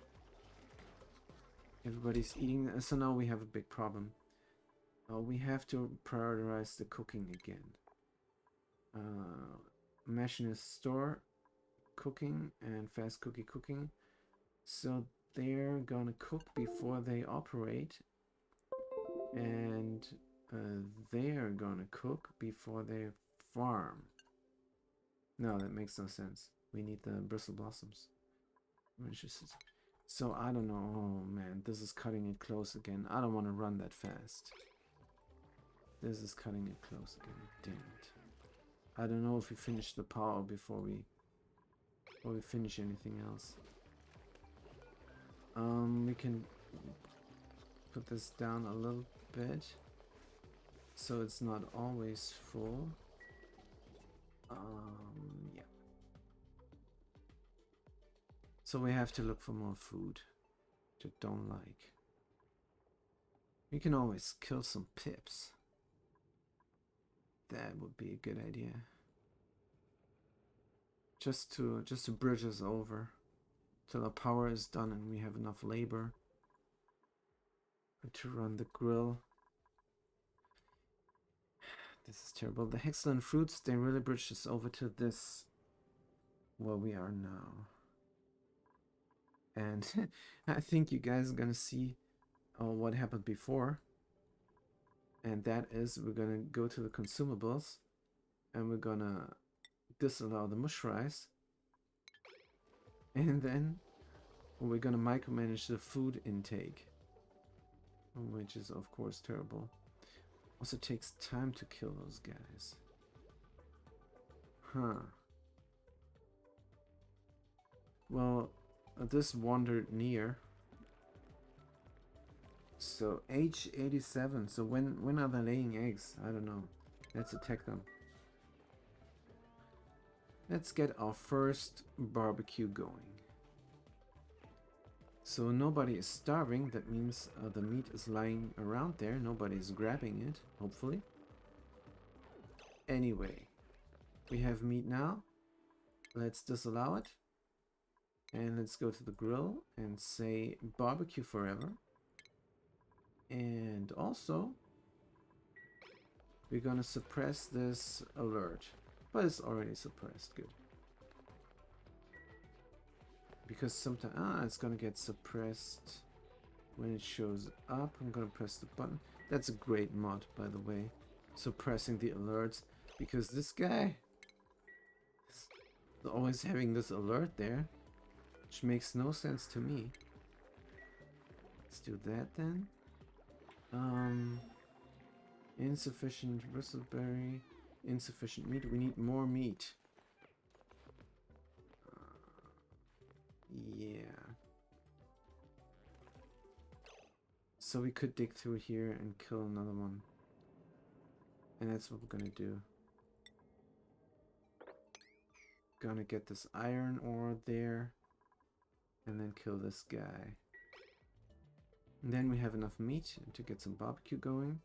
Everybody's eating, so now we have a big problem. We have to prioritize the cooking again. Machinist store cooking and fast cookie cooking. So they're gonna cook before they operate, and they're gonna cook before they farm. No, that makes no sense. We need the bristle blossoms. So I don't know. Oh man, this is cutting it close again. I don't want to run that fast. This is cutting it close again. Damn it. I don't know if we finish the power before we finish anything else. We can put this down a little bit so it's not always full. Yeah. So we have to look for more food that don't like. We can always kill some pips. That would be a good idea. Just to bridge us over till our power is done and we have enough labor to run the grill. This is terrible. The Hexland fruits, they really bridged us over to this where we are now. And I think you guys are gonna see what happened before. And that is we're gonna go to the consumables and we're gonna disallow the mush rice. And then we're gonna micromanage the food intake, which is of course terrible. Also takes time to kill those guys. Huh. Well, this wandered near. So age 87. So when are they laying eggs? I don't know. Let's attack them. Let's get our first barbecue going. So nobody is starving. That means the meat is lying around there. Nobody is grabbing it, hopefully. Anyway, we have meat now. Let's disallow it. And let's go to the grill and say barbecue forever. And also, we're gonna suppress this alert. But it's already suppressed, good. Because sometimes, it's gonna get suppressed when it shows up. I'm gonna press the button. That's a great mod, by the way. Suppressing the alerts. Because this guy is always having this alert there. Which makes no sense to me. Let's do that then. Insufficient bristleberry. Insufficient meat. We need more meat. Yeah. So we could dig through here and kill another one. And that's what we're gonna do. Gonna get this iron ore there. And then kill this guy. And then we have enough meat to get some barbecue going.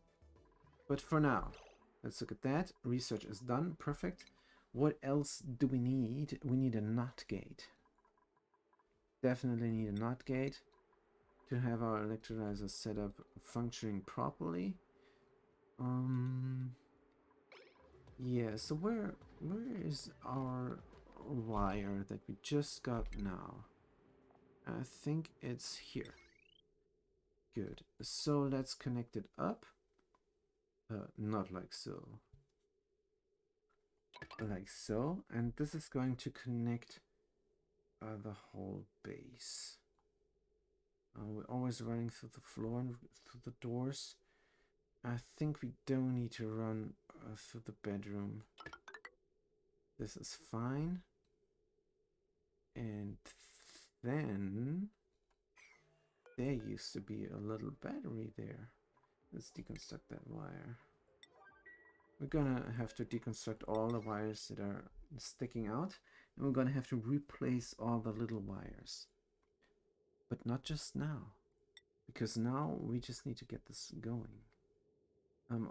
But for now, let's look at that. Research is done. Perfect. What else do we need? We need a NOT gate. Definitely need a NOT gate to have our electrolyzer set up functioning properly. Yeah, so where is our wire that we just got now? I think it's here. Good. So let's connect it up. Not like so. Like so. And this is going to connect the whole base. We're always running through the floor and through the doors. I think we don't need to run through the bedroom. This is fine. And then there used to be a little battery there. Let's deconstruct that wire. We're gonna have to deconstruct all the wires that are sticking out, and we're gonna have to replace all the little wires. But not just now, because now we just need to get this going.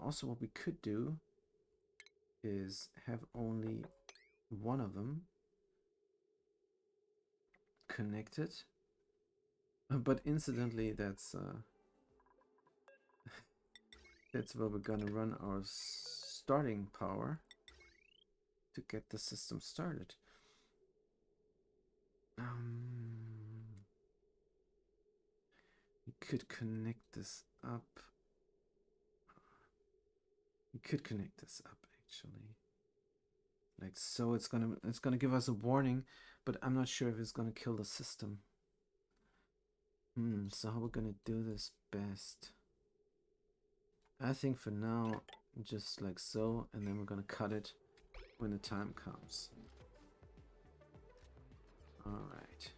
Also, what we could do is have only one of them connected. But incidentally, that's where we're gonna run our starting power to get the system started. We could connect this up. We could connect this up actually. Like so, it's gonna give us a warning, but I'm not sure if it's gonna kill the system. So how we're gonna do this best? I think for now, just like so, and then we're gonna cut it when the time comes. Alright.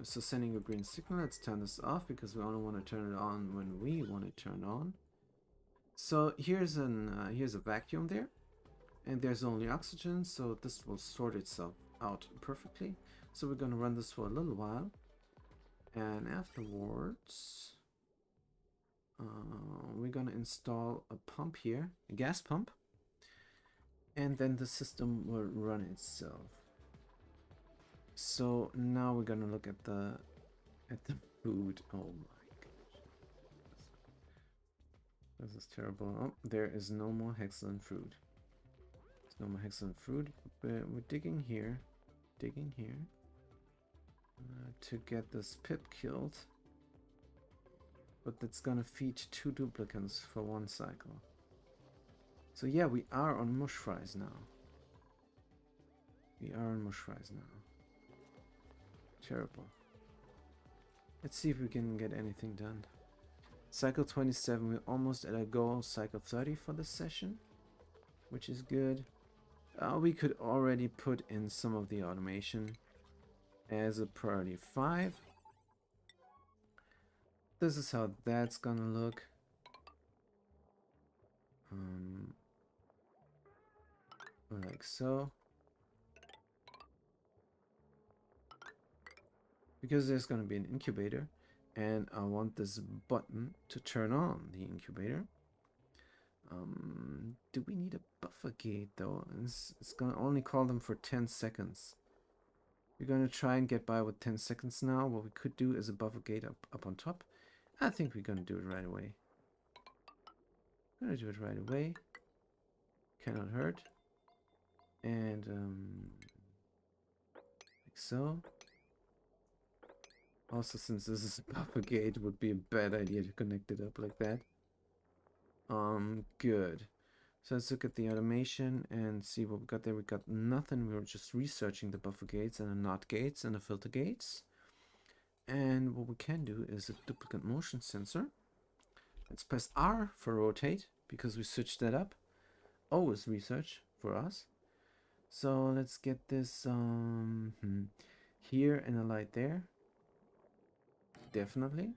So sending a green signal, let's turn this off because we only want to turn it on when we want it turned on. So here's a vacuum there, and there's only oxygen, so this will sort itself out perfectly. So we're gonna run this for a little while, and afterwards we're gonna install a pump here, a gas pump, and then the system will run itself. So now we're gonna look at the food. Oh my gosh, this is terrible. Oh, there is no more excellent fruit. There's no more excellent fruit. We're digging here, to get this pip killed. But that's gonna feed 2 duplicates for 1 cycle. So yeah, we are on mush fries now. Terrible. Let's see if we can get anything done. Cycle 27, we're almost at a goal. Cycle 30 for this session, which is good. We could already put in some of the automation as a priority 5. This is how that's gonna look. Like so. Because there's going to be an incubator, and I want this button to turn on the incubator. Do we need a buffer gate though? It's going to only call them for 10 seconds. We're going to try and get by with 10 seconds now. What we could do is a buffer gate up on top. I think we're going to do it right away. Cannot hurt. And like so. Also, since this is a buffer gate, it would be a bad idea to connect it up like that. Good. So let's look at the automation and see what we got there. We got nothing. We were just researching the buffer gates and the NOT gates and the filter gates. And what we can do is a duplicate motion sensor. Let's press R for rotate because we switched that up. O is research for us. So let's get this here and a light there. Definitely.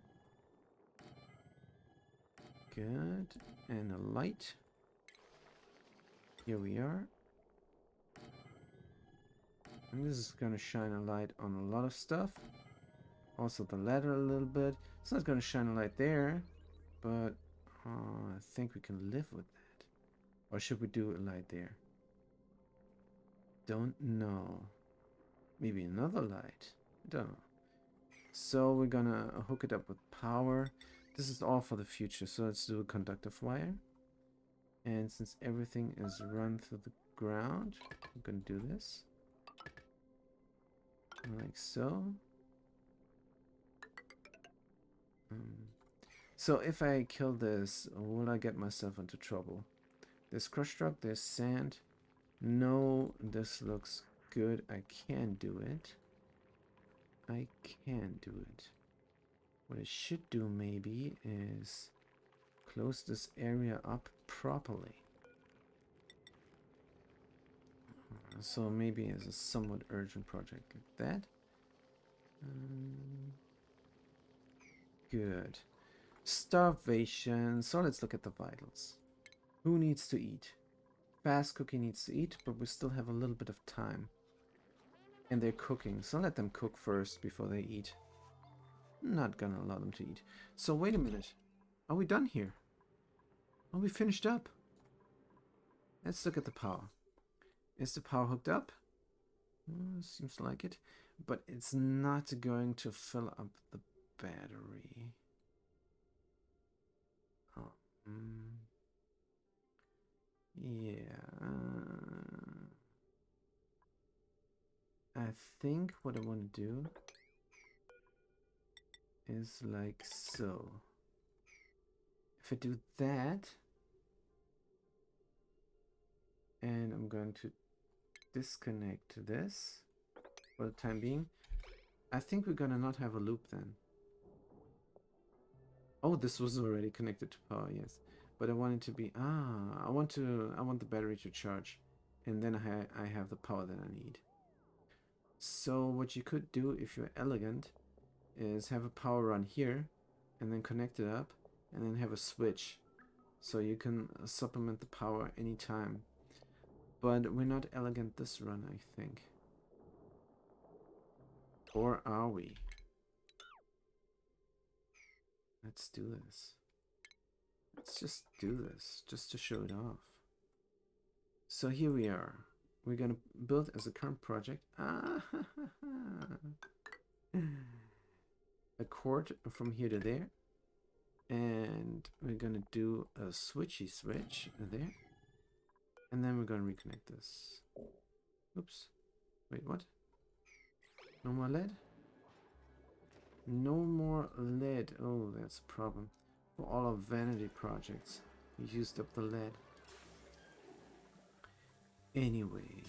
Good. And a light. Here we are. And this is going to shine a light on a lot of stuff. Also the ladder a little bit. It's not going to shine a light there, but I think we can live with that. Or should we do a light there? Don't know. Maybe another light. I don't know. So we're gonna hook it up with power. This is all for the future, so let's do a conductive wire. And since everything is run through the ground, I'm gonna do this. Like so. So if I kill this, will I get myself into trouble? There's crushed rock, there's sand. No, this looks good. I can do it. What I should do maybe is close this area up properly. So maybe as a somewhat urgent project like that. Good. Starvation. So let's look at the vitals. Who needs to eat? Fast Cookie needs to eat, but we still have a little bit of time. And they're cooking, so let them cook first before they eat. Not gonna allow them to eat. So wait a minute. Are we done here? Are we finished up? Let's look at the power. Is the power hooked up? Seems like it. But it's not going to fill up the battery. Oh, yeah. I think what I want to do is like so. If I do that, and I'm going to disconnect this for the time being, I think we're gonna not have a loop then. Oh, this was already connected to power, yes. But I want it to be, I want the battery to charge. And then I have the power that I need. So what you could do if you're elegant is have a power run here and then connect it up and then have a switch. So you can supplement the power anytime. But we're not elegant this run, I think. Or are we? Let's do this. Let's just do this, just to show it off. So here we are. We're gonna build as a current project. A cord from here to there. And we're gonna do a switchy switch there. And then we're gonna reconnect this. Oops. Wait, what? No more lead? No more lead. Oh, that's a problem. For all our vanity projects, we used up the lead. Anyway.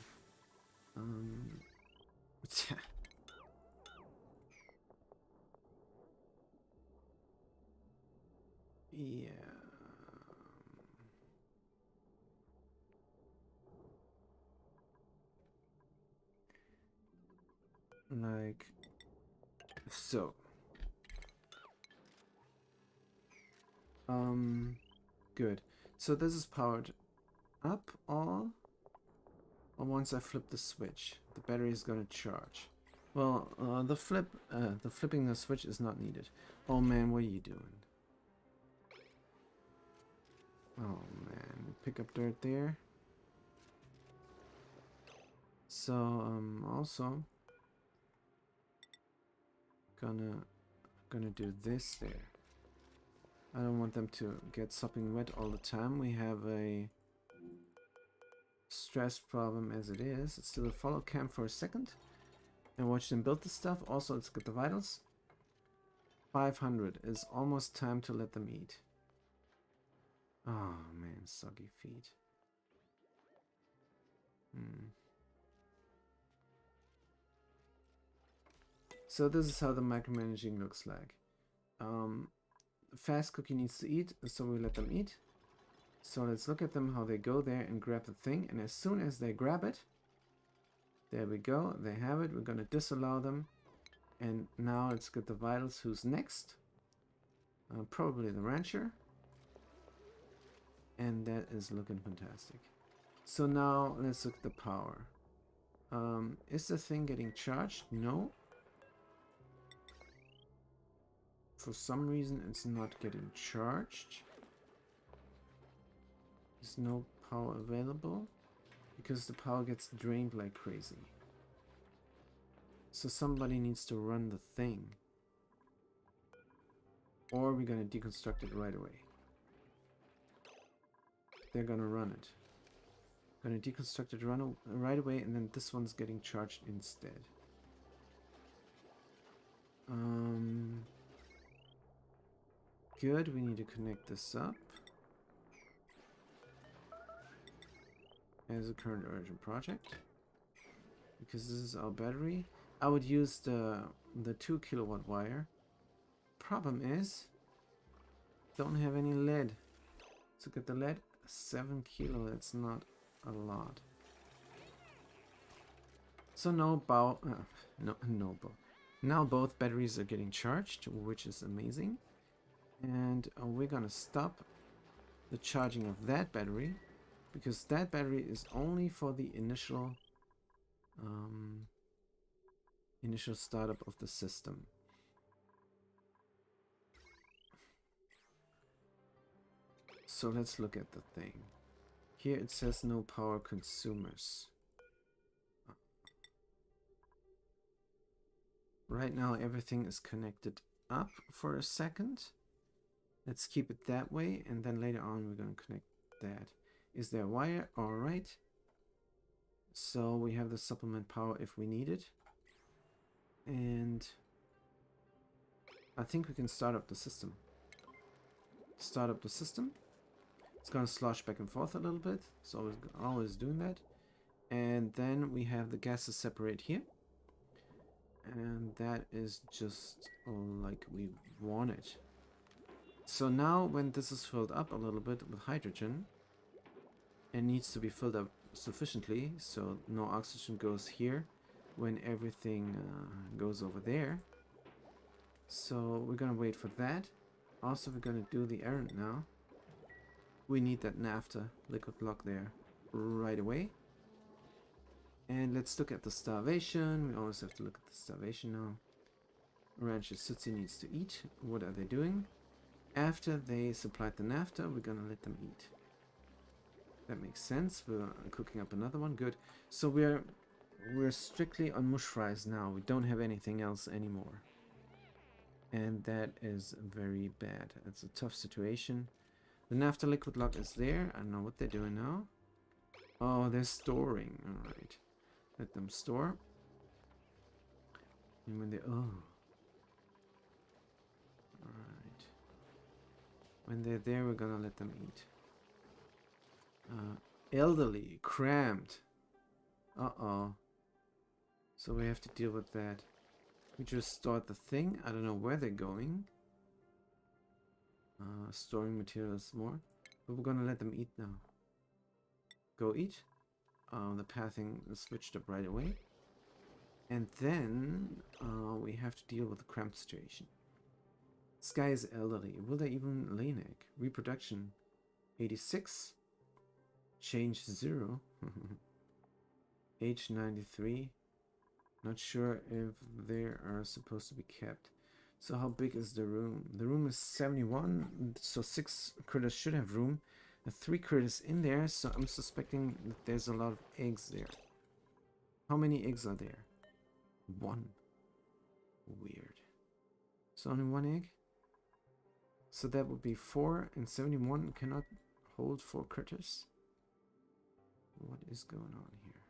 Yeah. Like so. Good. So this is powered up all. Or once I flip the switch, the battery is gonna charge. Well, the flipping the switch is not needed. Oh man, what are you doing? Oh man, pick up dirt there. So also gonna do this there. I don't want them to get sopping wet all the time. We have a stress problem as it is. Let's do a follow cam for a second and watch them build the stuff. Also, let's get the vitals. 500 is almost time to let them eat. Oh man, soggy feet. So this is how the micromanaging looks like. Fast cookie needs to eat, so we let them eat. So let's look at them, how they go there and grab the thing. And as soon as they grab it, there we go, they have it. We're going to disallow them. And now let's get the vitals. Who's next? Probably the rancher. And that is looking fantastic. So now let's look at the power. Is the thing getting charged? No. For some reason it's not getting charged. There's no power available because the power gets drained like crazy. So somebody needs to run the thing. Or we're gonna deconstruct it right away. They're gonna run it. Gonna deconstruct it right away, and then this one's getting charged instead. Good, we need to connect this up as a current urgent project because this is our battery. I would use the 2 kilowatt wire. Problem is, don't have any lead. Let's look at the lead. 7 kilo, that's not a lot. So no now both batteries are getting charged, which is amazing. And we're gonna stop the charging of that battery because that battery is only for the initial startup of the system. So let's look at the thing. Here it says no power consumers. Right now everything is connected up for a second. Let's keep it that way, and then later on we're going to connect that. Is there a wire? Alright. So we have the supplement power if we need it. And I think we can start up the system. Start up the system. It's going to slosh back and forth a little bit. So always doing that. And then we have the gases separate here. And that is just like we want it. So now when this is filled up a little bit with hydrogen, it needs to be filled up sufficiently so no oxygen goes here when everything goes over there. So we're gonna wait for that. Also, we're gonna do the errand now. We need that naphtha liquid block there right away. And let's look at the starvation. We always have to look at the starvation now. Rancher Sutsi needs to eat. What are they doing? After they supplied the naphtha, we're gonna let them eat. That makes sense. We're cooking up another one. Good. So we're strictly on mush fries now. We don't have anything else anymore. And that is very bad. It's a tough situation. The naphtha liquid lock is there. I don't know what they're doing now. Oh, they're storing. Alright. Let them store. And when they... Oh. Alright. When they're there, we're gonna let them eat. Elderly. Cramped. Uh-oh. So we have to deal with that. We just stored the thing. I don't know where they're going. Storing materials more. But we're gonna let them eat now. Go eat. The pathing is switched up right away. And then we have to deal with the cramped situation. This guy is elderly. Will they even lay an egg? Reproduction 86. Change 0. Age 93. Not sure if they are supposed to be kept. So how big is the room? The room is 71, so 6 critters should have room. And 3 critters in there, so I'm suspecting that there's a lot of eggs there. How many eggs are there? 1. Weird. So only 1 egg? So that would be 4, and 71 cannot hold 4 critters? What is going on here?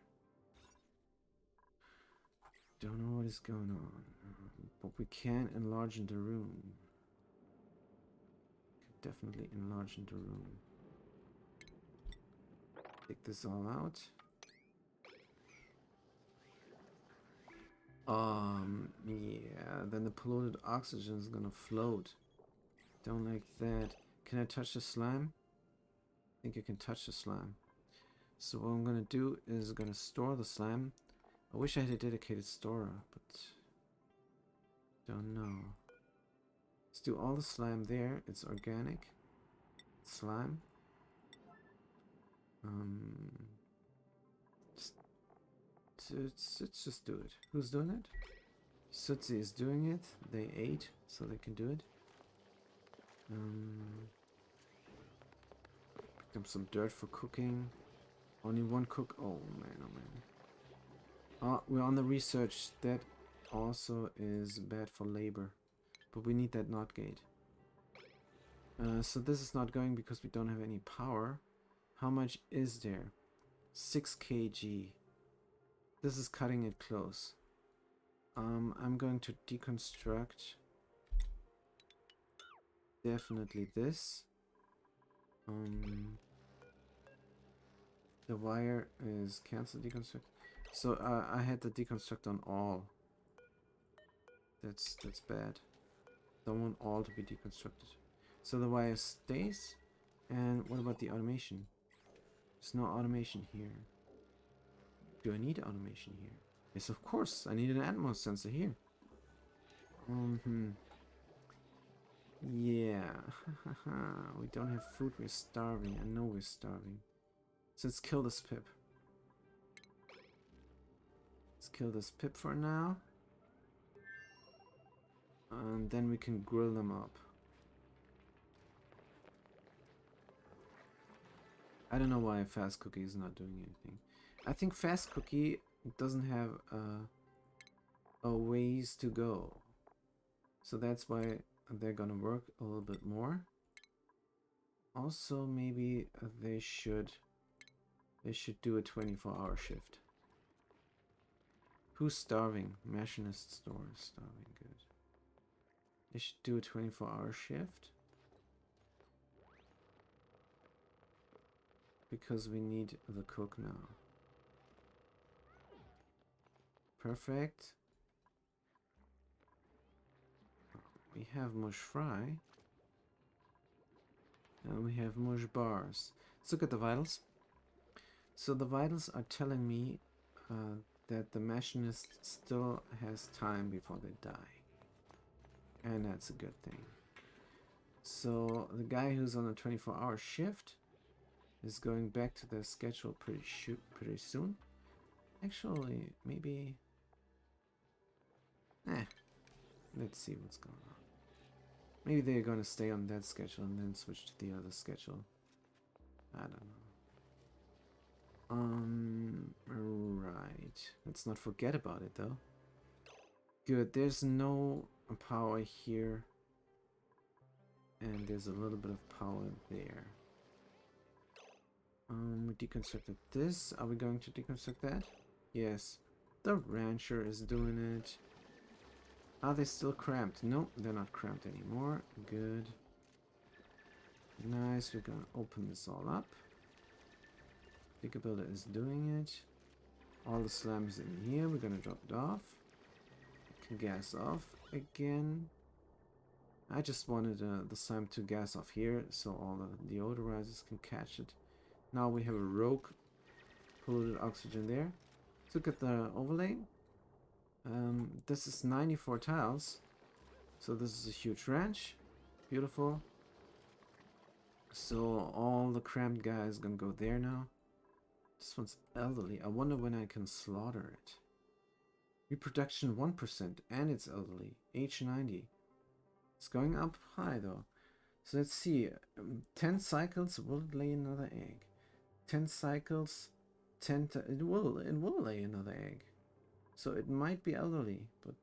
Don't know what is going on, but we can enlarge the room. Can definitely enlarge the room. Take this all out. Yeah, then the polluted oxygen is gonna float. Don't like that. Can I touch the slime? I think you can touch the slime. So what I'm gonna do is gonna store the slime. I wish I had a dedicated storer, but don't know. Let's do all the slime there. It's organic slime. Let's just do it. Who's doing it? Sutsi is doing it. They ate, so they can do it. Pick up some dirt for cooking. Only 1 cook. Oh man, oh man. We're on the research. That also is bad for labor. But we need that NOT gate. So this is not going because we don't have any power. How much is there? 6 kg. This is cutting it close. I'm going to deconstruct definitely this. The wire is cancel deconstruct. So I had the deconstruct on all. That's bad. Don't want all to be deconstructed. So the wire stays. And what about the automation? There's no automation here. Do I need automation here? Yes, of course. I need an Atmos sensor here. Yeah. We don't have food. We're starving. I know we're starving. So let's kill this pip. Let's kill this pip for now. And then we can grill them up. I don't know why Fast Cookie is not doing anything. I think Fast Cookie doesn't have a ways to go. So that's why they're gonna work a little bit more. Also, maybe they should do a 24-hour shift. Who's starving? Machinist store is starving. Good. They should do a 24-hour shift. Because we need the cook now. Perfect. We have mush fry. And we have mush bars. Let's look at the vitals. So the vitals are telling me that the machinist still has time before they die. And that's a good thing. So the guy who's on a 24-hour shift is going back to their schedule pretty soon. Actually, maybe... let's see what's going on. Maybe they're gonna stay on that schedule and then switch to the other schedule. I don't know. Right. Let's not forget about it though. Good, there's no power here. And there's a little bit of power there. We deconstructed this. Are we going to deconstruct that? Yes. The rancher is doing it. Are they still cramped? Nope, they're not cramped anymore. Good. Nice, we're gonna open this all up. Digger Builder is doing it. All the slams in here, we're gonna drop it off. Can gas off again. I just wanted the slime to gas off here so all the deodorizers can catch it. Now we have a rogue polluted oxygen there. Let's look at the overlay. This is 94 tiles. So this is a huge ranch. Beautiful. So all the cramped guys gonna go there now. This one's elderly. I wonder when I can slaughter it. Reproduction 1% and it's elderly. Age 90. It's going up high though. So let's see. 10 cycles, will it lay another egg? 10 cycles, it will lay another egg. So it might be elderly, but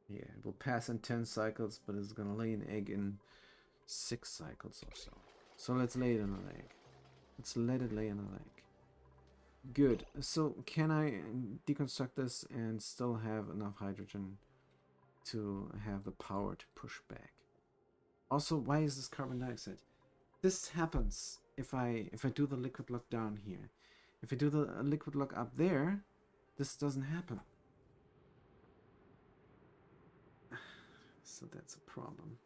yeah, it will pass in 10 cycles, but it's gonna lay an egg in 6 cycles or so. So let's lay it another egg. Let's let it lay another egg. Good. So can I deconstruct this and still have enough hydrogen to have the power to push back? Also, why is this carbon dioxide? This happens if I do the liquid lock down here. If I do the liquid lock up there, this doesn't happen. So that's a problem.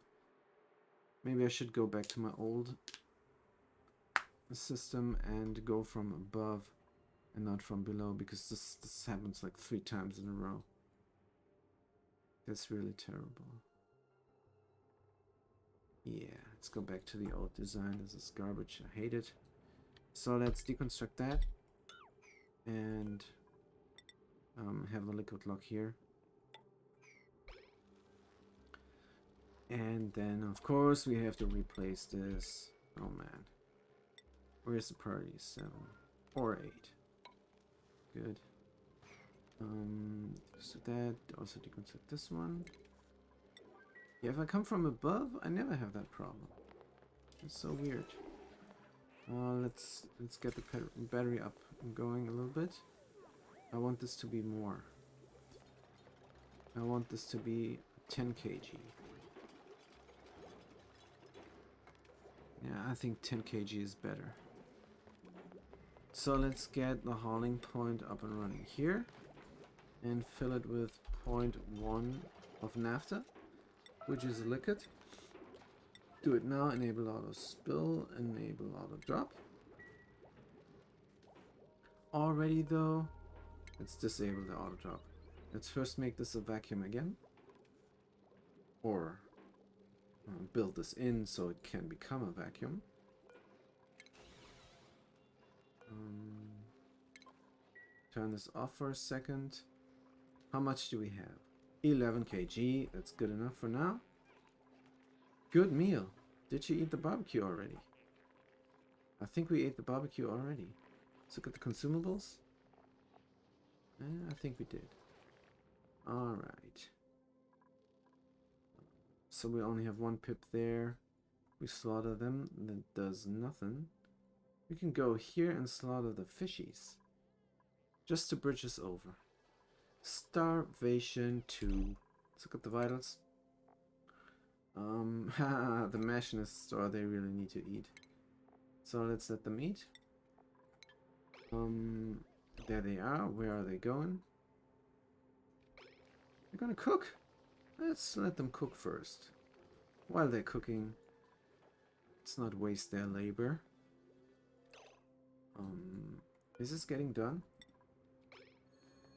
Maybe I should go back to my old system and go from above and not from below, because this happens like 3 times in a row. That's really terrible. Yeah, let's go back to the old design. This is garbage. I hate it. So let's deconstruct that and have the liquid lock here. And then, of course, we have to replace this. Oh man. Where's the priority? 7 or 8. Good. So that, also deconstruct this one. Yeah, if I come from above, I never have that problem. It's so weird. Let's get the battery up and going a little bit. I want this to be more. I want this to be 10 kg. Yeah, I think 10 kg is better. So let's get the hauling point up and running here. And fill it with 0.1 of naphtha, which is a liquid. Do it now. Enable auto spill. Enable auto drop. Already though, let's disable the auto drop. Let's first make this a vacuum again. Or build this in so it can become a vacuum. Turn this off for a second. How much do we have? 11 kg. That's good enough for now. Good meal. Did you eat the barbecue already? I think we ate the barbecue already. Let's look at the consumables. I think we did. Alright. So we only have 1 pip there. We slaughter them. That does nothing. We can go here and slaughter the fishies. Just to bridge us over. Starvation 2. Let's look at the vitals. The machinists, or they really need to eat. So let's let them eat. There they are. Where are they going? They're gonna cook. Let's let them cook first. While they're cooking, let's not waste their labor. Is this getting done?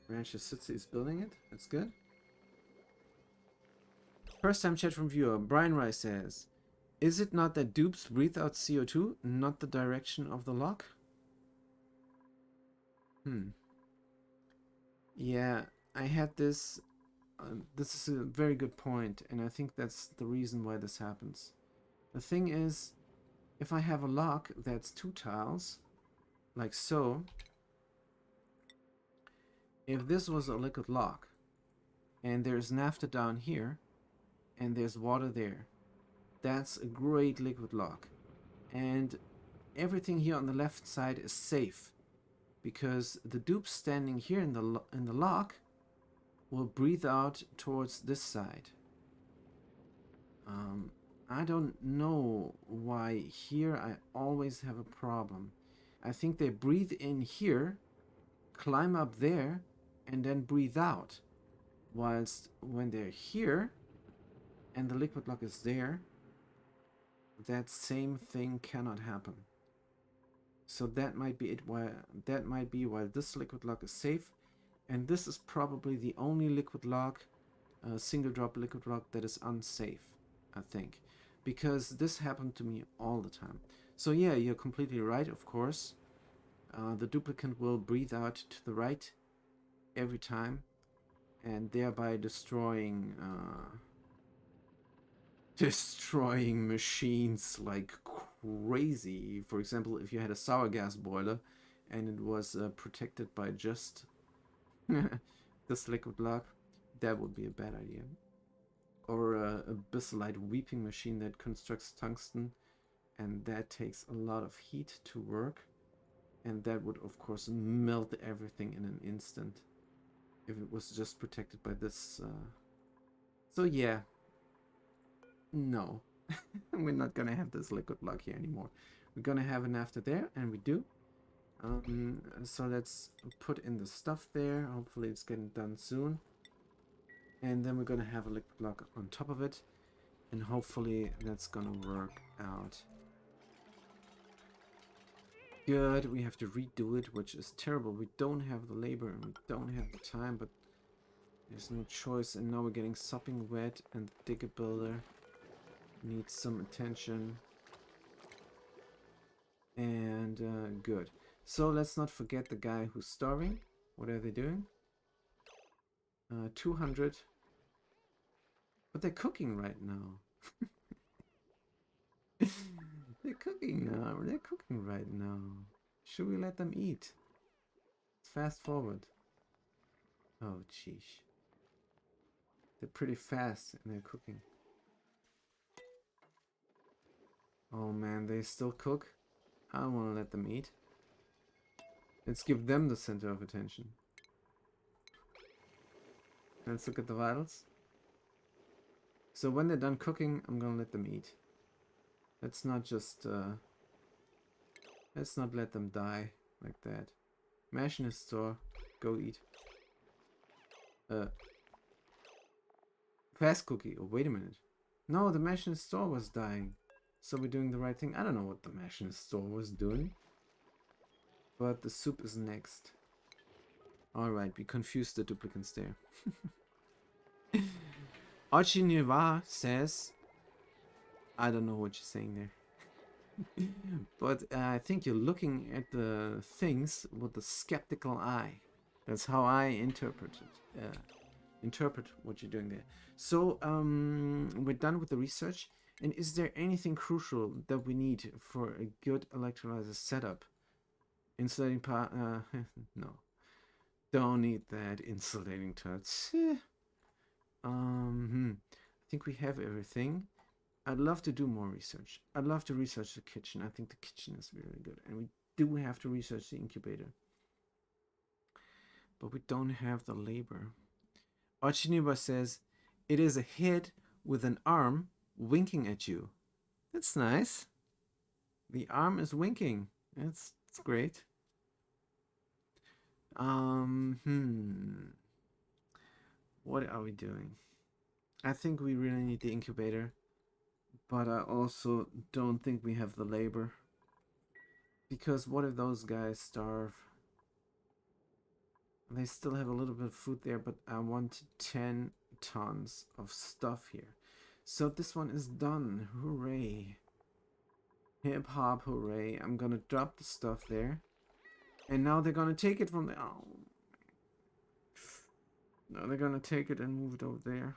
Rancher City is building it. That's good. First time chat from viewer. Brian Rice says, is it not that dupes breathe out CO2, not the direction of the lock? Yeah, I had this. This is a very good point, and I think that's the reason why this happens. The thing is, if I have a lock that's 2 tiles, like so, if this was a liquid lock, and there's naphtha down here, and there's water there, that's a great liquid lock. And everything here on the left side is safe, because the dupes standing here in the lock will breathe out towards this side. I don't know why here I always have a problem. I think they breathe in here, climb up there, and then breathe out. Whilst when they're here, and the liquid lock is there, that same thing cannot happen. So that might be it. That might be why this liquid lock is safe, and this is probably the only liquid lock, single drop liquid lock, that is unsafe, I think, because this happened to me all the time. So yeah, you're completely right, of course. The duplicant will breathe out to the right every time, and thereby destroying machines like crazy. For example, if you had a sour gas boiler and it was protected by just this liquid lock, that would be a bad idea. Or a Bissolite weeping machine that constructs tungsten, and that takes a lot of heat to work, and that would of course melt everything in an instant if it was just protected by this. So yeah, no, we're not gonna have this liquid lock here anymore. We're gonna have an after there, and we do. So let's put in the stuff there. Hopefully it's getting done soon. And then we're gonna have a liquid lock on top of it, and hopefully that's gonna work out. Good, we have to redo it, which is terrible. We don't have the labor and we don't have the time, but there's no choice. And now we're getting sopping wet, and the digger builder needs some attention. And good. So let's not forget the guy who's starving. What are they doing? 200. But they're cooking right now. They're cooking now. They're cooking right now. Should we let them eat? Fast forward. Oh, jeez. They're pretty fast and they're cooking. Oh man, they still cook? I don't want to let them eat. Let's give them the center of attention. Let's look at the vitals. So when they're done cooking, I'm gonna let them eat. Let's not just, let's not let them die like that. Mash in the store. Go eat. Fast cookie. Oh, wait a minute. No, the mash in the store was dying. So we're doing the right thing. I don't know what the mash in the store was doing. But the soup is next. Alright, we confused the duplicants there. Archiniva says... I don't know what you're saying there. But I think you're looking at the things with a skeptical eye. That's how I interpret it. Interpret what you're doing there. So, we're done with the research. And is there anything crucial that we need for a good electrolyzer setup? Insulating part? No. Don't need that insulating touch. I think we have everything. I'd love to do more research. I'd love to research the kitchen. I think the kitchen is really good. And we do have to research the incubator. But we don't have the labor. Ochiniba says, it is a head with an arm winking at you. That's nice. The arm is winking. That's great. What are we doing? I think we really need the incubator, but I also don't think we have the labor. Because what if those guys starve? They still have a little bit of food there, but I want 10 tons of stuff here. So this one is done. Hooray. Hip hop, hooray. I'm gonna drop the stuff there. And now they're gonna take it from the... Oh. Now they're gonna take it and move it over there.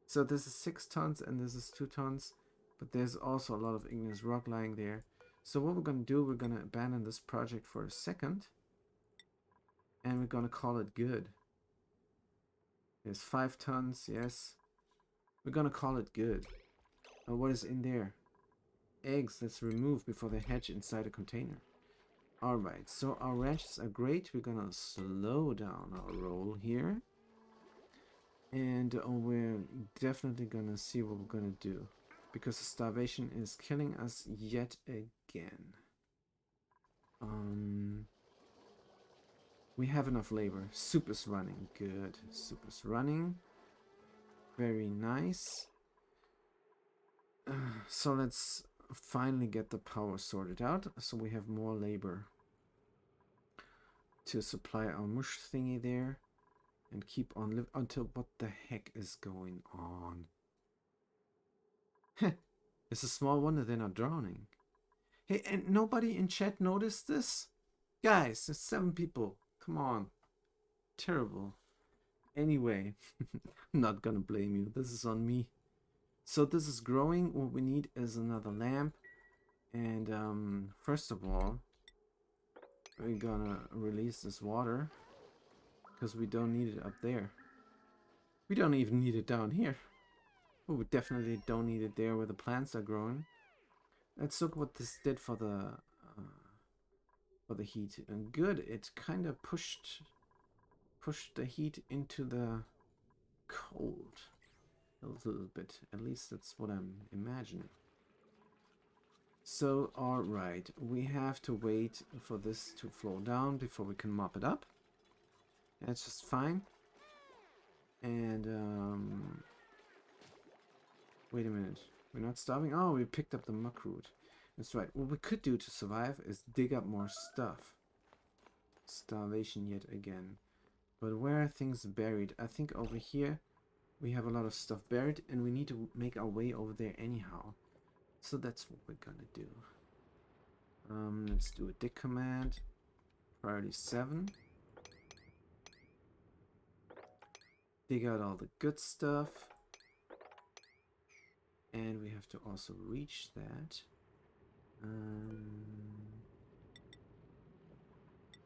So this is 6 tons and this is 2 tons. But there's also a lot of igneous rock lying there. So what we're gonna do, we're gonna abandon this project for a second. And we're gonna call it good. There's 5 tons, yes. We're gonna call it good. What is in there? Eggs, let's remove before they hatch inside a container. Alright, so our ranches are great. We're gonna slow down our roll here. And we're definitely gonna see what we're gonna do. Because the starvation is killing us yet again. We have enough labor. Soup is running. Good. Soup is running. Very nice. So let's finally get the power sorted out. So we have more labor to supply our mush thingy there. And keep on living until... What the heck is going on? Heh. It's a small wonder they're not drowning. Hey, and nobody in chat noticed this? Guys, there's 7 people. Come on. Terrible. Anyway, I'm not gonna blame you. This is on me. So this is growing. What we need is another lamp. And first of all, we're gonna release this water. Because we don't need it up there. We don't even need it down here. Oh, we definitely don't need it there where the plants are growing. Let's look what this did for the heat. And good, it kind of pushed the heat into the cold a little bit. At least that's what I'm imagining. So, alright, we have to wait for this to flow down before we can mop it up. That's just fine. And, wait a minute. We're not starving? Oh, we picked up the muckroot. That's right. What we could do to survive is dig up more stuff. Starvation yet again. But where are things buried? I think over here we have a lot of stuff buried and we need to make our way over there anyhow. So that's what we're gonna do. Let's do a dig command. Priority 7. Dig out all the good stuff. And we have to also reach that.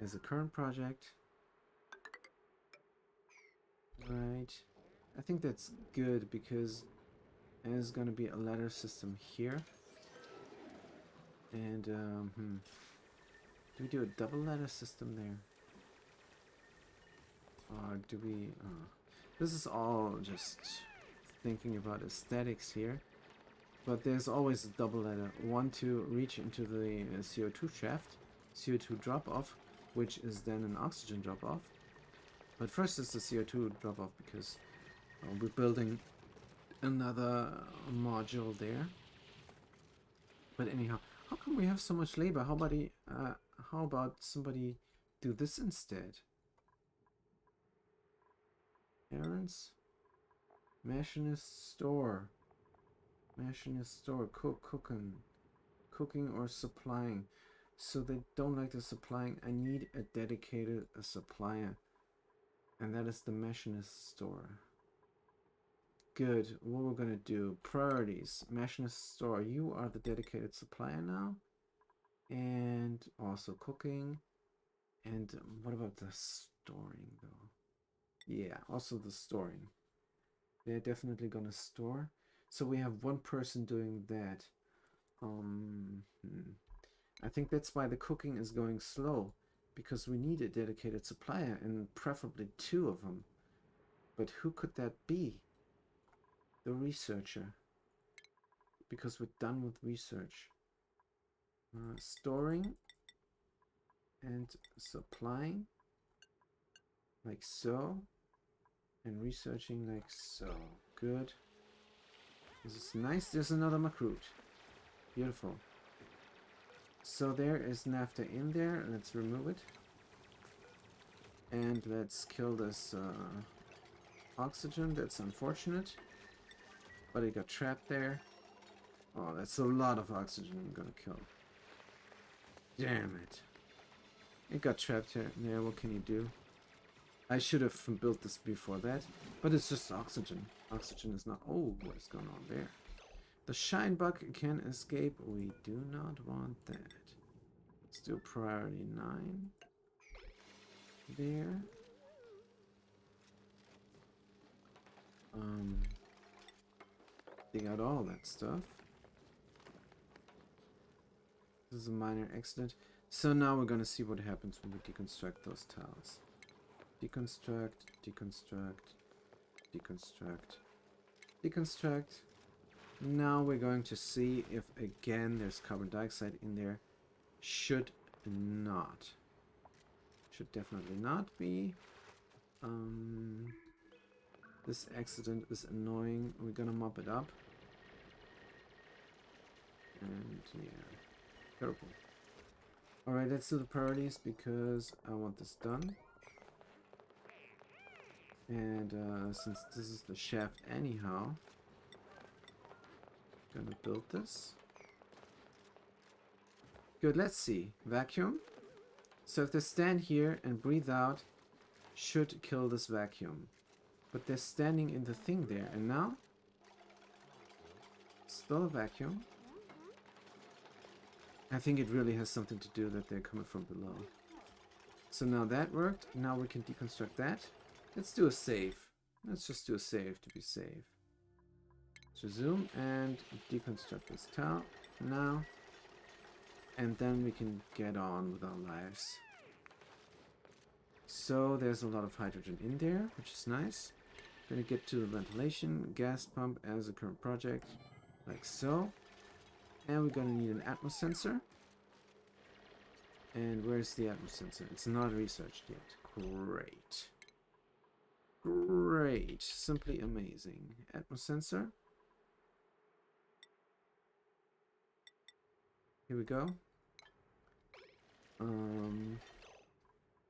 As a current project. Right. I think that's good because there's going to be a ladder system here. And, do we do a double ladder system there? Or do we... this is all just thinking about aesthetics here. But there's always a double ladder. One to reach into the CO2 shaft, CO2 drop-off, which is then an oxygen drop-off. But first it's the CO2 drop-off because we're building another module there. But anyhow, how come we have so much labor? How about somebody do this instead? Errands? Machinist store. Machinist store. Cooking or supplying. So they don't like the supplying. I need a dedicated supplier. And that is the machinist store. Good. What we're gonna do. Priorities. Machinist store. You are the dedicated supplier now. And also cooking. And what about the storing though? Yeah, also the storing. They're definitely gonna store. So we have one person doing that. I think that's why the cooking is going slow. Because we need a dedicated supplier and preferably 2 of them. But who could that be? The researcher. Because we're done with research. Storing and supplying like so, and researching like so. good. This is nice. There's another Macroot. Beautiful. So there is naphtha in there. Let's remove it. And let's kill this oxygen. That's unfortunate. But it got trapped there. Oh, that's a lot of oxygen I'm gonna kill. Damn it. It got trapped here. Yeah, what can you do? I should have built this before that. But it's just oxygen. Oxygen is not... Oh, what is going on there? The shine bug can escape. We do not want that. Let's do priority 9. There. Dig out all that stuff. This is a minor accident. So now we're gonna see what happens when we deconstruct those tiles. Deconstruct, deconstruct, deconstruct, deconstruct. Now we're going to see if again there's carbon dioxide in there. Should not. Should definitely not be. This accident is annoying. We're gonna mop it up. And yeah, terrible. Alright, let's do the priorities because I want this done. And since this is the shaft anyhow, gonna build this. Good, let's see. Vacuum. So if they stand here and breathe out, should kill this vacuum. But they're standing in the thing there, and now? Still a vacuum. I think it really has something to do that they're coming from below. So now that worked. Now we can deconstruct that. Let's do a save. Let's just do a save to be safe. So zoom and deconstruct this tile now. And then we can get on with our lives. So there's a lot of hydrogen in there, which is nice. Gonna get to the ventilation, gas pump as a current project, like so. And we're gonna need an atmos sensor. And where's the atmos sensor? It's not researched yet. Great. Great. Simply amazing. Atmos sensor. Here we go.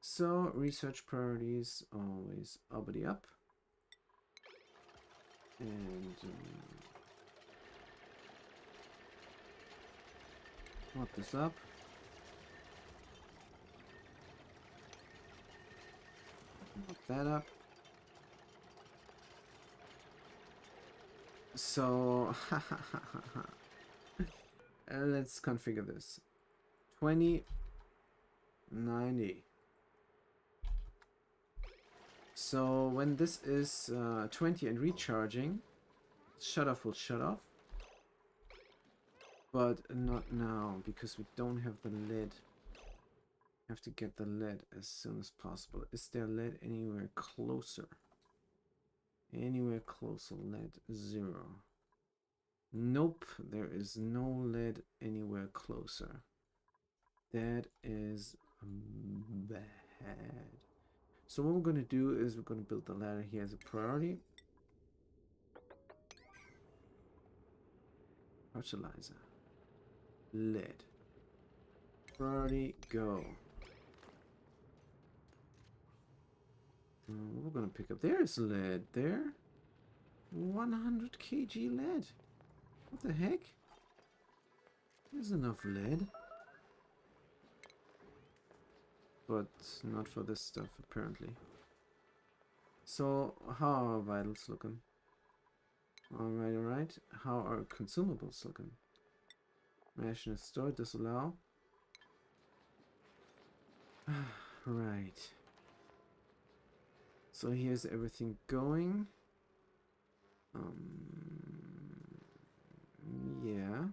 So research priorities always uppity up. And mop this up. Mop that up. So let's configure this. 2090. So when this is 20 and recharging, shut off will shut off. But not now, because we don't have the lead. Have to get the lead as soon as possible. Is there lead anywhere closer? Anywhere closer, lead 0. Nope, there is no lead anywhere closer. That is bad. So what we're going to do is we're going to build the ladder here as a priority. Fertilizer. Lead. Priority, go. What we're going to pick up. There's lead there. 100 kg lead. What the heck? There's enough lead. But not for this stuff, apparently. So, how are our vitals looking? Alright, alright. How are consumables looking? Ration is stored, disallow. Right. So here's everything going. Yeah.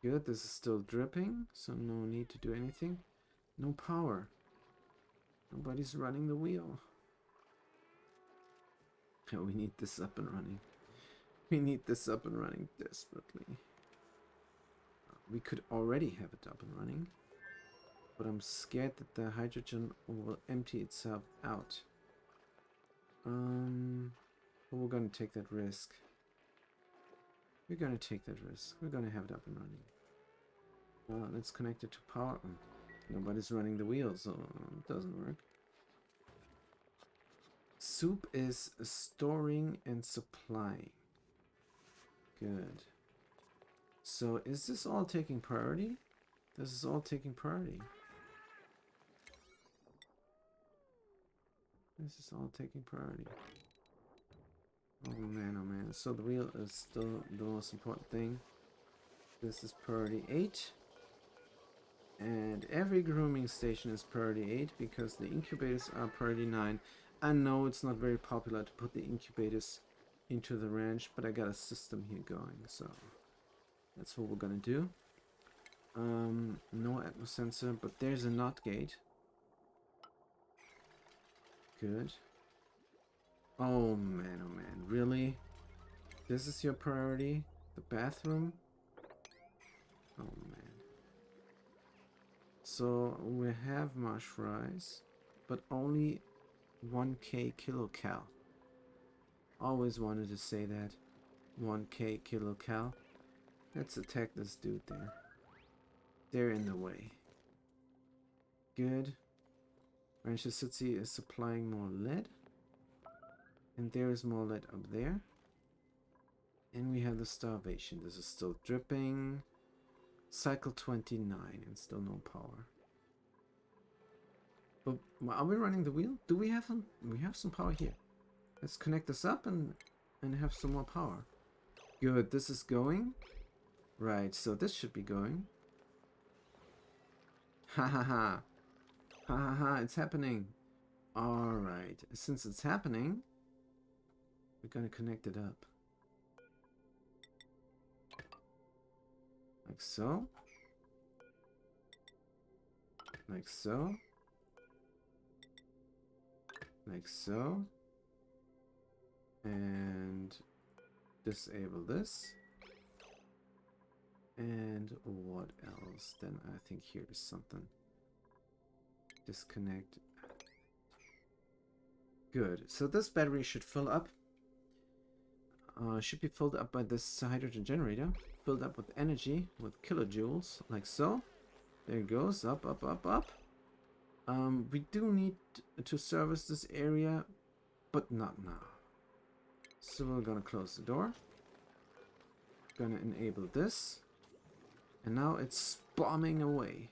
Good, this is still dripping, so no need to do anything. No power. Nobody's running the wheel. We need this up and running. We need this up and running desperately. We could already have it up and running. But I'm scared that the hydrogen will empty itself out. But we're gonna take that risk. We're gonna take that risk. We're gonna have it up and running. Let's connect it to power. Nobody's running the wheel, so it doesn't work. Soup is storing and supplying. Good. So is this all taking priority? This is all taking priority. This is all taking priority. Oh man, oh man. So the wheel is still the most important thing. This is priority 8. And every grooming station is priority 8 because the incubators are priority 9. I know it's not very popular to put the incubators into the ranch, but I got a system here going, so that's what we're gonna do. No atmos sensor, but there's a NOT gate. Good. Oh man, really? This is your priority? The bathroom? Oh man. So we have marsh fries, but only 1k kilocal. Always wanted to say that. 1k kilocal. Let's attack this dude there. They're in the way. Good. Rancher City is supplying more lead. And there is more lead up there. And we have the starvation. This is still dripping. Cycle 29 and still no power. But are we running the wheel? Do we have some? We have some power here. Let's connect this up and have some more power. Good, this is going. Right, so this should be going. Ha ha ha. Ha ha ha, it's happening. Alright, since it's happening, we're gonna connect it up. Like so. Like so. Like so. And disable this. And what else? Then I think here is something. Disconnect. Good. So this battery should fill up. Should be filled up by this hydrogen generator. Filled up with energy, with kilojoules, like so. There it goes. Up, up, up, up. We do need to service this area, but not now. So we're gonna close the door. Gonna enable this. And now it's bombing away.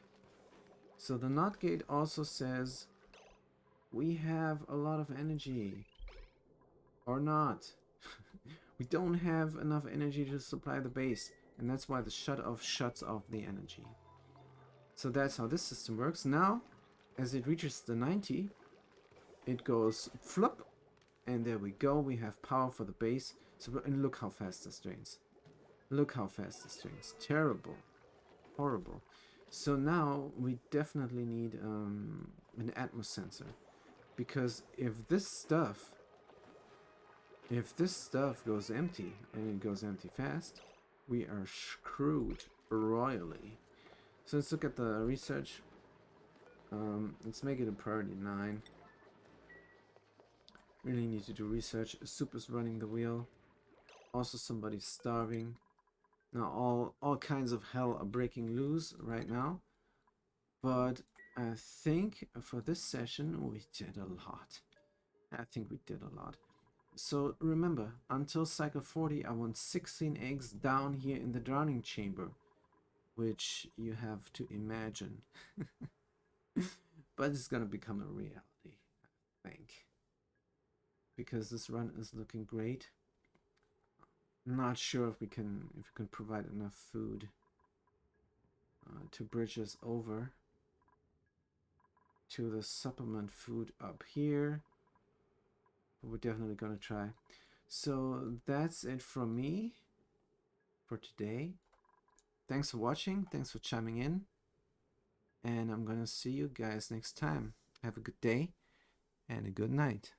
So the NOT gate also says we have a lot of energy. Or not. We don't have enough energy to supply the base. And that's why the shut off shuts off the energy. So that's how this system works. Now, as it reaches the 90, it goes flop. And there we go. We have power for the base. So and look how fast this drains. Look how fast this drains. Terrible. Horrible. So now we definitely need an atmos sensor. Because if this stuff goes empty, and it goes empty fast, we are screwed royally. So let's look at the research. Let's make it a priority 9. Really need to do research. Soup is running the wheel. Also somebody's starving. Now all kinds of hell are breaking loose right now. But I think for this session we did a lot. I think we did a lot. So remember, until cycle 40 I want 16 eggs down here in the drowning chamber. Which you have to imagine. But it's gonna become a reality, I think. Because this run is looking great. Not sure if we can provide enough food to bridge us over to the supplement food up here. But we're definitely gonna try. So that's it from me for today. Thanks for watching, thanks for chiming in, and I'm gonna see you guys next time. Have a good day and a good night.